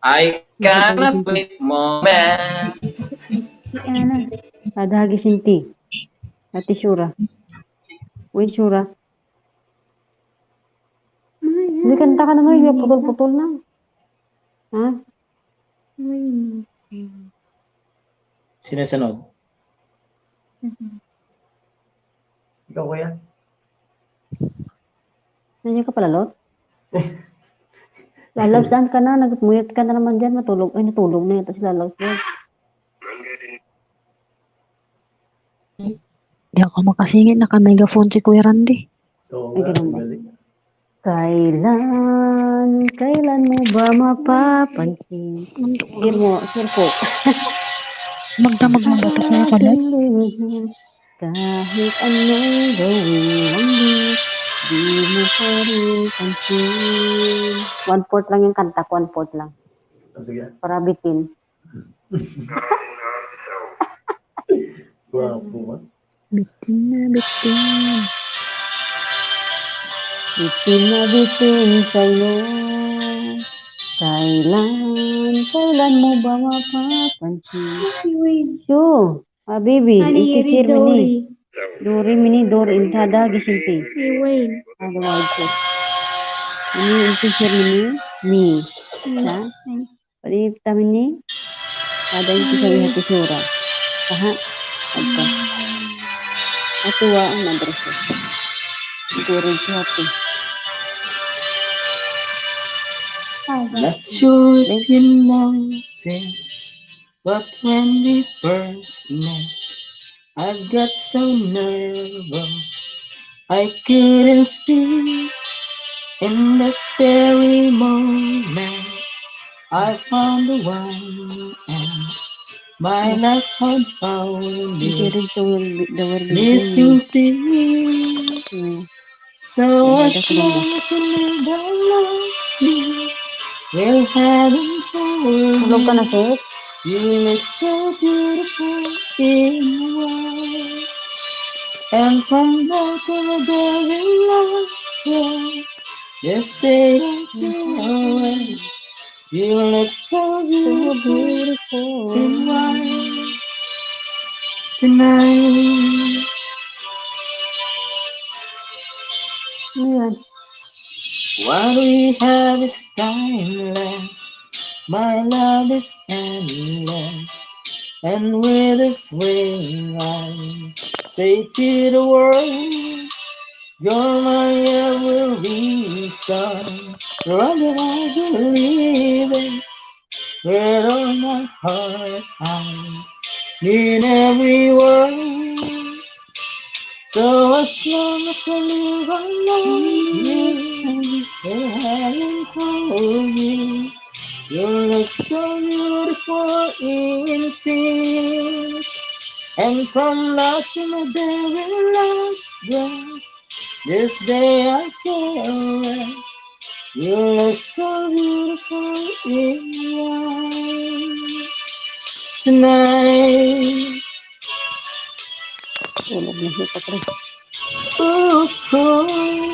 I cannot wait moment. Ada gisinti. Ati Shura. Wait, Shura. Hindi kanta ka na ngayon, putol-putol na. Ha? Sinusunod. Ikaw, kuya? Nandiyan ka pala, Lot? Lalaw, saan ka na? Nagmuyat ka na naman dyan. Matulog. Ay, natulog na yata si Lalaw. Di ako makasingit, naka-megaphone si Kuya Randy. Oo Ay, nga, ganun ba? galing. Kailan mo ba mapapansin? Share ko. Magdamag mo ba ito Kuya Kalat? Kahit anong gawin lang di mo pa rin pansin. 1/4 lang yung kanta, 1/4 lang. Oh, sige. Para bitin. Wow, po ba? Bitin na bitin. Bitin na bitin sa'yo. Kailan mo ba mapapansin? Sure. Habibi, ikisir mini. Dori mini, dori intada gisinti. Ada wajib. Ini ikisir mini, ni. Sa? Pari vitamin ni. Ada yang bisa lihat di surah. Aha. Apa? Atu wa madrasah. Dori hati. Not sure if you noticed, but when we first met, I got so nervous I couldn't speak. In that very moment, I found the one, and my life had found Hindi rin this to the will be missing thing. So as Maganda ko lang long as you live and love me, we'll heaven Tulog ka na, for you. Seth? You look so beautiful in white, and from there to the very last breath, this day until rest, you look so So beautiful beautiful. in white tonight. Ano yan? What we have is timeless. My love is endless. And with this ring, I say to the world, you're my every reason. You're all that I believe in. With all my heart, I mean every word. So as long as I live, I love you. And heaven hold you. You look so beautiful in pink. And from last to my very last breath, this day I cherish. You look so beautiful in white tonight. Tulog na si Patrick. Ooh, ooh.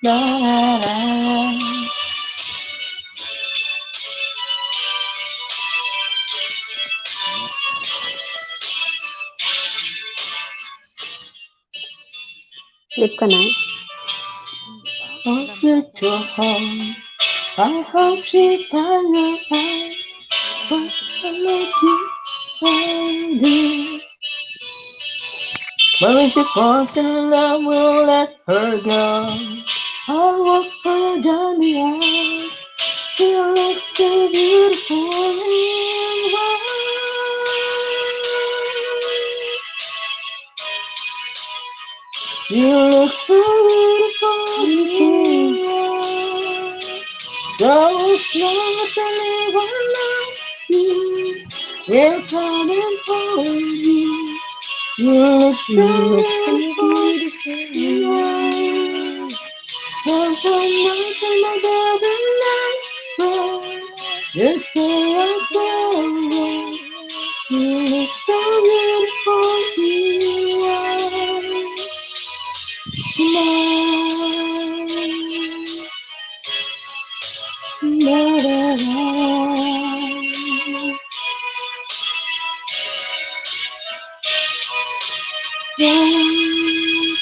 La, la, la. Sleep ka na? Open your arms. I hope she find your eyes. But I let you find it. But when she falls in love, we'll let her go. I'll walk her down the aisles. She looks so beautiful in white. You look so beautiful in white. So as long as I live, I love you. We'll come and hold you. You look so beautiful in white. And from night to my baby night, this day I go. You look so beautiful in white tonight. La, la, la.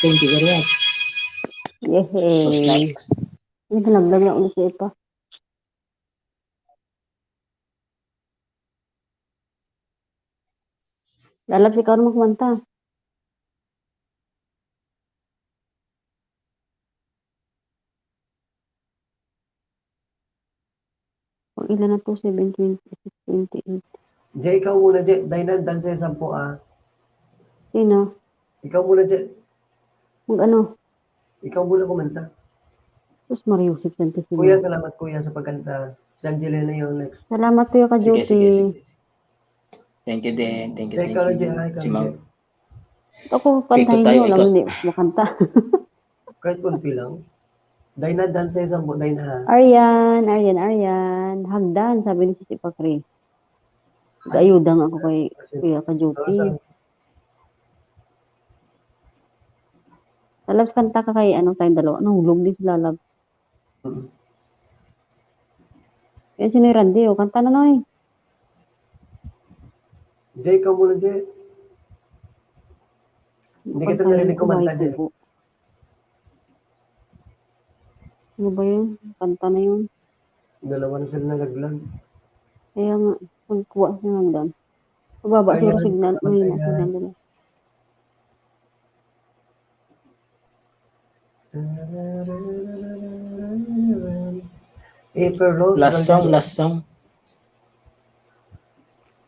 Thank you very much. Those Yehey. likes. Hindi nalaglag na ulit siya ito. Lalab si Karo magkumanta. Kung ilan na to? 7, 26, 28. Jay, ikaw muna, Jay. Dahil nandan sa'yo 10, Sino? Ikaw muna, Jay. Mag-ano? Ikaw muna kumanta. Sus Mariusip Santisimo. Kuya, salamat kuya sa pagkanta. Si Angelina yung next. Salamat kuya ka, Sige, sige, Jopi. sige. Thank you din. Thank you, Jay, thank ikaw, you. Jay. Hi, Si Ma'am. Ako, Pito pantahin tayo, nyo. Alam ikaw. hindi makanta. Kahit kunti lang. Dahil nandan sa'yo 10, dahil na. Aryan. Hagdan, sabi ni Sisi Pakri. Nag-ayudang ako kay kuya ka, Jopi. Lalabs kanta ka kay ano tayong dalawa. Nahulog din sila lab. Yan si Noy Randy, o. Kanta na, Noy. Jay, ikaw muna, Jay. Hindi kita narinig kumanta, Jay. Ano ba yun? Kanta na yun. Dalawa na sila nalaglag. Kaya nga, magkuha siya hanggang. Mababa siguro Ayan, signal. salamat, May ayan. signal nila. April Rose. Last song.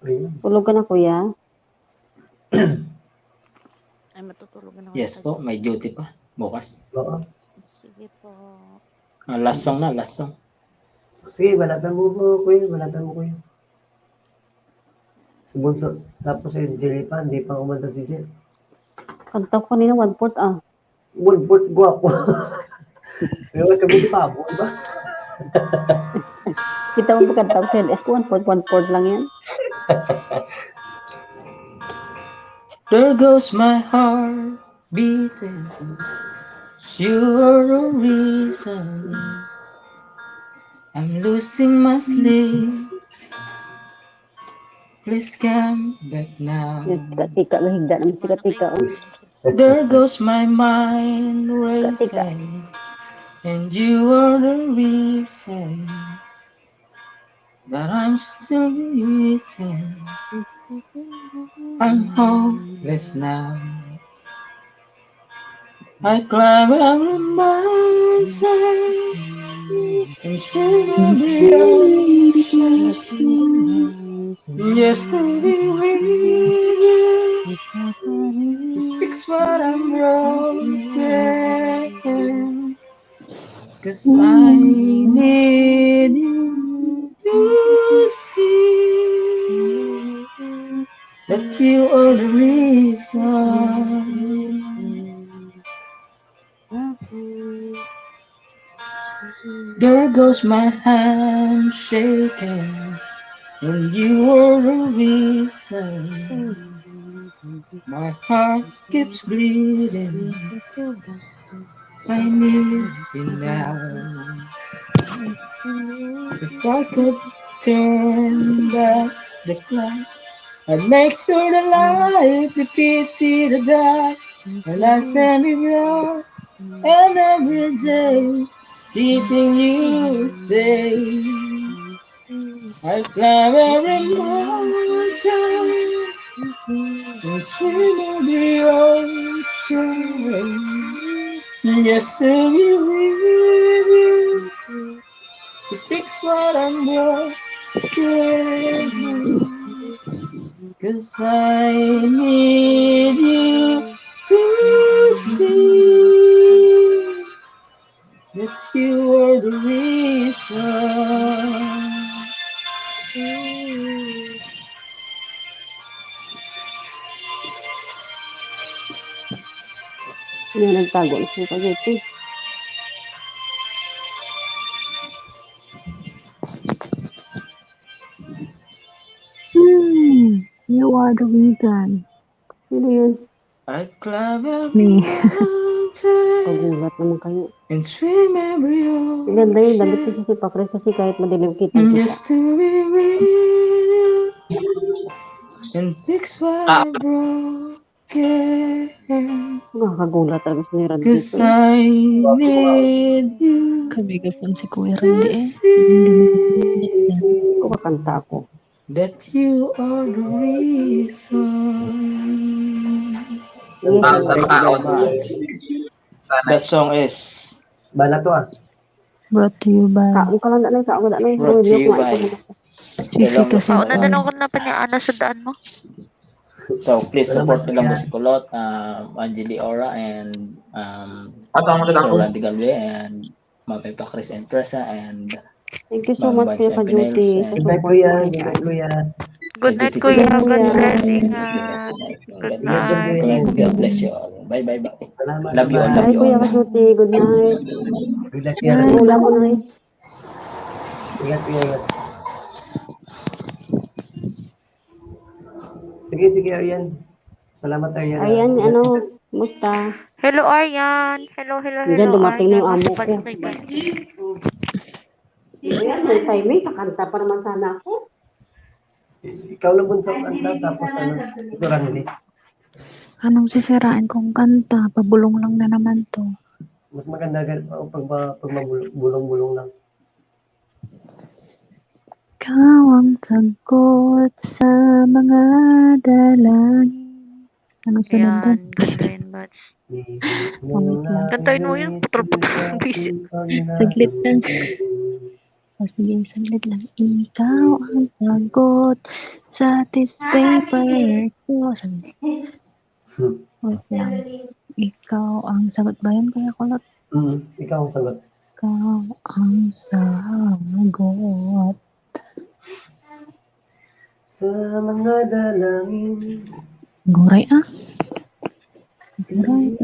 Ayun. Tulog ka na, kuya? Ay, matutulog na ako. Yes po, may duty pa. Bukas. Oo. Sige po. Last song. Sige, banatan mo po, kuya. Si Bunso. Tapos si Jelly pa, hindi pa kumanta si Jel. Kanta ko kanina, 1/4 ah. Woodward, guwapo. May magkabuti pa, ba? Kita mo pagkanta ko sa LS ko, 1/4 lang yan. There goes my heart beating. You are the reason I'm losing my sleep. Please come back now. Yung tika, lahigda naman si Katika. Oh. There goes my mind racing, and you are the reason that I'm still waiting. I'm hopeless now. I climb every mountain and swim on the ocean just to be with you. Fix what I'm broken, 'cause I need you to see that you are the reason. There goes my hand shaking, and you are the reason. My heart keeps bleeding. I need you now. If I could turn back the clock, I'd make sure the light defeats the dark, and I stand with you, and every day, keeping you safe. I climb every mountain and swim in the ocean just to be with you, to fix what I'm broken, 'cause I need you to see that you are the reason. Hindi na nagtago na si Spaghetti. You are the reason. Sino yun? I climb every Me. mountain Pagulat naman kayo. and swim every Ganda yung damit ocean kasi si Pakres kasi kahit madilim kita. just to be with you and fix what I broken, Nakakagulat talaga si Randy 'cause dito. I need you Kamigapan si Kuya to Randy see Kumakanta ako. that you are the reason. Yes, Tama Thank you ka, very much. That song is Bala to, ah. Brought to you by kaon ka lang na lang, kaon na lang. brought to you by Sisi Ilonggo kasi Pauna din Kulot. ako na panyaan sa daan mo. So please support Salamat, Ilonggo Kulot, Angeli Ora, and Sir Randy Galve, and Mapay Pakris and Presa, and Thank you so Ma'am much Vice Kuya Empinels, Kajuti. and Good night, kuya. Good night, kuya. Good night, Thank you, kuya. Tito. God bless. Good Ingat. Good Ingat dyan, night. kuya. God bless you all. Bye. Salamat. Love you all. Bye. Bye Kuya Kajuti. Good night. Good night, kuya. Ang ulam mo na rin. Ingat, kuya. Ingat. Sige, Arian. Salamat, Arian. Ayan, musta? Hello, Aryan. Hello, Diyan, dumating na yung amo ko. Pasok ka. Ayan, may timing. Kakanta pa naman sana ako. Ikaw na bunso kanta, tapos ito Randy. anong sisirain kong kanta? Pabulong lang na naman to. Mas maganda pag mabulong-bulong lang. Ikaw ang tagkot sa mga dalangin. Anong sunod doon? Yan, ganda yun, Bats. Wait lang. Kantahin mo yun, putol-putol. Bisit. Saglit lang. O sige, saglit lang. Ikaw ang sagot sa test paper ko. Saglit. Wait lang. Ikaw ang sagot ba yun? Kaya kulot. Ikaw ang sagot. Ikaw ang sagot. Sa mga dalangin. Guray ah. Guray.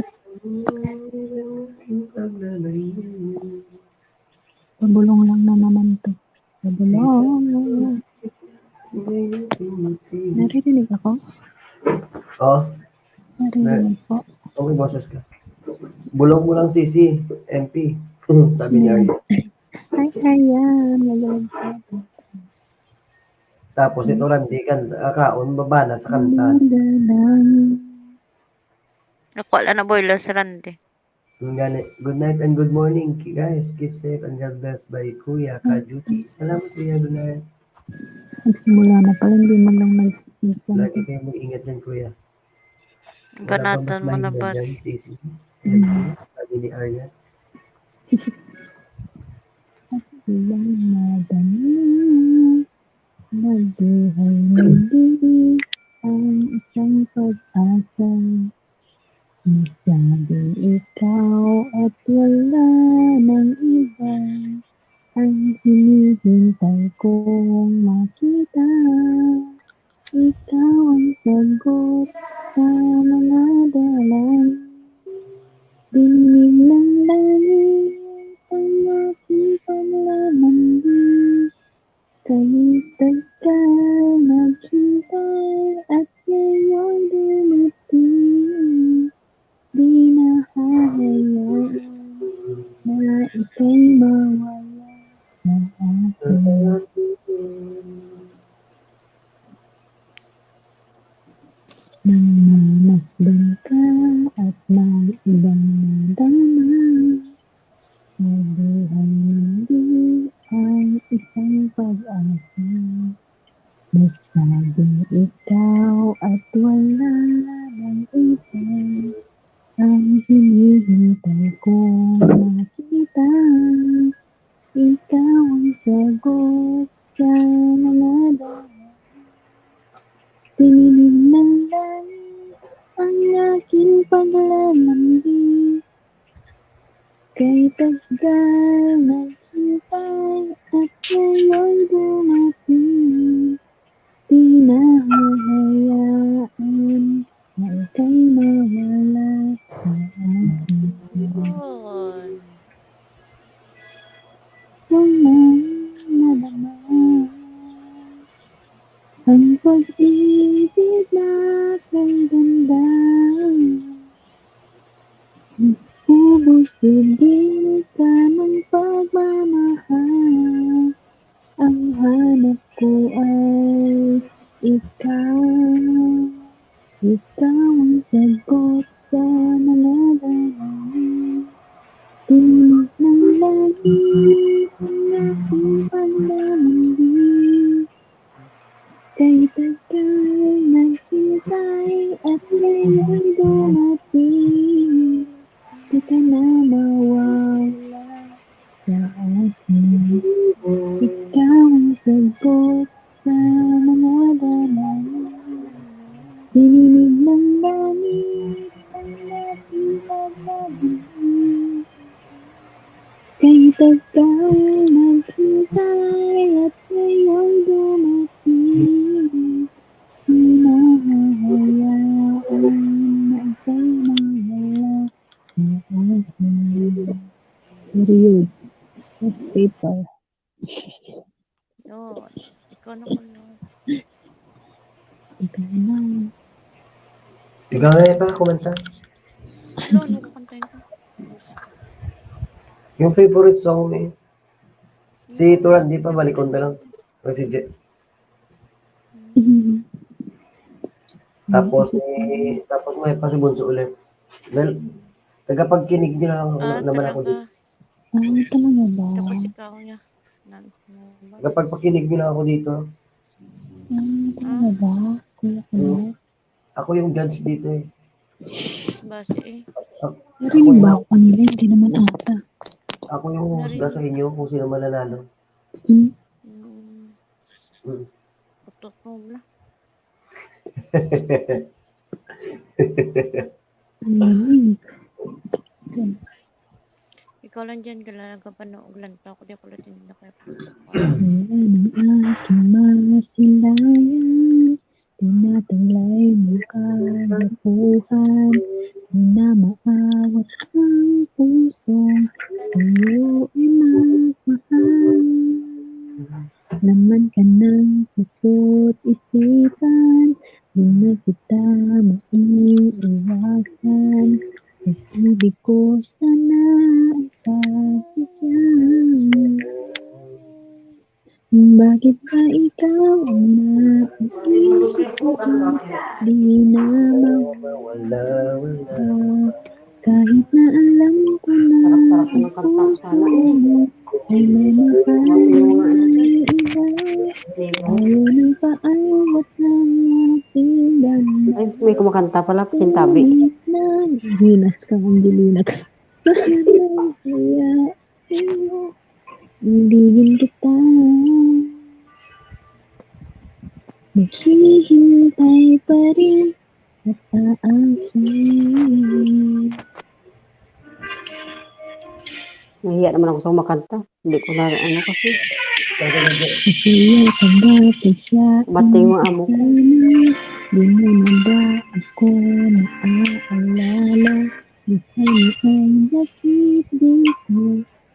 Pabulong lang na naman to. Pabulong. Naririnig ako? Oh, Naririnig po. okay, boses ka. Bulong mo lang sisi, MP. Sabi ni Arya. Ay, ayan. Magalag siya. Tapos ito lang, di kan, kaon, babanat sa kanta. Ako, wala na boiler sa rande. Yung gani, good night and good morning, guys. Keep safe and God bless by Kuya Kajuti. Salamat, Kuya. Good night. Nagsimula na pala. Hindi man lang Lagi kayo mag-ingat dyan, Kuya. Wala bang mas Banatan mo na, mahina dyan, Bats. sisi? MP, sabi ni Arya. Ilang madama. Magbuhay muli ang isang pag-asa. Nasabing ikaw at wala ng iba ang hinihintay kong makita. Ikaw ang sagot sa mga dalang. Dinig ng langit ang aking paglaman. Kahit tagal naghintay at ngayon dumating, di na hahayaan na ika'y mawala sa akin. Nang mamasdan ka at may ibang nadama, sa buhay hindi ang isang pag-asa. Nasabing ikaw at wala ng iba ang hinihintay kong makita. Ikaw ang sagot sa mga dahilan. Tininig ng langit ang aking paglalambing. Kay tagal naghintay at ngayon dumating, di na hahayaan na ika'y mawala sa akin. Yun. Wala nadama ang pag-ibig na kay ganda. Ubusin ka ng pagmamahal. Ang hanap ko ay ikaw. Ikaw ang sagot sa mga dalangin. Tinig ng langit ang aking paglalambing. Kay tagal naghintay at ngayon dumating, di ka na mawala sa akin. Ikaw ang sagot sa mga dalangin. Dininig ng langit ang aking paglalambing. Kay tagal naghintay at ngayon dumating, di na hahayaan na ika'y mawala sa akin. Period. That's paper. Yun. Ikaw na kulot. Ikaw na. Ikaw na pa, kumanta. Ano, ano kukantahin ko? Yung favorite song mo eh. Si Turan, di pa, balikon na lang. O si Je. Tapos may pa si Bunso ulit. Dahil, tagapagkinig nyo na lang naman ako dito. Talaga ba? Tapos ikaw niya. Tagapagpakinig nyo na ako dito. Talaga ba? Kuya ko na? Ako yung judge dito eh. Base eh. Narinig ba ako kanila? Hindi naman ata. Ako yung husga sa inyo kung sino mananalo. Hmm? Mm. Putok mo lang. Narinig. Ikaw lang dyan, nagkapanood lang to. Ako di ako lang din nakapasok. Wala ng aking masilayan. Tinataglay mo kagapuhan na maawat ang pusong sa'yo ay magmahal. Laman ka ng puso't isipan, di na kita maiiwasan. Pag-ibig ko sana ay pagbigyan. Bakit ba ikaw ang naiisip ko? Di na Wala. kahit na alam ko na Sarap-sarap ng kanta sana. ay mamahal iba. Ayaw ng paawat ng ating ganda. Ay, may kumakanta pala, Sintabi. Ngunit nang Ginas ka, Angelina ka. Sana kaya sa'yo, ibigin kita. Naghihintay pa rin at aasin. Nahiya naman ako sa kumakanta. Hindi ko na ano kasi. Kasi medyo, Masaya ka ba pag siya Bati yung mga amo ko. Di mo na ba ako naaalala? Buhay ay bakit dito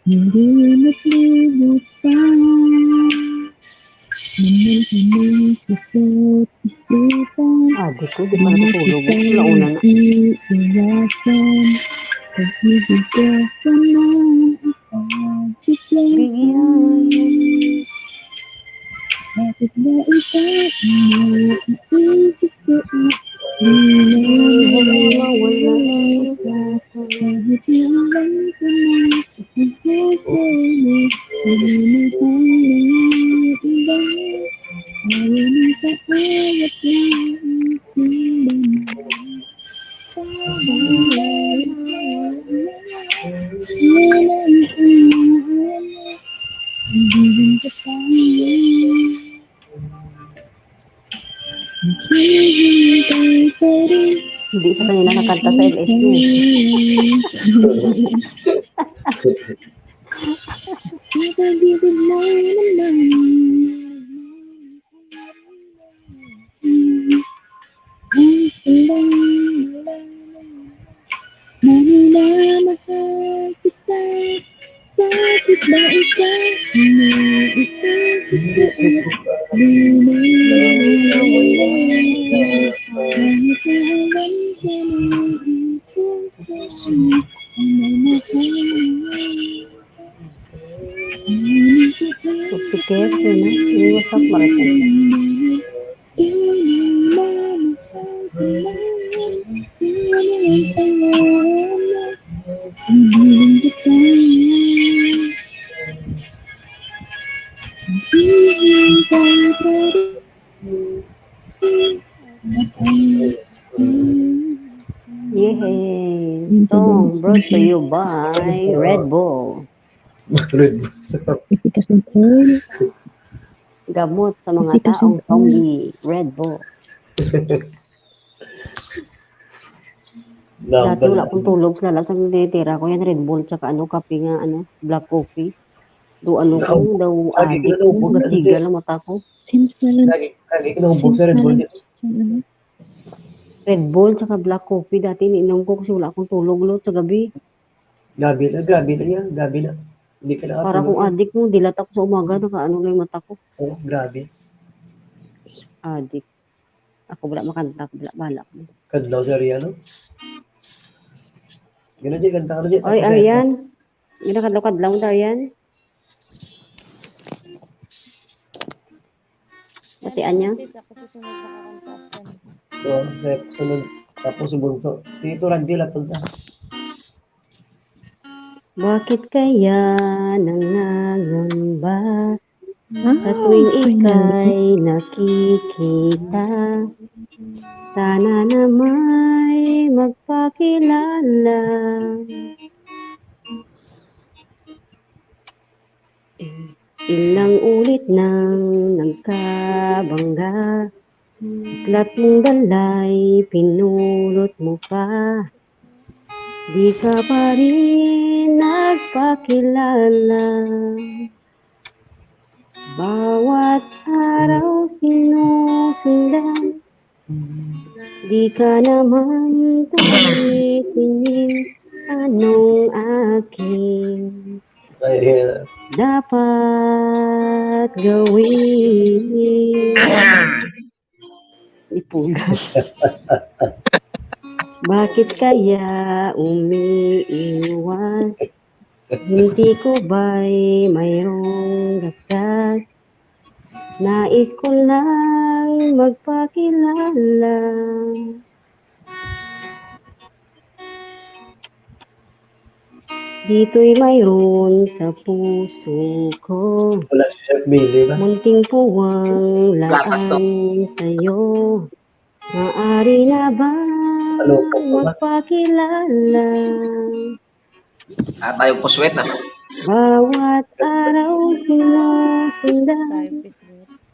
hindi naglibot pa? Naman kami puso't isipan, Ah, di ko. Di di pa na natutulog. kita Launa na. iiwasan. Pag-ibig ko sana ipagpigyan. Bigyan. Bakit ba ikaw ang naiisip ko? Di na mawala ka. Kahit na alam ko na ang puso mo ay namatay ng iba. Ayaw ng paawat ng aking banda. Ibigin ko tayo. Naghihintay pa rin. Hindi pa kanina nakanta sa LSU. Nakagigid mo naman. Ang salang naninamahal kita. Bakit ba ikaw naisip ko? Di na mawala ka. Kahit na alam ko na ang puso mo ay namatay. Pikir, yun na. Iwasak maritan. Yay! Song brought to you by Red Bull. Ipitas ng oil. Gamot sa mga taong zombie. Red Bull. Dati wala akong tulog sa lalab. Sa titira ko yan, Red Bull, tsaka ano, kape nga, ano, black coffee. Do ano ko, daw adik ko, magasiga lang mata ko. Since na lagi ko naubos sa Red Bull. Red Bull, tsaka black coffee, dati iniinom ko kasi wala akong tulog lo sa gabi. Gabi na yan. Gabi na. Hindi ka nakatulog. Para kung adik mo, dilat ako sa umaga, nakaano lang yung mata ko. Oh, grabe. Adik. Ako wala makanta, wala balak. Kadlaw sa Riano. Gano'n dyan, kanta ka na dyan. Ay, Arian. Ginakadlaw-kadlaw na, Arian. Pati Anya. Ako susunod nakakanta. So, sa sunod. Tapos si Bunso. Si Turandi, latod na. Bakit kaya nangangamba sa tuwing ika'y nakikita Sana na may magpakilala. Ilang ulit nang nagkabangga, iklat mong dalay, pinulot mo pa. Di ka pa rin nagpakilala. Bawat araw sinusundan, di ka naman tumitingin. Anong aking Ay, dapat gawin? Ipugat. Bakit kaya umiiwas? Hindi ko ba'y mayroong gasgas? Nais ko lang magpakilala. Dito'y mayroon sa puso ko, wala si Chef Billy ba? munting puwang laan sa'yo. Maari na ba Ano po ba? magpakilala? Tayo po sweat ah. Bawat araw sinusundan,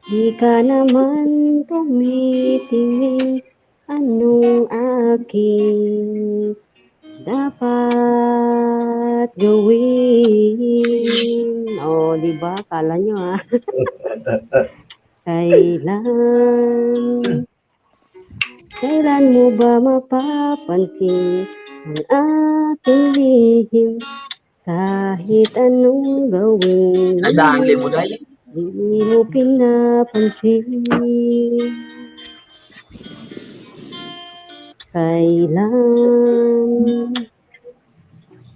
di ka naman tumitingin. Anong aking dapat gawin? O, di ba? Kala nyo ah. Kailan mo ba mapapansin ang aking lihim? Kahit anong gawin Nadali mo dahil. di mo pinapansin.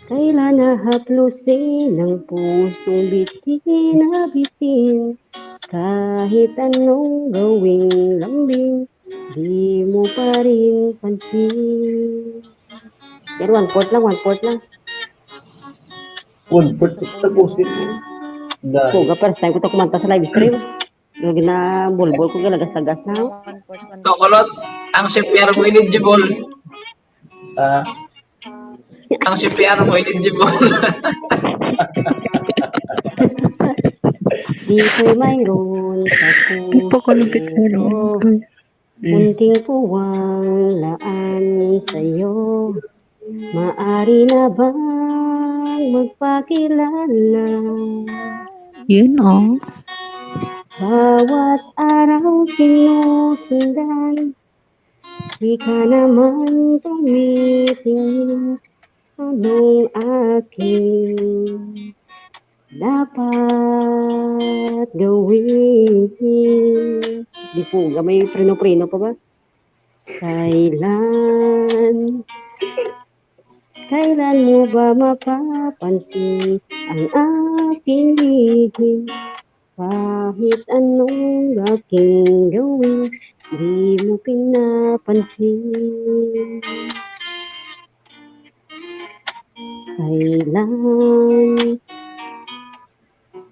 Kailan nahaplusin ang pusong bitin na bitin? Kahit anong gawing lambing, di mo pa rin pansin. Pero 1/4 lang. 1/4 tapusin mo. Dahil. Puga, first time ko ito kumanta sa live stream. Yung ginabulbol ko, galagas-tagas na. So, kulot, ang CPR mo eligible. Ah, Ang CPR mo eligible. Dito'y mayroon sa Ipakalupit mo puso naman. munting puwang laan sa'yo. Maari na bang magpakilala? Yun oh. Bawat araw sinusundan, di ka naman tumitingin. Anong aking dapat gawin? Di po, may preno-preno pa ba? Kailan mo ba mapapansin ang aking lihim? Kahit anong aking gawin, di mo pinapansin.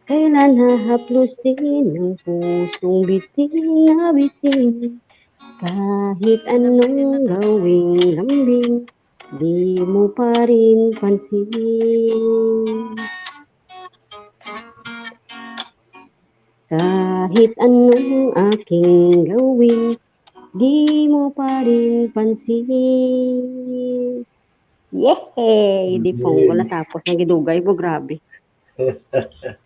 Kailan hahaplusin ang pusong bitin na bitin? Kahit anong gawing lambing, di mo pa rin pansin. Kahit anong aking gawin, di mo pa rin pansin. Yehey! Di pong wala tapos na gidugay mo, grabe.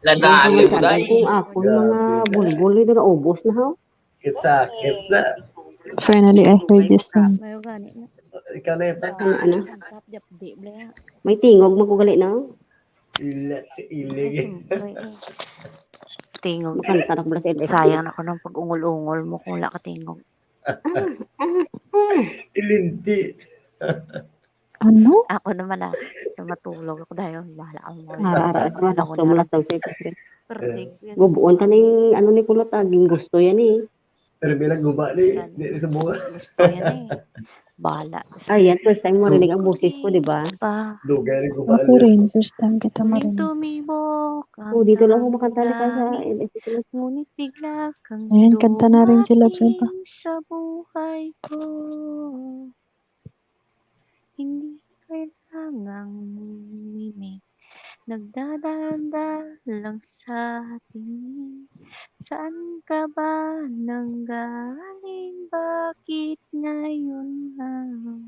Nadali mo dahil. Kung ako mga bulbul ito na ubos na ha. sakit na. Finally, I heard this song. Mayo gani na. Ikaw na yung Ano? Tap japdi bla. May tingog magugali na. ilat si ilig. Tingog. Makanta na ko bala sa LS. Sayang ako ng pag-ungol-ungol mo kung wala ka tingog. Ilinti. Ano? Ako naman matulog ako dahil bahala ako mo. Gusto mo lang daw siya. Perfect. Gubuon ka ng ano ni kulot aging gusto yan eh. Pero bilang guba ni sa bunga. Gusto yan eh. Bahala. Ayan, first time mo rinig ang boses ko, di ba? Pa, Lugar ko Ako rin, first time kita muling marinig. tumibok So, ang dito lang ako makantali ka sa damdamin. LS. Ngunit bigla kang Ayan, kanta na rin si Love Santa. dumating sa buhay ko. Hindi kailangang mimik. Nagdadaan lang sa tingin. Saan ka ba nanggaling? Bakit ngayon lang?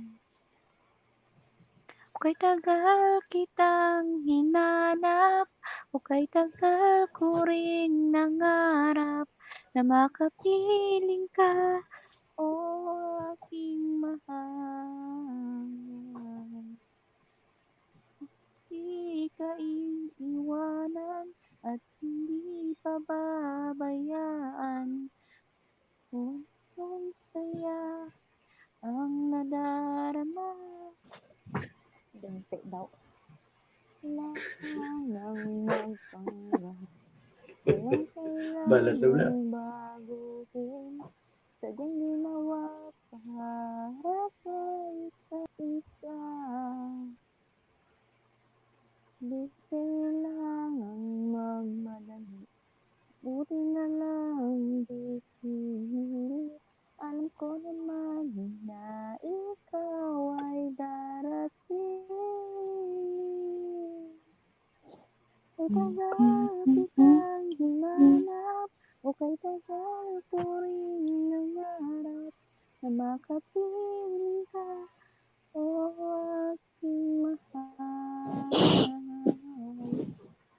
O kay tagal kitang hinanap, o kay tagal ko ring nangarap na makapiling ka, o aking mahal. Di ka iiwanan at hindi pababayaan. Kung saya ang nadarama. Dente daw. Kailangang magpanggap. Balas na wala. Kailangang baguhin. Sadyang ginawa para sa isa't isa. Di kailangang magmadali. Buti na lang di pilit. Alam ko naman na ikaw ay darating. Kay tagal kitang hinanap, o kay tagal ko rin nangarap na makapiling ka, o aking mahal.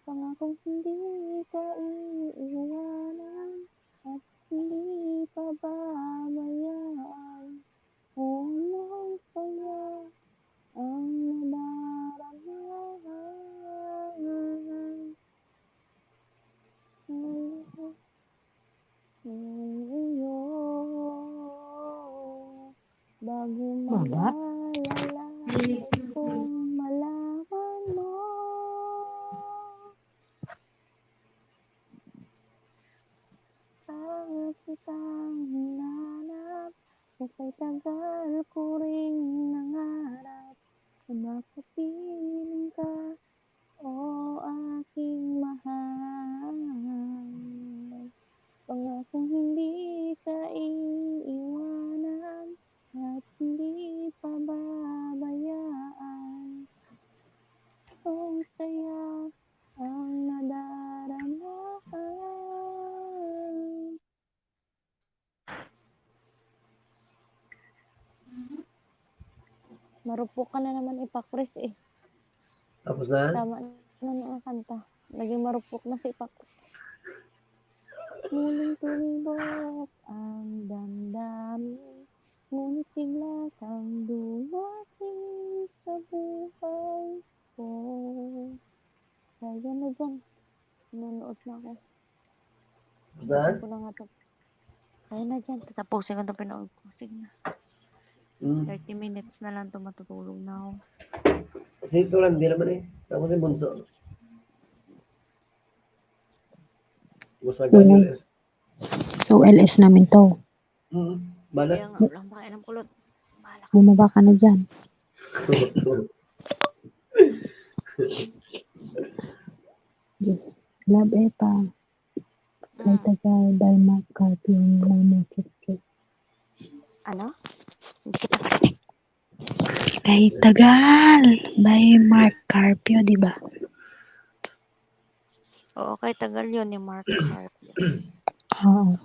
Pangakong hindi ka iiwanan at hindi pababayaan. Walang saya ang nadarama. Bago malalay kung malaman mo. Parang kitang hinanap, o kay tagal ko ring nangarap na makapiling ka, o aking mahal. Pangakong hindi ka iiwanan at hindi pababayaan. Ang saya ang nadarama. Marupok ka na naman ipakris eh. Tapos na? Tama na ang kanta. Naging marupok na si Pakris. Muling tumibok ang damdamin. Ngunit bigla kang dumating sa buhay ko. Kaya na dyan. Nanonood na ako. Tapos na? Tapusin ko na nga to. Kaya na dyan. Tatapusin ko na pinood ko. Sige na. 30 minutes na lang to, matutulog na ako. Kasi ito lang, di naman eh. Tapos yung bunso. Gusagan yung LS. So, LS namin to. Bala. Kaya nga, walang pakialam kulot. Bahala ka. Bumaba ka na dyan. Love Epa. Kay tagal, dahil mag-copy yung mga chip. Ano? Hindi kita parinig. Kay tagal, by Mark Carpio, di ba? Oo, kay tagal yun ni Mark Carpio. Oo.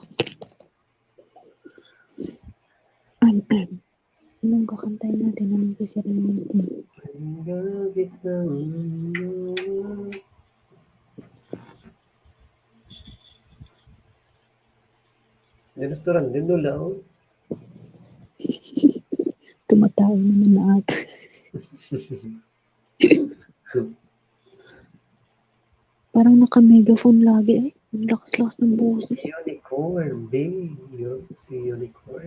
Anong kakantayin natin? Anong sisirin natin? Di restaurant din doon lang. Tumatawa naman na ata. Parang naka-megaphone lagi eh. Ang lakas-lakas ng boses. Unicorn, babe. Si Unicorn.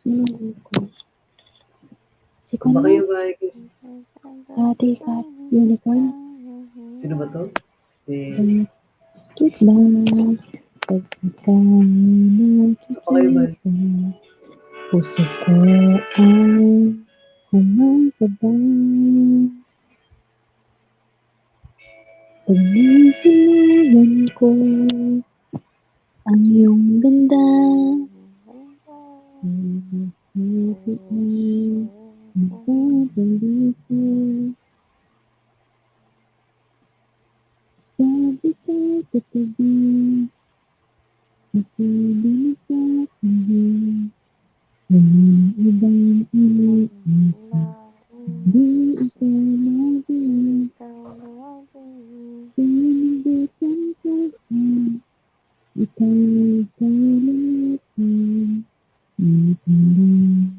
Sino ko? Si Kung ba Kuno? kayo ba? Dati Kat Unicorn? Sino ba to? Si... Cute lang. Pagkakaroon ng Kung ba kayo ba? Puso ko ay kumakabang. Pag nasilayan ko ang iyong ganda. Bakit ay nakabalik ko? Sabi ka katabi, nasabi na sa akin, walang ibang iniisip, di ikaw lagi, pinigitan ka pa, ikaw kalahatan, di parang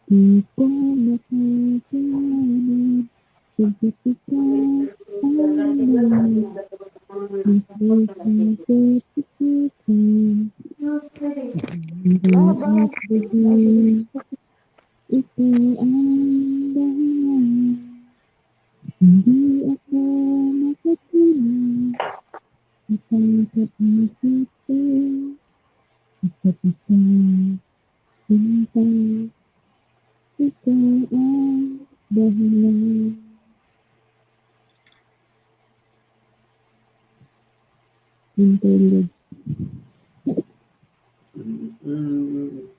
di ko makakahanap, pagkat ikaw ang ikaw ang dahilan, hindi ako makatulog, nakakaisip ko, at ikaw, sinta, ikaw ang dahilan. Hintulog.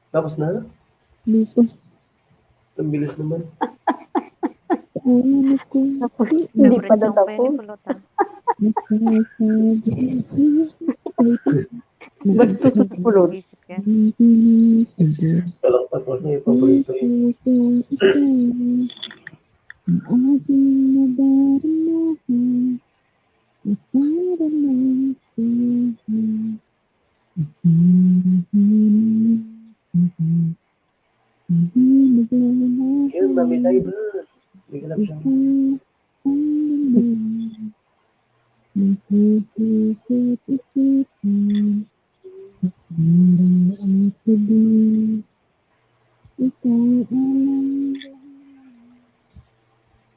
Tapos na? Dito. Ang bilis naman. Ano ko? Tapos, hindi pa Favorite song pa yun ni natapos. Pulutan. Ba't susupulot? Isip ka. Walang tapos na yung paborito yun. Ang aking nadaramahan, nadaramahan sa'yo. Yun, Mami Diva. Hindi ka lang siya.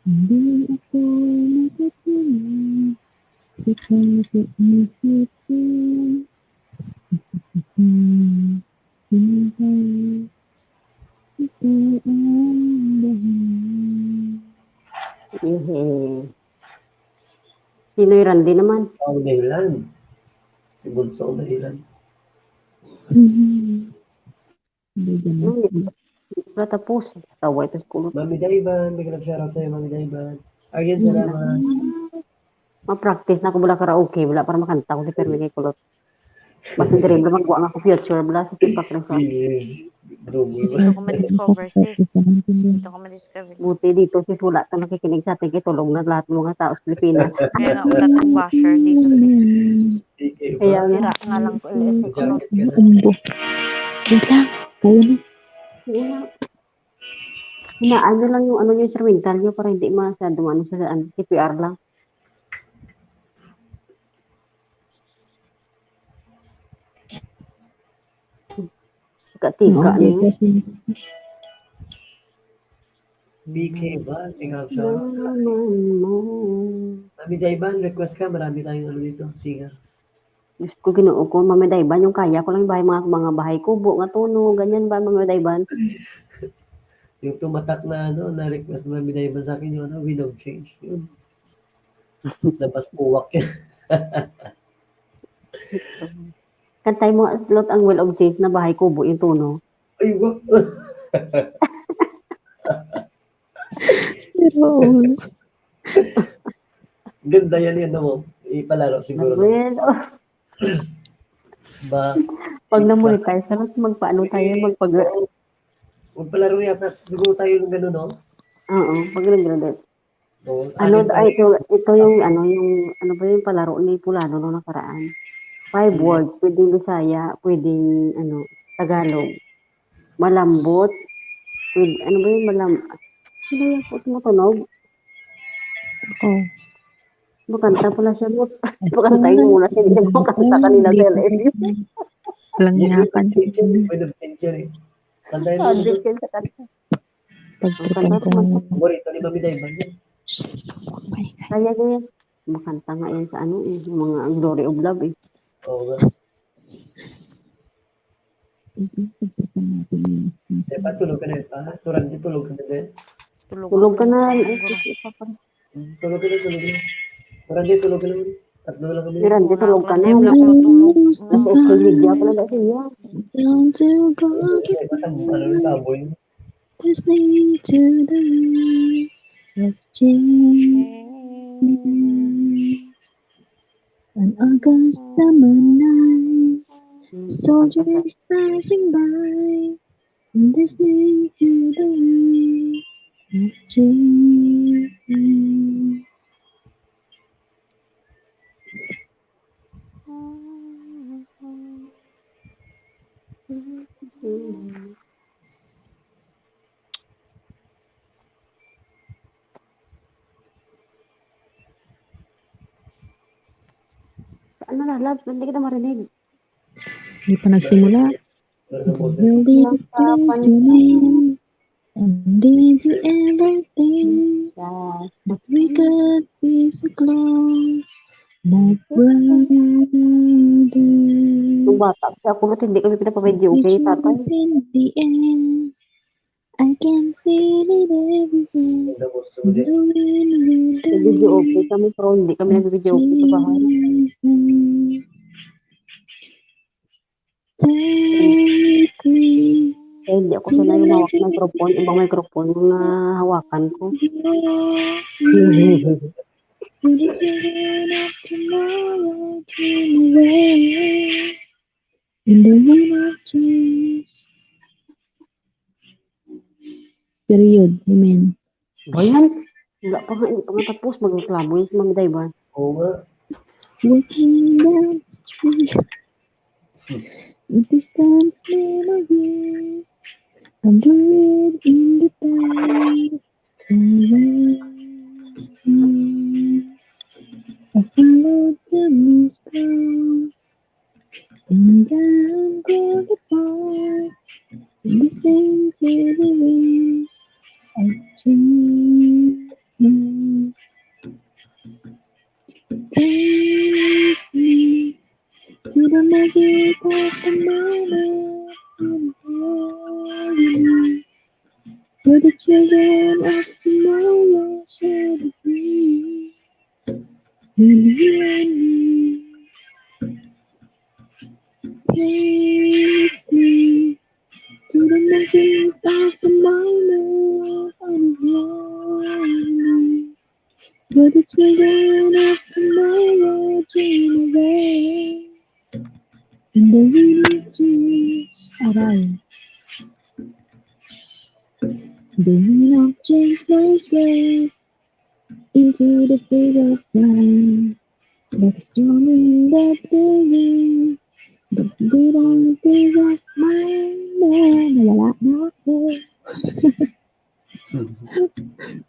Hindi ako nakatulog sa pag-iisip ko. Ikaw ang dahilan. Sino yung Randy naman? Ang dahilan. Si Bunso ang dahilan. Hindi ganun. Hindi pa tapos. Tawa ito sa kulot. Mami Diva, hindi ka lang shoutout sa'yo, Mami Diva. Aryan, salamat. Ma-practice na ako mula karaoke. Wala para makanta ko si Permi kay kulot. Basta dire mo magbuwa nga ako future. Wala sa TikTok rin sa. Yes. Dito ko ma-discover, sis. Dito ko ma-discover. Buti dito sis wala ka nakikinig sa atin kay tulog na lahat ng mga tao sa Pilipinas. Kaya nga ulat ang basher dito, sis. Kaya Sira nga lang ko LS ko. Umbo. Wait lang. Kaya na. Hinaan nyo lang yung ano yung instrumental nyo para hindi masyadong ano sa CPR lang. Tika-tika niyo. BK ba? Tingnan siya. Naman mo. Mami Diva, request ka. Marami tayong ano dito. Singer. Gusto ko ginoo ko, Mami Dayban, yung kaya ko lang bahay mga bahay kubo, nga tuno, ganyan ba, Mami Dayban? Yung tumatak na ano, na request Mami Diva sa akin yung ano, we don't change. Yun. Labas puwak yan. Kantay mo, Lot, ang Well of Change na bahay kubo, yung tuno. Ay, wak. Ganda yan yan mo. Ipalaro siguro. No? Well, Ba? pag na-monetize, Lot, magpaano tayo, Magpalaro yata. Siguro tayo ng gano'n, no? Oo, pag nag-graduate. No? Ano, Anim ay, tayo. ito yung, ano ba yung palaro ni Pulano nung nakaraan? 5 words, pwedeng Bisaya, pwedeng, Tagalog. Malambot, pwede, ano ba yung ano yung tumutunog? Oh. Makanta pala siya mo. Makanta yung muna siya, hindi mo makanta kanina sa LS. Walang Yan, yapan. pwede change yan eh. Kantayin mo Hundred ito. kayo sa kanta. Pagtripan ko nga. Paborito ni Mami Diva. Yan. Kaya ganyan. Makanta nga yan sa yung mga Glory of Love eh. Oo nga. Pag-usapan natin yun. Epa, tulog ka na, Epa. Turandi, tulog ka na din. Tulog ka na. Ay, siguro. Tulog ka na, tulog ka na. Turandi, tulog ka na. Tatlo lang kami. Miranda, tulog ka na. Wala Wala ko tulog. Nasa social media ka lang dahil siya. Down to go Epa, ano yung baboy? listening to the wind of change. An August summer night, soldiers passing by, listening to the wind of change. Saan na Labs? Hindi kita marinig. Hindi pa nagsimula. Meron ng boses. Building close to me. And did you ever think that we could be so close, like brothers? Nung bata, kasi ako ulit hindi kami pinapabidyo. Okay, tatay. Pictures in the air, I can feel it everywhere. Meron ng boses mo The din. wind will Nag-video okay kami, pero hindi kami nag-video okay sa bahay. Take me Kaya hindi ako sanay humawak ng microphone. Ibang microphone yung hawakan ko. to the children of tomorrow, dream away in the wind of change. Period. Amen. Bayan, wala pa nga, hindi pa nga tapos. Magreklamo yun si Mami Daiban. Oo nga. Walking down the street with this time's memory, I'm buried in the past. I followed the moon's glow, and down to the park, listening to the wind of change. Take me to the magic of the moment, where the children of tomorrow share the dream. And you and me, take me to the magic of the moment, where the children of tomorrow dream away. In the wind of change, aray. The wind of change blows way into the face of time, like a storm in that building. The beat on the face of my man. Nawala na ako.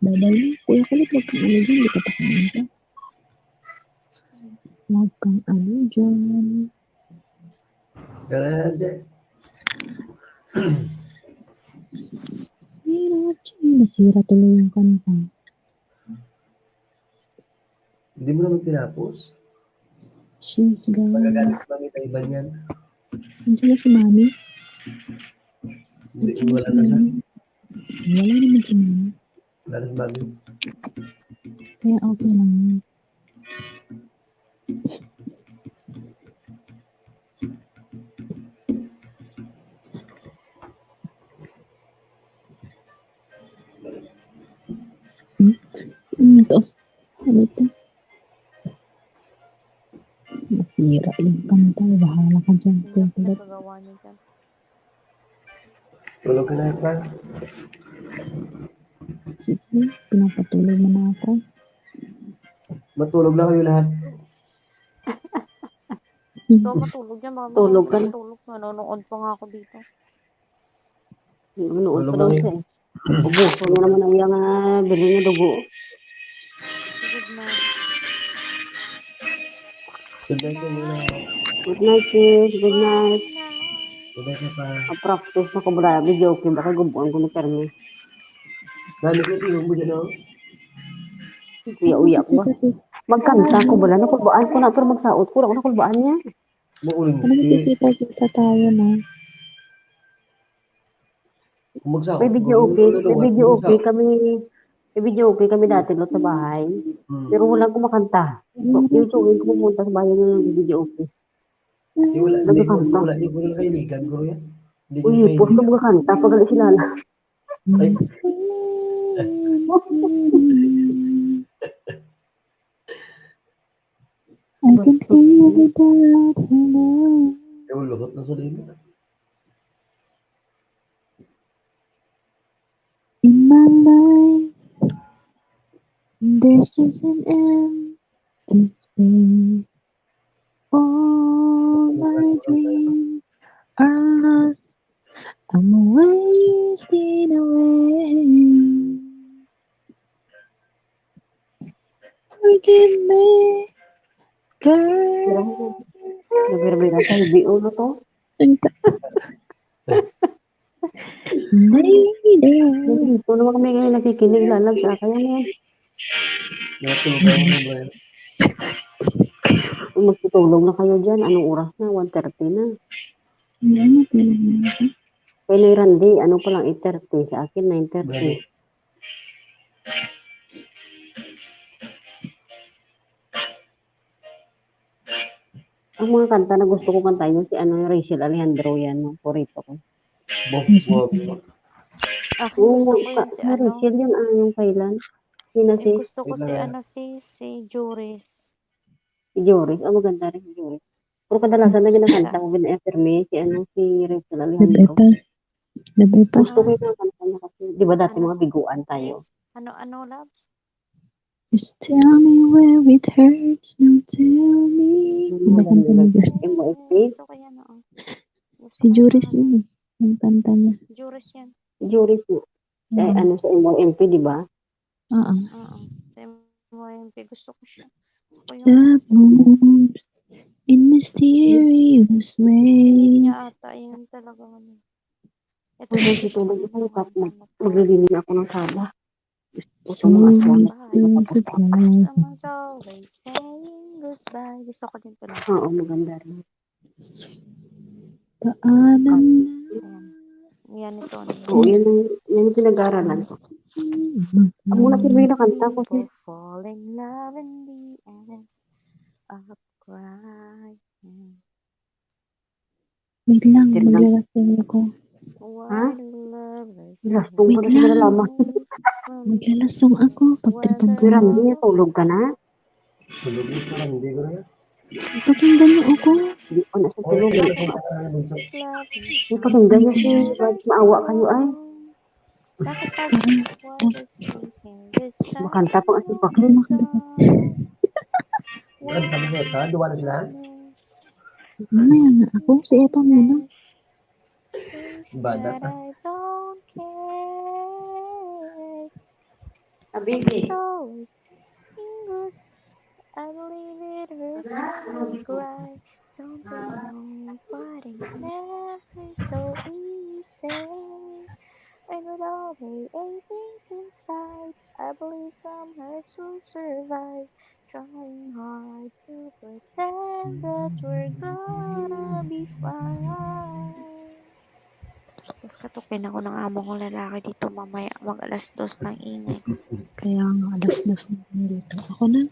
Babay na. Kuya Kulit, wag kang ano dyan. Hindi ka pakain ka. Wag kang ano dyan. Ganun dyan. Hirap dyan. Nasira tuloy yung kanta. Hindi mo naman tinapos. Shit, guys. Magagalit sa Mami Daiban yan. Nandiyan na si Mami. Hindi, wala na siya. Wala naman si Mami. Wala na si Mami. Kaya okay lang yun. Ano to? Ano to? Masira yung kanta. Bahala ka dyan. Kuya Kulit. Nagagawa niyo dyan. Tulog ka na, Epa. Sige, pinapatulog mo na ako. Matulog na kayo lahat. So, matulog yan. Baka Tulog ka na. matulog. Nanonood pa nga ako dito. Noon pa Tulog daw lang siya eh. Ubuso niya naman ang iyang bili niya dugo. Good na. Good night sa inyo lahat. Good night, sis. Good night. Good night, Epa. Practice na ko ba? Video okay. Baka gubuan ko ni Carmen. Lalo ko tingin mo dyan, oh. Uya-uya ko ba? Magkanta ko ba? Nakulbaan ko na. Pero magsaot ko. Ako nakulbaan niya. Mauling Sana magkikita-kita tayo na. Bumagsak May ako. video okay. May Lulunod, video bumagsak okay ako. kami. May video okay kami dati lot sa bahay. Pero walang kumakanta. Yung tuwing ko pumunta sa bahay nila ng video okay. Di wala, Nagkakanta. di ko lang kailigan, guro yan. Hindi ko Uy, post kailigan. ko kanta pag alis sila na. Ay, I can feel without her love. ewan, lukot na sa lima. In my life, there's just an empty space. All my dreams are lost. I'm wasting away. Forgive me, girl. Nabira-bira sa IBO na to. Later. Dito naman kami ngayon nakikinig lalag sa kaya na yan. Natulog ako mo ba yan? Kung magtutulog na kayo dyan, anong oras na? 1:30 na. Ano talaga? Kaya na Randy, ano pa lang 8:30. Sa akin, 9:30. Ang mga kanta na gusto ko kantahin yun, si ano, Rachel Alejandro yan, no? Porito ko. Wag. Akin Oo, gusto ko yun si ano. Rachel yun, yung kailan. Sina Yung si gusto ko si ano si Juris. Joris. Oh, maganda rin si Joris. Pero kadalasan na ginakanta ko gina-affirme si ano, si Rachel Alejandro. Nabeta. Gusto ko yung kanta niya kasi, di ba dati Ano, mga biguan tayo? Ano, loves? Just tell me where it hurts. Now tell me. Iba kanta ni Diyos. MOFP. Gusto ko yan, oo. Gusto Si ko Juris yung yun eh. Yung kanta niya. Juris yan. Joris mo. Ano sa MOMP, di ba? Oo. Oo. Sa MYMP, gusto ko siya. Gusto ko yung Love moves in mysterious hindi ways. niya ata yun talaga. Ano. Ito Kung yung nagtutulog ako, gusto ko. maglilinis ako ng sala. Gusto mga aswang na matapos ako. Someone's always saying goodbye. Gusto ko din tuloy. Oo, maganda rin. Paalam Yan ito. Oo, yan yung pinag-aaralan ko. Ang muna pero yung nakanta ko si People fall in love in the end of crying. Wait lang, maglalasing ako. Why do lovers Lastong Wait ko na sila lang. lamang. Maglalasong ako. Pagtripan ko Pero na. hindi niya tulog ka na. Tulog mo sa hindi ko na yan. Pakinggan niyo ako. Hindi ko na sa tulog. Bunso. Hindi pakinggan niya si Raj. Maawa kayo ay. Bakit pa? Makanta pang asipakin. Brad, kami sa ito. Duwa na sila. Mamaya na ako. Si Epa muna. Bada ka. Abigi. I believe it hurts when we cry. Don't you know what is never so easy? And with all the achings inside, I believe some hurts will survive. Trying hard to pretend that we're gonna be fine. Tapos katukin ako ng amo kong lalaki dito mamaya mag 2:00 ng ingay. Kaya nga, alas-dos na dito. Ako na.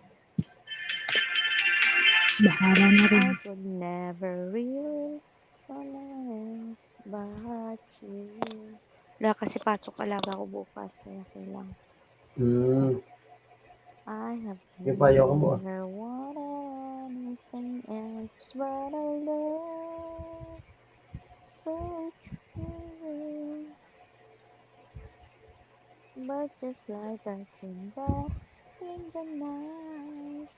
Bahala na rin. I could never really someone else but you. Wala kasi pasok alaga ko bukas kaya kailangan. I have Yung payo ka mo ah. never wanted anything else but I love so true. But just like I came back in the night,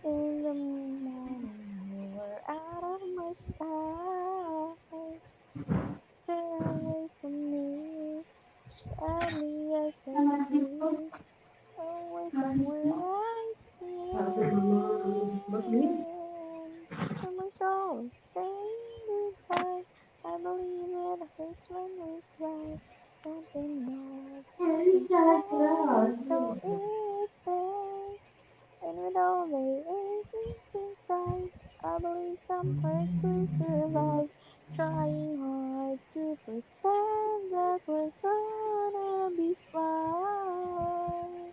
in the morning you were out of my sight. Turn away from me, sadly as I see, away from where I stand. Someone's always saying goodbye. I believe it hurts when we cry. Don't they know it's never so easy? And with all the achings inside, I believe some hurts will survive. Trying hard to pretend that that we're gonna be fine.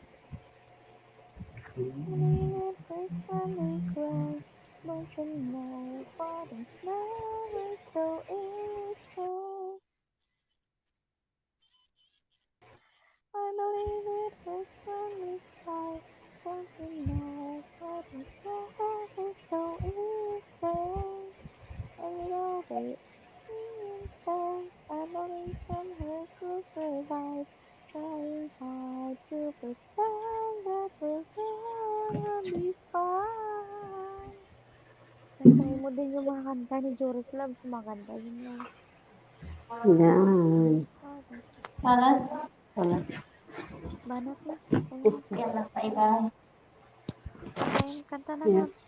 Believe it hurts when we cry. Don't you know what is never so easy? I believe it hurts when we cry. Don't you know what is never so easy? A little bit inside. I believe from hurts will survive. Trying hard to pretend that we're gonna be fine. Kantahin mo din yung mga kanta ni Joris Love. Sumakanta yun lang. Yan. Banat na. Ayun. Ayun, kanta na, Labs.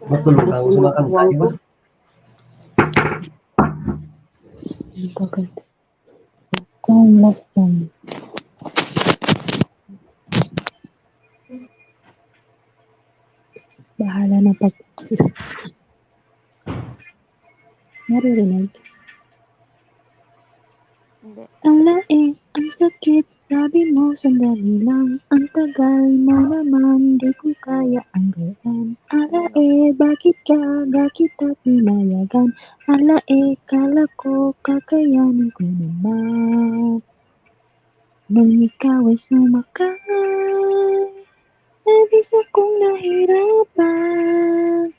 Matulog ako sa mga kanta, di ba? Love song. Bahala na pag naririnig. Hindi. Ang laing, ang sakit, sabi mo sandali lang. Ang tagal mo naman, di ko kaya ang gawin. Bakit kita pinayagan? Kala ko kakayanin ko naman. Nung ikaw ay sumakay, labis akong nahirapan.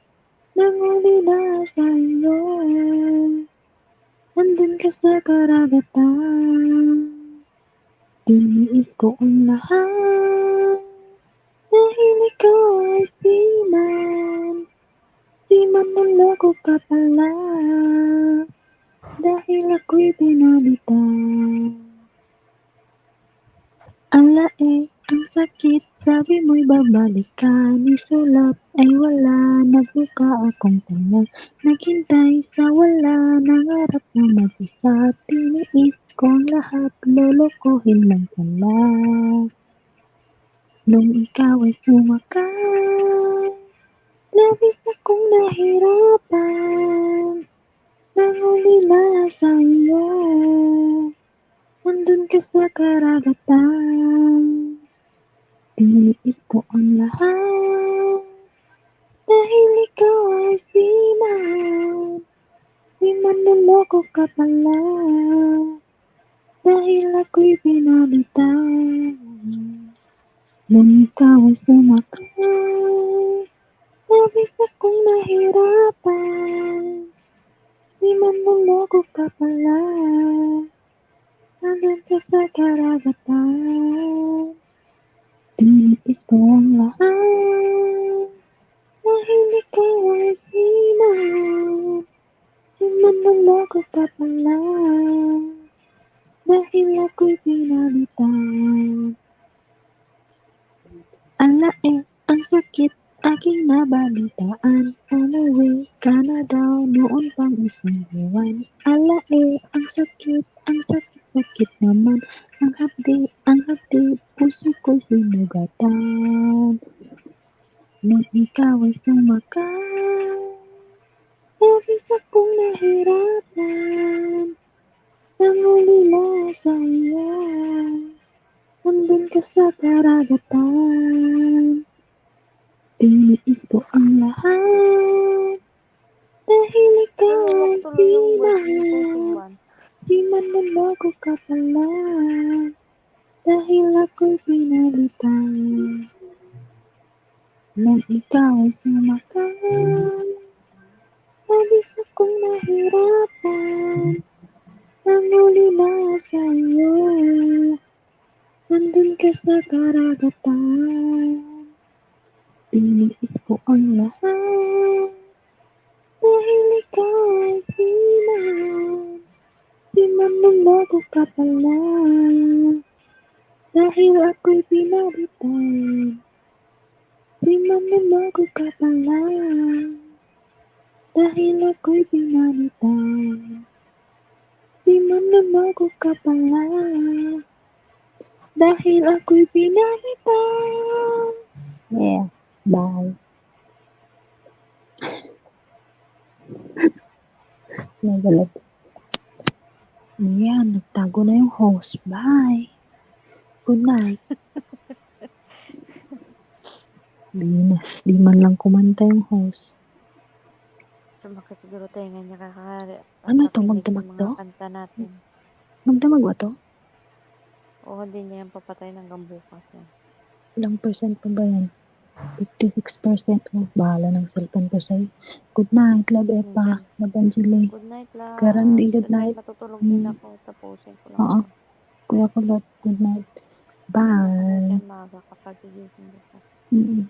Nangulila sa iyo, nandun ka sa karagatan. Tiniis ko ang lahat, dahil ikaw ay siman. Siman naloko ka pala, dahil ako'y pinalitan. Ang sakit, sabi mo'y babalik ka. Nisulap ay wala, nagbuka akong tanga. Naghintay sa wala, nangarap na mag-isa. Tiniis ko ang lahat, lolokohin lang pala. Nung ikaw ay sumakay, labis akong nahirapan. Nangulila sa iyo, nandun ka sa karagatan. Tiniis ko ang lahat, dahil ikaw ay siman. Siman naloko ka pala, dahil ako'y pinalitan. Nung ikaw ay sumakay, labis akong nahirapan. Siman naloko ka pala, nandun ka sa karagatan. Tiniis ko ang lahat, dahil ikaw ay siman. Siman naloko ka pala, dahil ako'y pinalitan. Ang sakit, aking nabalitaan. Umuwi ka na daw noon pang isang buwan. Ang sakit naman. Ang hapdi, puso ko'y sinugatan. Nung ikaw ay sumakay, labis akong nahirapan. Nangulila sa iyo, nandun ka sa karagatan. Tiniis ko ang lahat, dahil ikaw ay Tuloy yung verse ni siman. Pusing One. Siman naloko ka pala, dahil ako'y pinalitan. Nung ikaw ay sumakay, labis akong nahirapan. Nangulila sa iyo, nandun ka sa karagatan. Tiniis ko ang lahat, dahil ikaw ay siman. Siman naloko ka pala, dahil ako'y pinalitan. Siman naloko ka pala, dahil ako'y pinalitan. Siman naloko ka pala, dahil ako'y pinalitan. Yeah, bye. Nagalat. Ayan, nagtago na yung host. Bye. Good night. Di man lang kumanta yung host. Sumakit siguro tenga niya Ano to, kakakinig magdamag ng mga to? kanta natin. Magdamag ba to? O hindi niya yung papatay hanggang bukas yan. Ilang percent pa ba yan? 56%. Oh, bahala ng cellphone ko sa'yo. Good night, love Epa. Minsan, Love Angeli. good night Garandi, love. good Good night, night. matutulog din ako. Tapusin ko lang Oo, to. kuya ko love, good night. Good night Bye. yan, maaga kapag gigising bukas. Mm.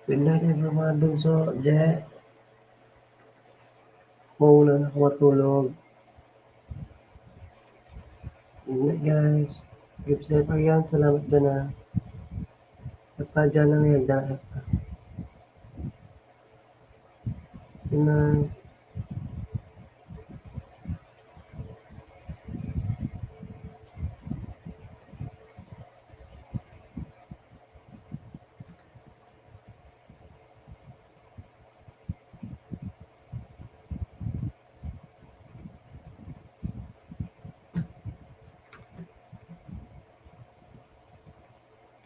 Good night everyone, Bunso, Je. Mauna na ako matulog. Good night guys. Give safe yan. Salamat dyan na. Epa dyan lang yan. Good night.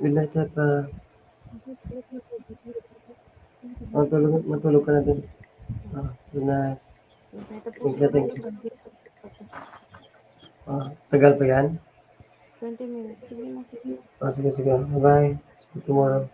Good night Epa. Matulog ka na din. Good night. Thank you, thank you. Tagal pa yan? 20 minutes. Sige na, sige. Sige, sige. Bye-bye. See you tomorrow.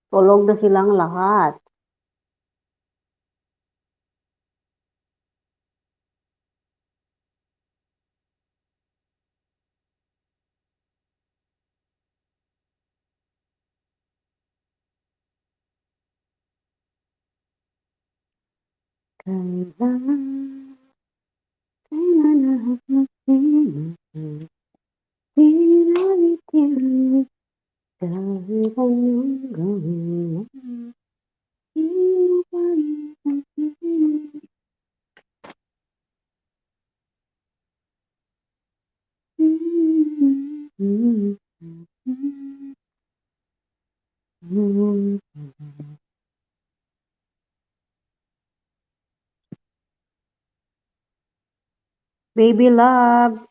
Tulog na silang lahat. Baby loves.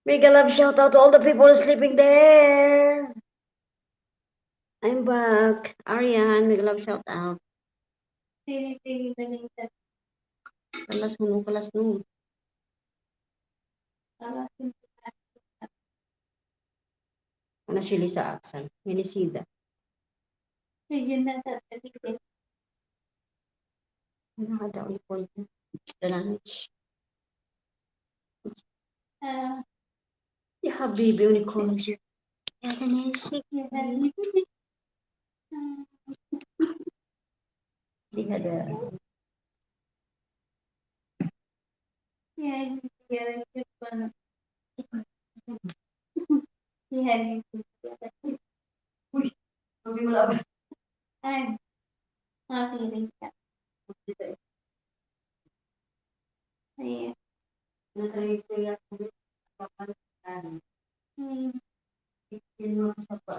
Mega love shout out to all the people sleeping there. I'm back. Arian, mega love shout out. Kalas no. Ano sili sa aksan? Helisida. Ano ka daw ipon? Dalanich. Ya habibi unicorn. Ya danisik. Di ada. Sabi mo lang. Natrayistaya ko din sa kapalitan. Ikin mo sa pa.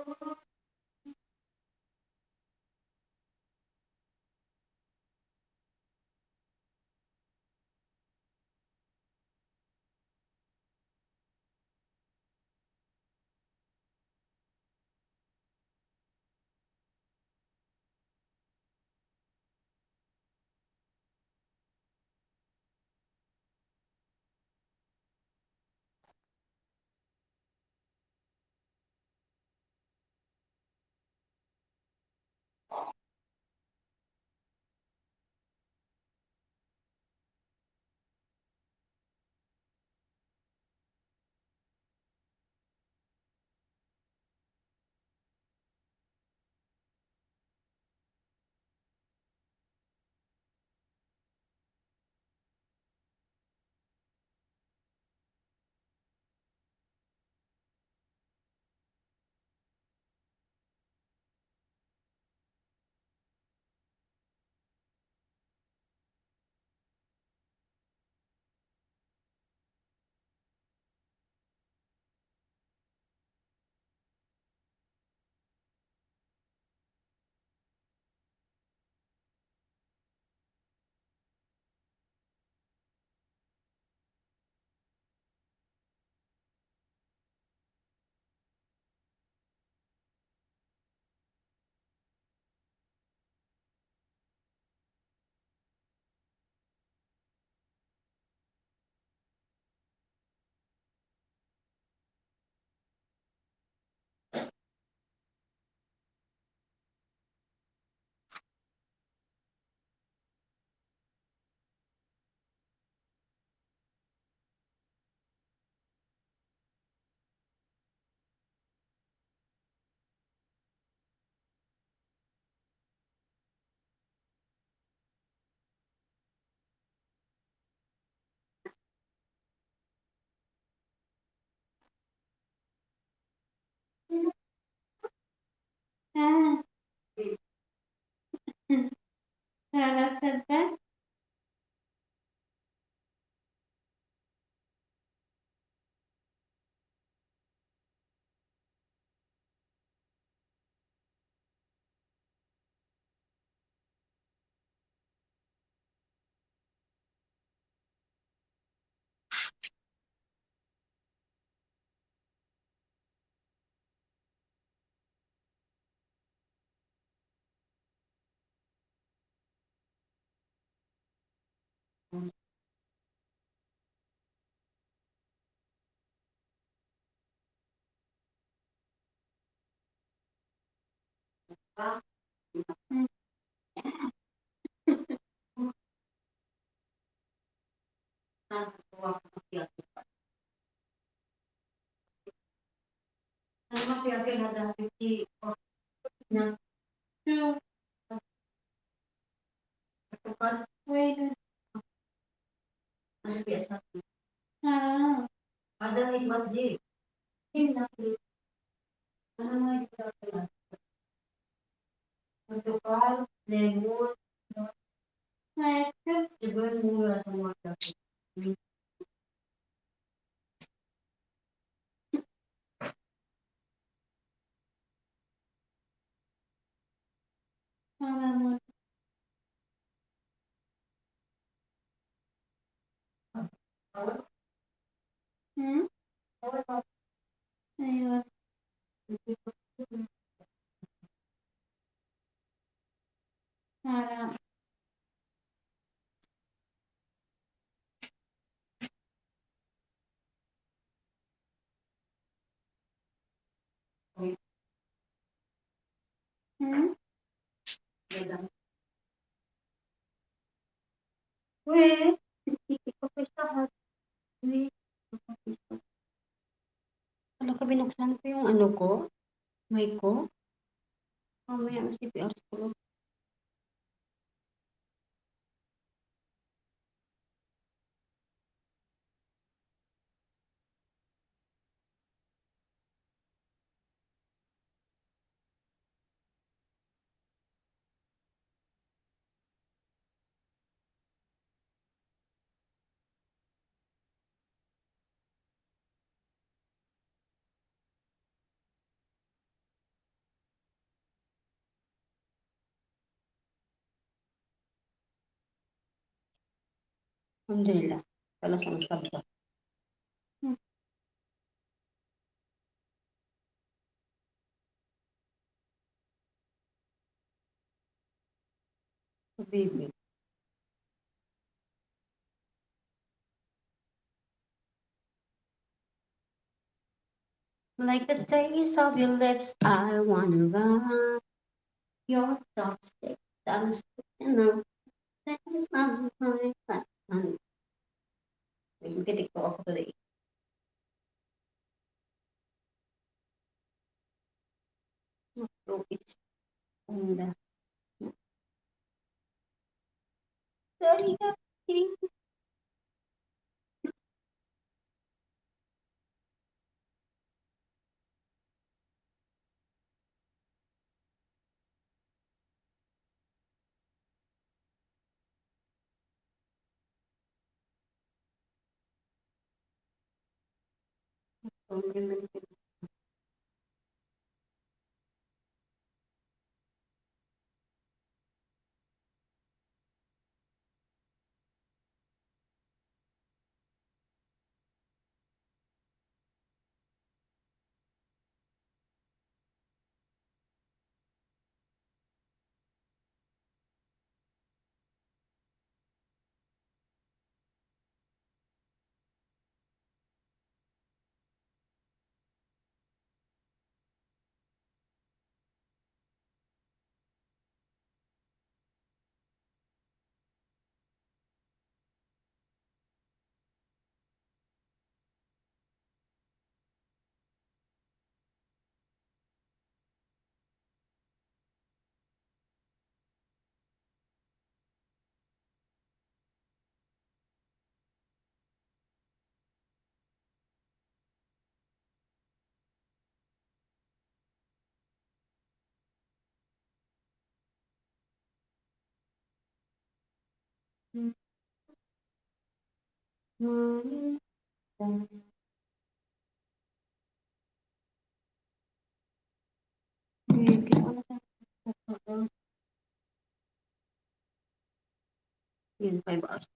Wala ka binuksan ko yung ano ko, mic ko. Mamaya ang CPR ko. Alhamdulillah. Wala sumasabta. Baby. Like the taste of your lips, I wanna run. Your toxic, I'm enough. That is not my plan. Mungkin ko ako tuloy. Lupis. Unda. Sorry, Kapti. Yun, 5 hours.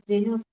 Sino?